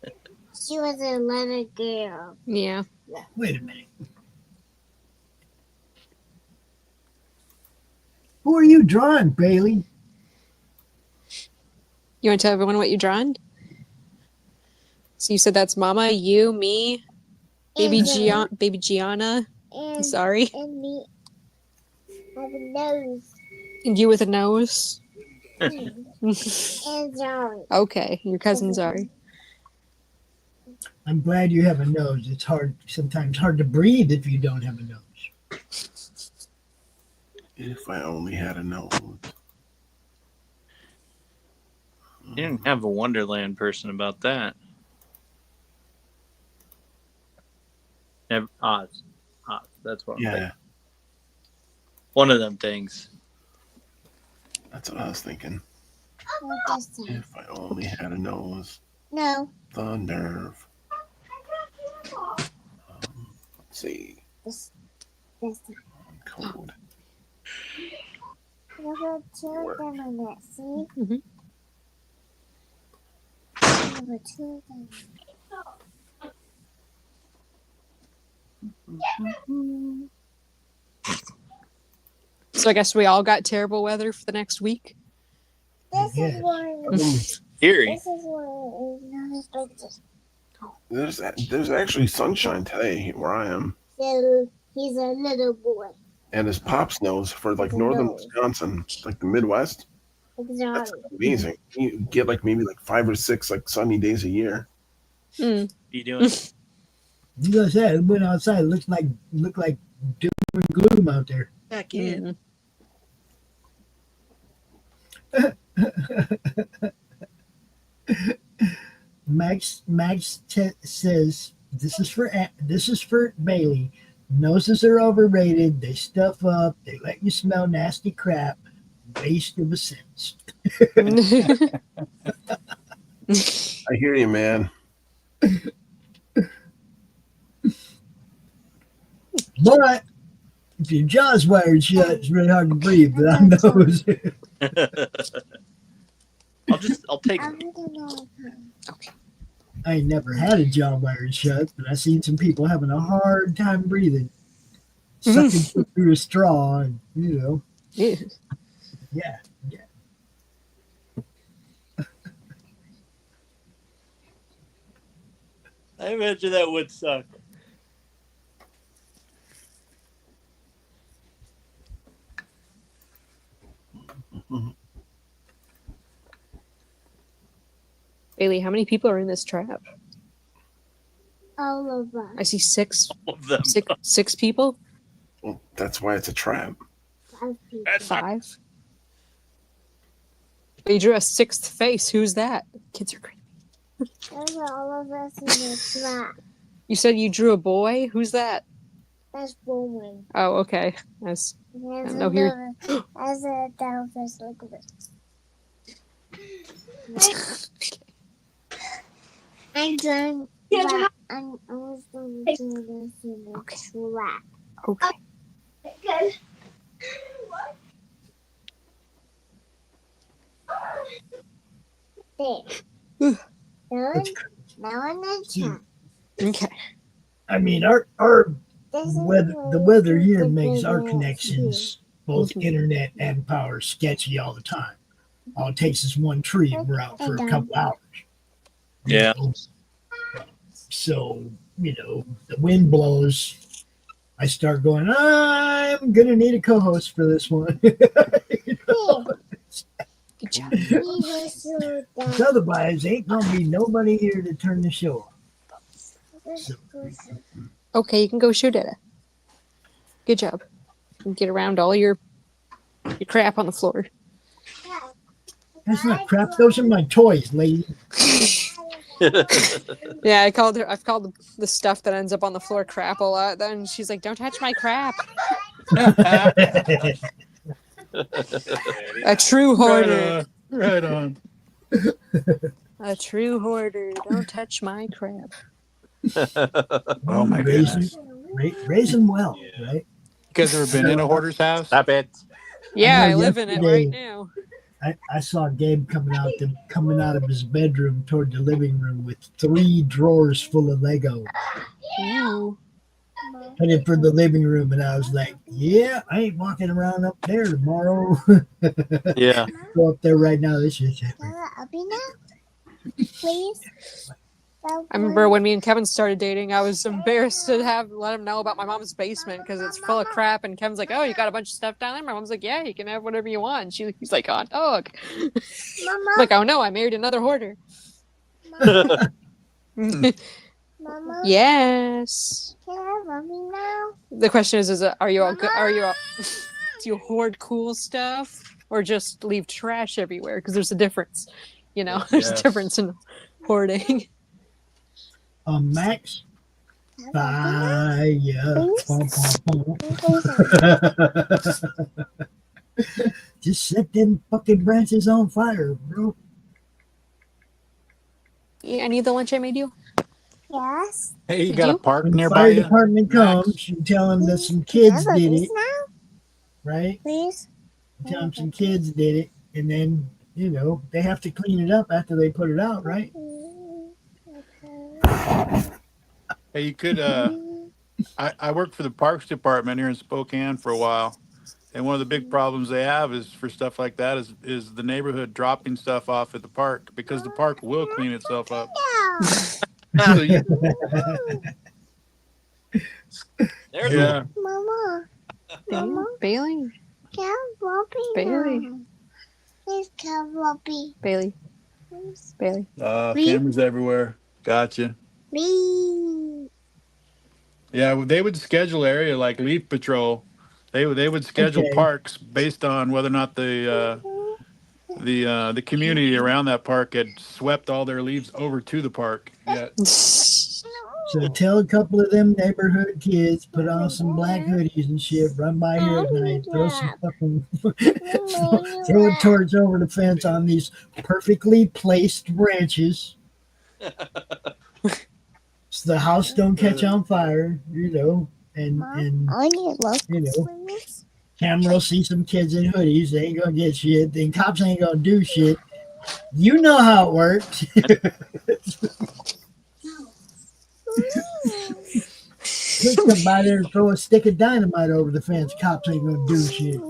She was a little girl. Yeah. Wait a minute. Who are you drawing, Bailey? You want to tell everyone what you drawn? So you said that's Mama, you, me, baby Gianna. And, Sorry. And me. Have a nose. And you with a nose. And Zoe. Okay, your cousin Zari. I'm glad you have a nose. It's sometimes hard to breathe if you don't have a nose. If I only had a nose. You didn't have a Wonderland person about that. Oz. That's what I'm thinking. One of them things. That's what I was thinking. What does that? If I only had a nose. No. The nerve. Let's see. This Code. Number two of them on that. See? Mm-hmm. Number two of them. So I guess we all got terrible weather for the next week. This is one. Eerie. This is one. Not as big as. There's actually sunshine today where I am. So he's a little boy. And his pops knows for like northern Wisconsin, like the Midwest. That's amazing. You get like maybe like 5 or 6 like sunny days a year. What are you doing? You guys said it went outside. It looked like doom and gloom out there. Back in. Max says this is for Bailey. Noses are overrated. They stuff up. They let you smell nasty crap. Waste of a sense. I hear you, man. But if your jaw's wired shut, it's really hard to breathe without nose. I'll take. Okay. I ain't never had a jaw wired shut, but I've seen some people having a hard time breathing, sucking through a straw, and yeah. I imagine that would suck. Bailey, how many people are in this trap? All of us. I see six All of them. six people. Well, that's why it's a trap. 5 people. That's not- 5. But you drew a 6th face. Who's that? Kids are creepy. There's all of us in the trap. You said you drew a boy. Who's that? That's woman. Oh, okay. That's There's no here. another. There's a downstairs. Look at this. I done. Yeah. I was going to do this in the trap. Okay. Good. There. That's Now in the trap. Okay. I mean, our the weather here makes our connections, both internet and power, sketchy all the time. All it takes is one tree, and we're out for a couple hours. Yeah. So, the wind blows. I start going, I'm going to need a co-host for this one. Good job. Otherwise, ain't going to be nobody here to turn the show on. So, Okay, you can go shoot at it. Good job. You can get around all your crap on the floor. that's not crap. Those are my toys, lady. Yeah, I've called the stuff that ends up on the floor crap a lot. Then she's like, "Don't touch my crap." A true hoarder. Right on. A true hoarder. Don't touch my crap. Oh my goodness. Raise them well, right? You guys ever been in a hoarder's house? Stop it. Yeah, I I know live in it yesterday- right now. I saw Gabe coming out of his bedroom toward the living room with 3 drawers full of Lego. Ooh. Headed for the living room, and I was like, "Yeah, I ain't walking around up there tomorrow." Yeah. Go up there right now. This is I'll be now. Please. I remember when me and Kevin started dating, I was embarrassed to let him know about my mom's basement because it's full of crap. And Kevin's like, "Oh, you got a bunch of stuff down there?" My mom's like, "Yeah, you can have whatever you want." And he's like, "Hot dog." Mama. Like, "Oh no, I married another hoarder." Mama. Yes. Can I have mommy now? The question is are you all good? Do you hoard cool stuff or just leave trash everywhere? Because there's a difference. There's a Yes. difference in hoarding. Max. Fire. Just set them fucking branches on fire, bro. Yeah, I need the lunch I made you. Yes. Hey, you Did got you? a park When the nearby fire you? department comes, you tell them that some kids Can I have a did piece it, now? right? Please. You tell them some kids did it, and then they have to clean it up after they put it out, right? Hey, you could. I worked for the Parks Department here in Spokane for a while, and one of the big problems they have is for stuff like that is the neighborhood dropping stuff off at the park because the park will clean itself up. So you, There's yeah. Mama. Mama. Bailey. Can I have Bobby Bailey. now? Please, can I have Bobby? Bailey. Please. Bailey. Cameras everywhere. Gotcha. Please. Yeah, they would schedule area like leaf patrol. They would schedule Okay. parks based on whether or not the community around that park had swept all their leaves over to the park. Yeah. So tell a couple of them neighborhood kids, put on some black hoodies and shit, run by here at night, throw some fucking throw a torch over the fence on these perfectly placed branches. So the house don't catch on fire, and I need look. camera will see some kids in hoodies, they ain't gonna get shit, then cops ain't gonna do shit. You know how it works. Kids come by there and throw a stick of dynamite over the fence. Cops ain't gonna do shit.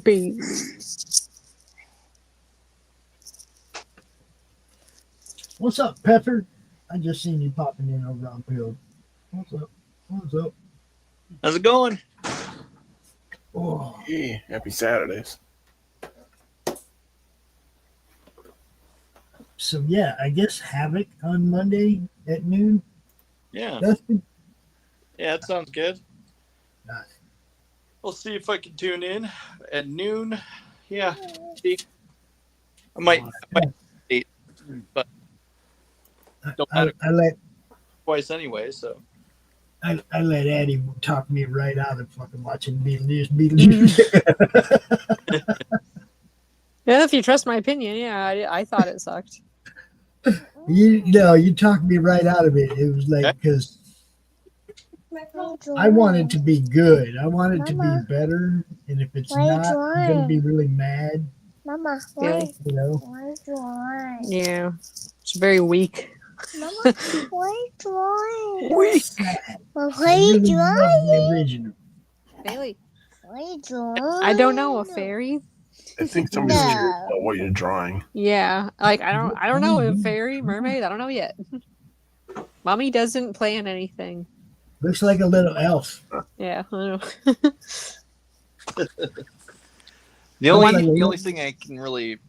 Bailey. What's up, Pepper? I just seen you popping in over on Field. What's up? What's up? How's it going? Oh, Hey, happy Saturdays. So yeah, I guess Havoc on Monday at noon. Yeah. Dustin? Yeah, that sounds good. Nice. We'll see if I can tune in at noon. Yeah. See. I might eat, but don't matter I let twice anyway, so. I let Addie talk me right out of fucking watching Beetlejuice. Yeah, if you trust my opinion, yeah, I thought it sucked. You talked me right out of it. It was like because I want it to be good. I want it to be better, and if it's not, I'm gonna be really mad. Mama, Really? You know? why drawing? Yeah, it's very weak. Mama, why drawing? Weak. Well, I why you really love the drawing? original. Bailey, Why you drawing? I don't know, a fairy. I think somebody's No. curious about what you're drawing. Yeah, like I don't know, a fairy, mermaid. I don't know yet. Mommy doesn't plan anything. Looks like a little elf. Yeah, I know. The Looks only like a thing I can really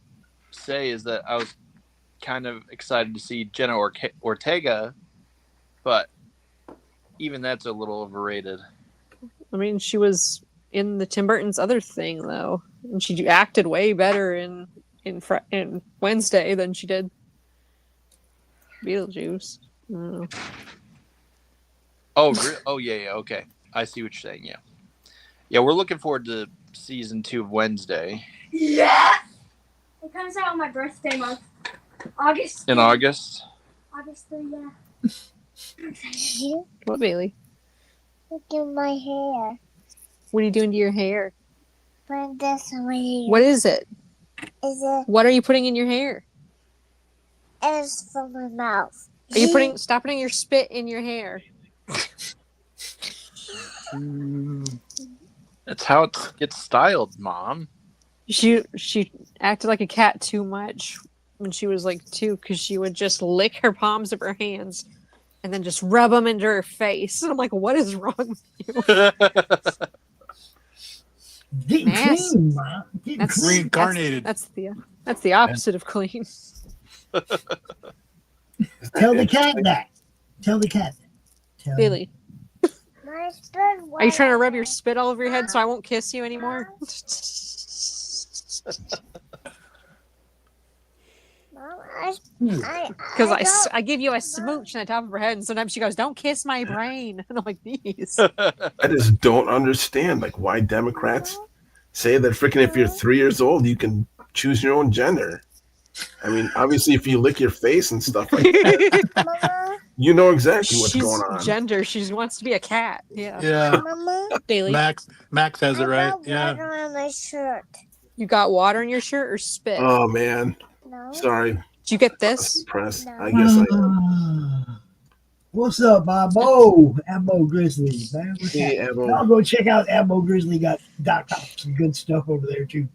say is that I was kind of excited to see Jenna Ortega, but even that's a little overrated. I mean, she was in the Tim Burton's other thing though, and she acted way better in Wednesday than she did Beetlejuice. I don't know. Oh, oh yeah, okay. I see what you're saying. Yeah. We're looking forward to season 2 of Wednesday. Yeah. It comes out on my birthday month, August. In August. August 3, yeah. What, Bailey? Look at my hair. What are you doing to your hair? Put this on my hair. What is it? Is it? What are you putting in your hair? It's from my mouth. Are you stop putting your spit in your hair? That's how it gets styled, Mom. She acted like a cat too much when she was like 2 because she would just lick her palms of her hands and then just rub them into her face. And I'm like, what is wrong with you? Getting clean, Mom. That's reincarnated. That's the opposite of clean. Tell the cat that. Tell the cat that. Tell Billy, My spit. are you trying to rub your spit all over your head so I won't kiss you anymore? Because I give you a smooch on the top of her head, and sometimes she goes, "Don't kiss my brain," and I'm like, "These." I just don't understand, like, why Democrats say that freaking if you're 3 years old, you can choose your own gender. I mean, obviously, if you lick your face and stuff like that, you know exactly what's going on. Gender. She wants to be a cat. Yeah. Yeah. Mama, Bailey, Max has it right. Yeah. water on my shirt. you got water in your shirt or spit? Oh man, No. sorry. Did you get this? Press. No. I guess I. What's up, Bobo? Abo Grizzly. Man, what's Hey, that? Abo. Y'all go check out Abo Grizzly. Got some good stuff over there too.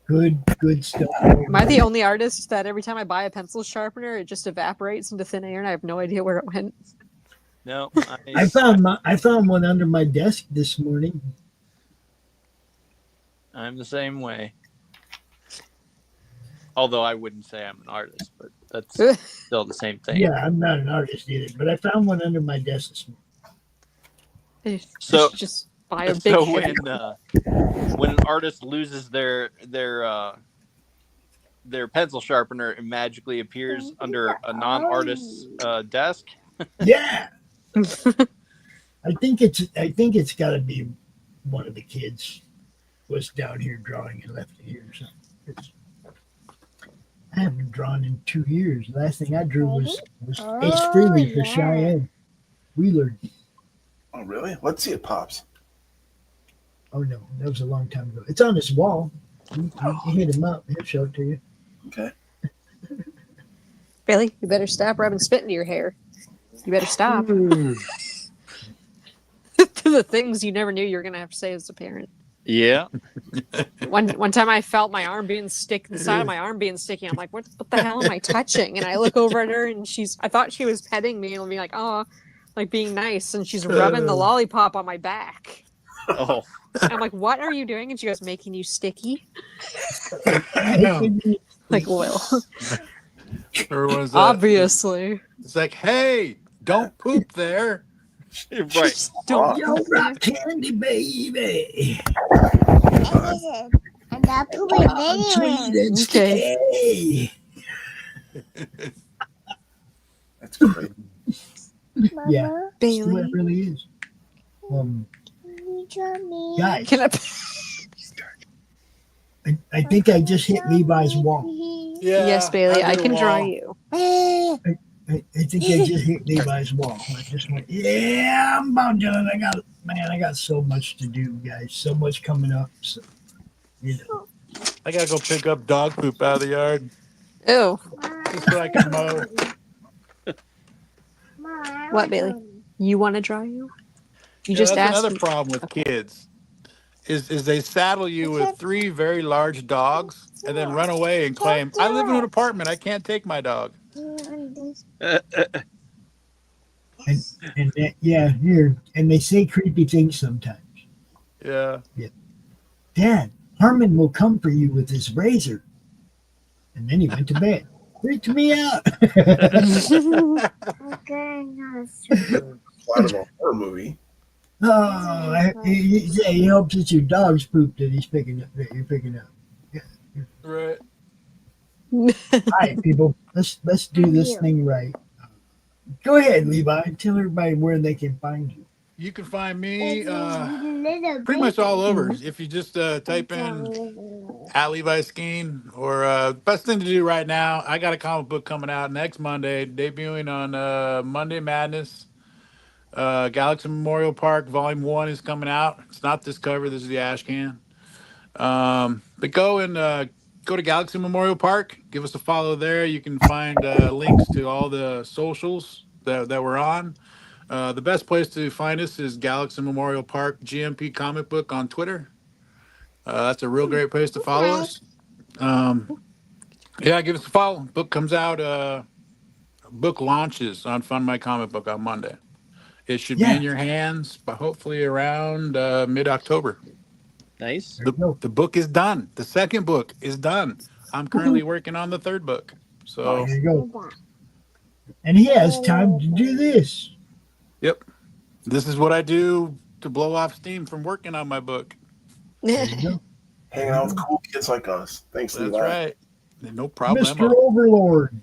Good stuff. Am I the only artist that every time I buy a pencil sharpener, it just evaporates into thin air, and I have no idea where it went? No, I found one under my desk this morning. I'm the same way. Although I wouldn't say I'm an artist, but that's still the same thing. Yeah, I'm not an artist either, but I found one under my desk this morning. So just buy a big. When an artist loses their pencil sharpener, it magically appears under a non-artist's desk. Yeah. I think it's got to be one of the kids was down here drawing and left it here or something. I haven't drawn in 2 years. The last thing I drew was Ace Frehley for Cheyenne Wheeler. Oh really? Let's see it, Pops. Oh no, that was a long time ago. It's on this wall. You hit him up. He'll show it to you. Okay. Bailey, you better stop rubbing spit into your hair. You better stop. The things you never knew you were going to have to say as a parent. Yeah. One time I felt my arm being the side of my arm being sticky. I'm like, what the hell am I touching? And I look over at her and I thought she was petting me and being like, oh, like being nice. And she's rubbing the lollipop on my back. Oh. I'm like, what are you doing? And she goes, making you sticky. I know. Like oil. Everyone's Obviously. It's like, hey, don't poop there. Right. Just don't Yo, poop rock candy, baby. And I'll put it Sweet anyway. and Okay. stay. That's great. Yeah, Mama, that's the way Bailey. it really is. you draw me. Guys, Can I think I just hit Levi's wall. Yeah. Yes, Bailey, I hit a can draw wall. you. I think I just hit Levi's wall. I just went, yeah, I'm about done. I got so much to do, guys. So much coming up. So, you know. I gotta go pick up dog poop out of the yard Ew. just so I can mow. What, Bailey? You want to draw you? You Yeah, just that's asked. another problem with kids. Is they saddle you with 3 very large dogs and then run away and claim, I live in an apartment, I can't take my dog. And that, yeah, here. And they say creepy things sometimes. Yeah. Dad, Harmon will come for you with his razor. And then he went to bed. Freaked me out. Plot of a horror movie. Oh, he hopes it's your dog's poop that he's picking up. That you're picking up. Right. All right, people, let's do this thing right. Go ahead, Levi. Tell everybody where they can find you. You can find me pretty much all over. If you just type in at Levi Skeen, or best thing to do right now, I got a comic book coming out next Monday, debuting on Monday Madness. Galaxy Memorial Park Volume 1 is coming out. It's not this cover, this is the ash can. But go to Galaxy Memorial Park, give us a follow there. You can find links to all the socials that we're on. The best place to find us is Galaxy Memorial Park GMP Comic Book on Twitter. That's a real great place to follow us. Yeah, give us a follow. Book comes out, book launches on Fund My Comic Book on Monday. It should be in your hands, but hopefully around mid-October. Nice. The book is done. The second book is done. I'm currently working on the third book. So there you go. And he has time to do this. Yep. This is what I do to blow off steam from working on my book. There you go. Hanging out with cool kids like us. Thanks, That's Levi. right. No problem. Mr. Overlord,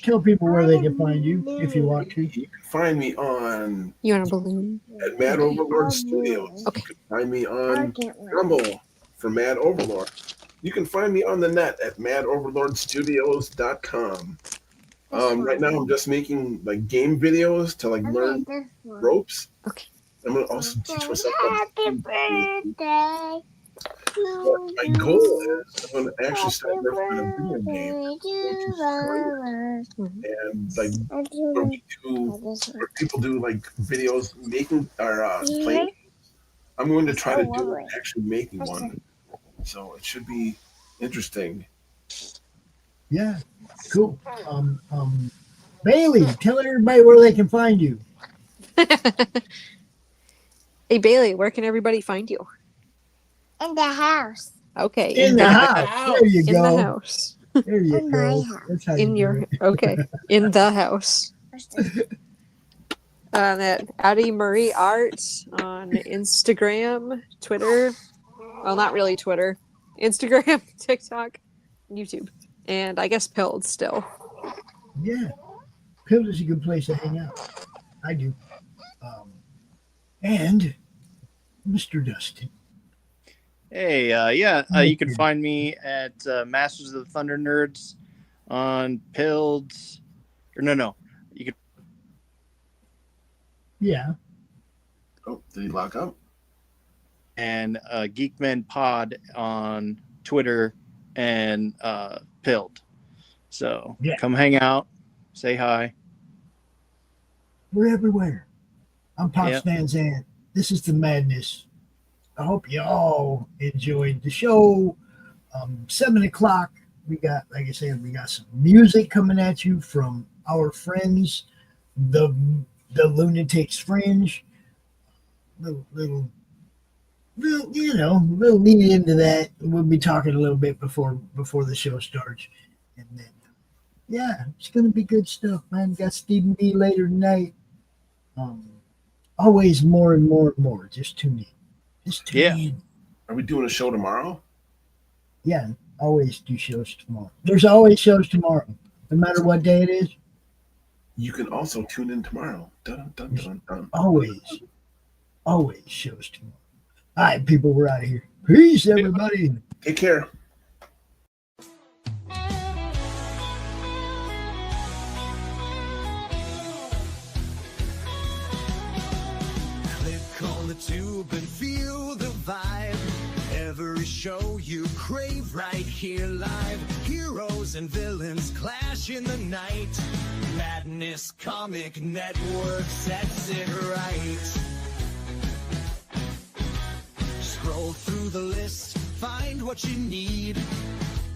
tell people where they can find you if you want to. You can find me on You want a balloon? at Mad Overlord Studios. Okay. You can find me on Rumble for Mad Overlord. You can find me on the net at madoverlordstudios.com. Right now I'm just making like game videos to like learn ropes. Okay. I'm gonna also teach myself how Happy birthday. But my goal is I'm gonna actually start working on a video game. And like where people do like videos making or playing. I'm going to try to do actually making one. So it should be interesting. Yeah, cool. Bailey, tell everybody where they can find you. Hey, Bailey, where can everybody find you? In the house. Okay. In the house. There you In go. the house. There you In go. my house. That's how In you your do it. okay. In the house. At Addie Murray Art on Instagram, Twitter. Well, not really Twitter. Instagram, TikTok, YouTube, and I guess Pilled still. Yeah. Pill is a good place to hang out. I do. And Mr. Dustin. Hey, you can find me at Masters of the Thunder Nerds on Pilled. Or no. You can. Yeah. Oh, did he lock up? And Geekmen Pod on Twitter and Pilled. So come hang out, say hi. We're everywhere. I'm Pop Yep. Stan's Aunt. This is the madness. I hope you all enjoyed the show. 7 o'clock. We got, like I said, we got some music coming at you from our friends, the Lunatics Fringe. Little we'll lean into that. We'll be talking a little bit before the show starts, and then Yeah, it's going to be good stuff, man. Got Stephen B later tonight. Always more and more and more. Just tune in. Just tune in. Are we doing a show tomorrow? Yeah, always do shows tomorrow. There's always shows tomorrow, no matter what day it is. You can also tune in tomorrow. Dun, dun, dun, dun. Always shows tomorrow. All right, people, we're out of here. Peace, everybody. Take care. Click on the tube and feel the vibe. Every show you crave right here live. Heroes and villains clash in the night. Madness Comic Network sets it right. Scroll through the list, find what you need.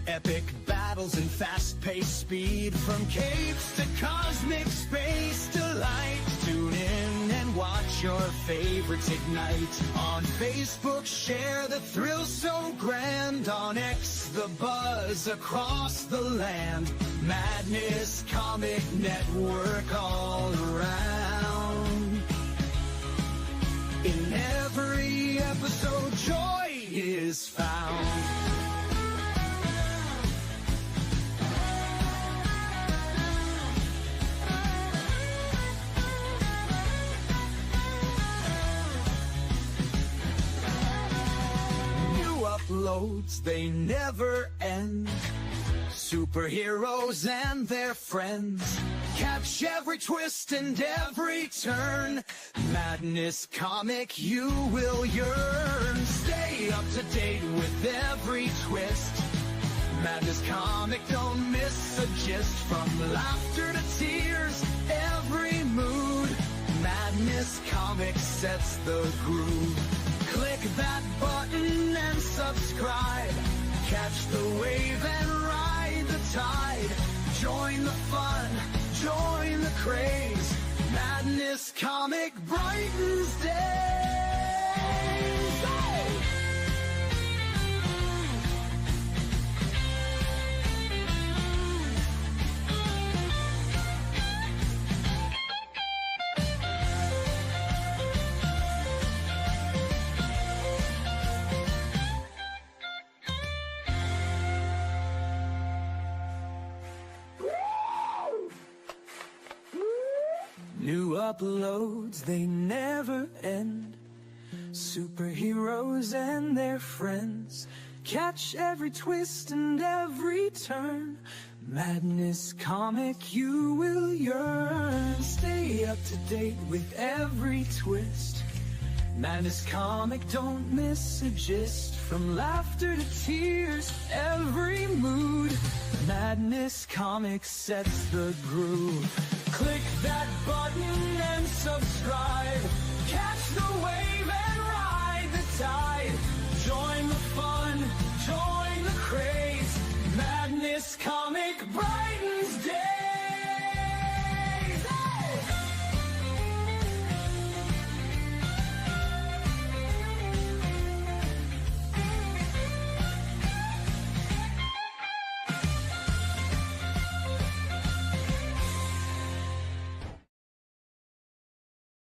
Epic battles and fast-paced speed. From capes to cosmic space delight. Tune in and watch your favorites ignite. On Facebook, share the thrill so grand. On X, the buzz across the land. Madness Comic Network all around. In every episode, joy is found. Uploads, they never end. Superheroes and their friends. Catch every twist and every turn. Madness Comic, you will yearn. Stay up to date with every twist. Madness Comic, don't miss a gist. From laughter to tears, every mood. Madness Comic sets the groove. Click that button and subscribe. Catch the wave and ride the tide. Join the fun, join the craze. Madness Comic brightens days. Hey! New uploads, they never end. Superheroes and their friends. Catch every twist and every turn. Madness Comic, you will yearn. Stay up to date with every twist. Madness Comic, don't miss a gist. From laughter to tears, every mood. Madness Comic sets the groove. Click that button and subscribe. Catch the wave and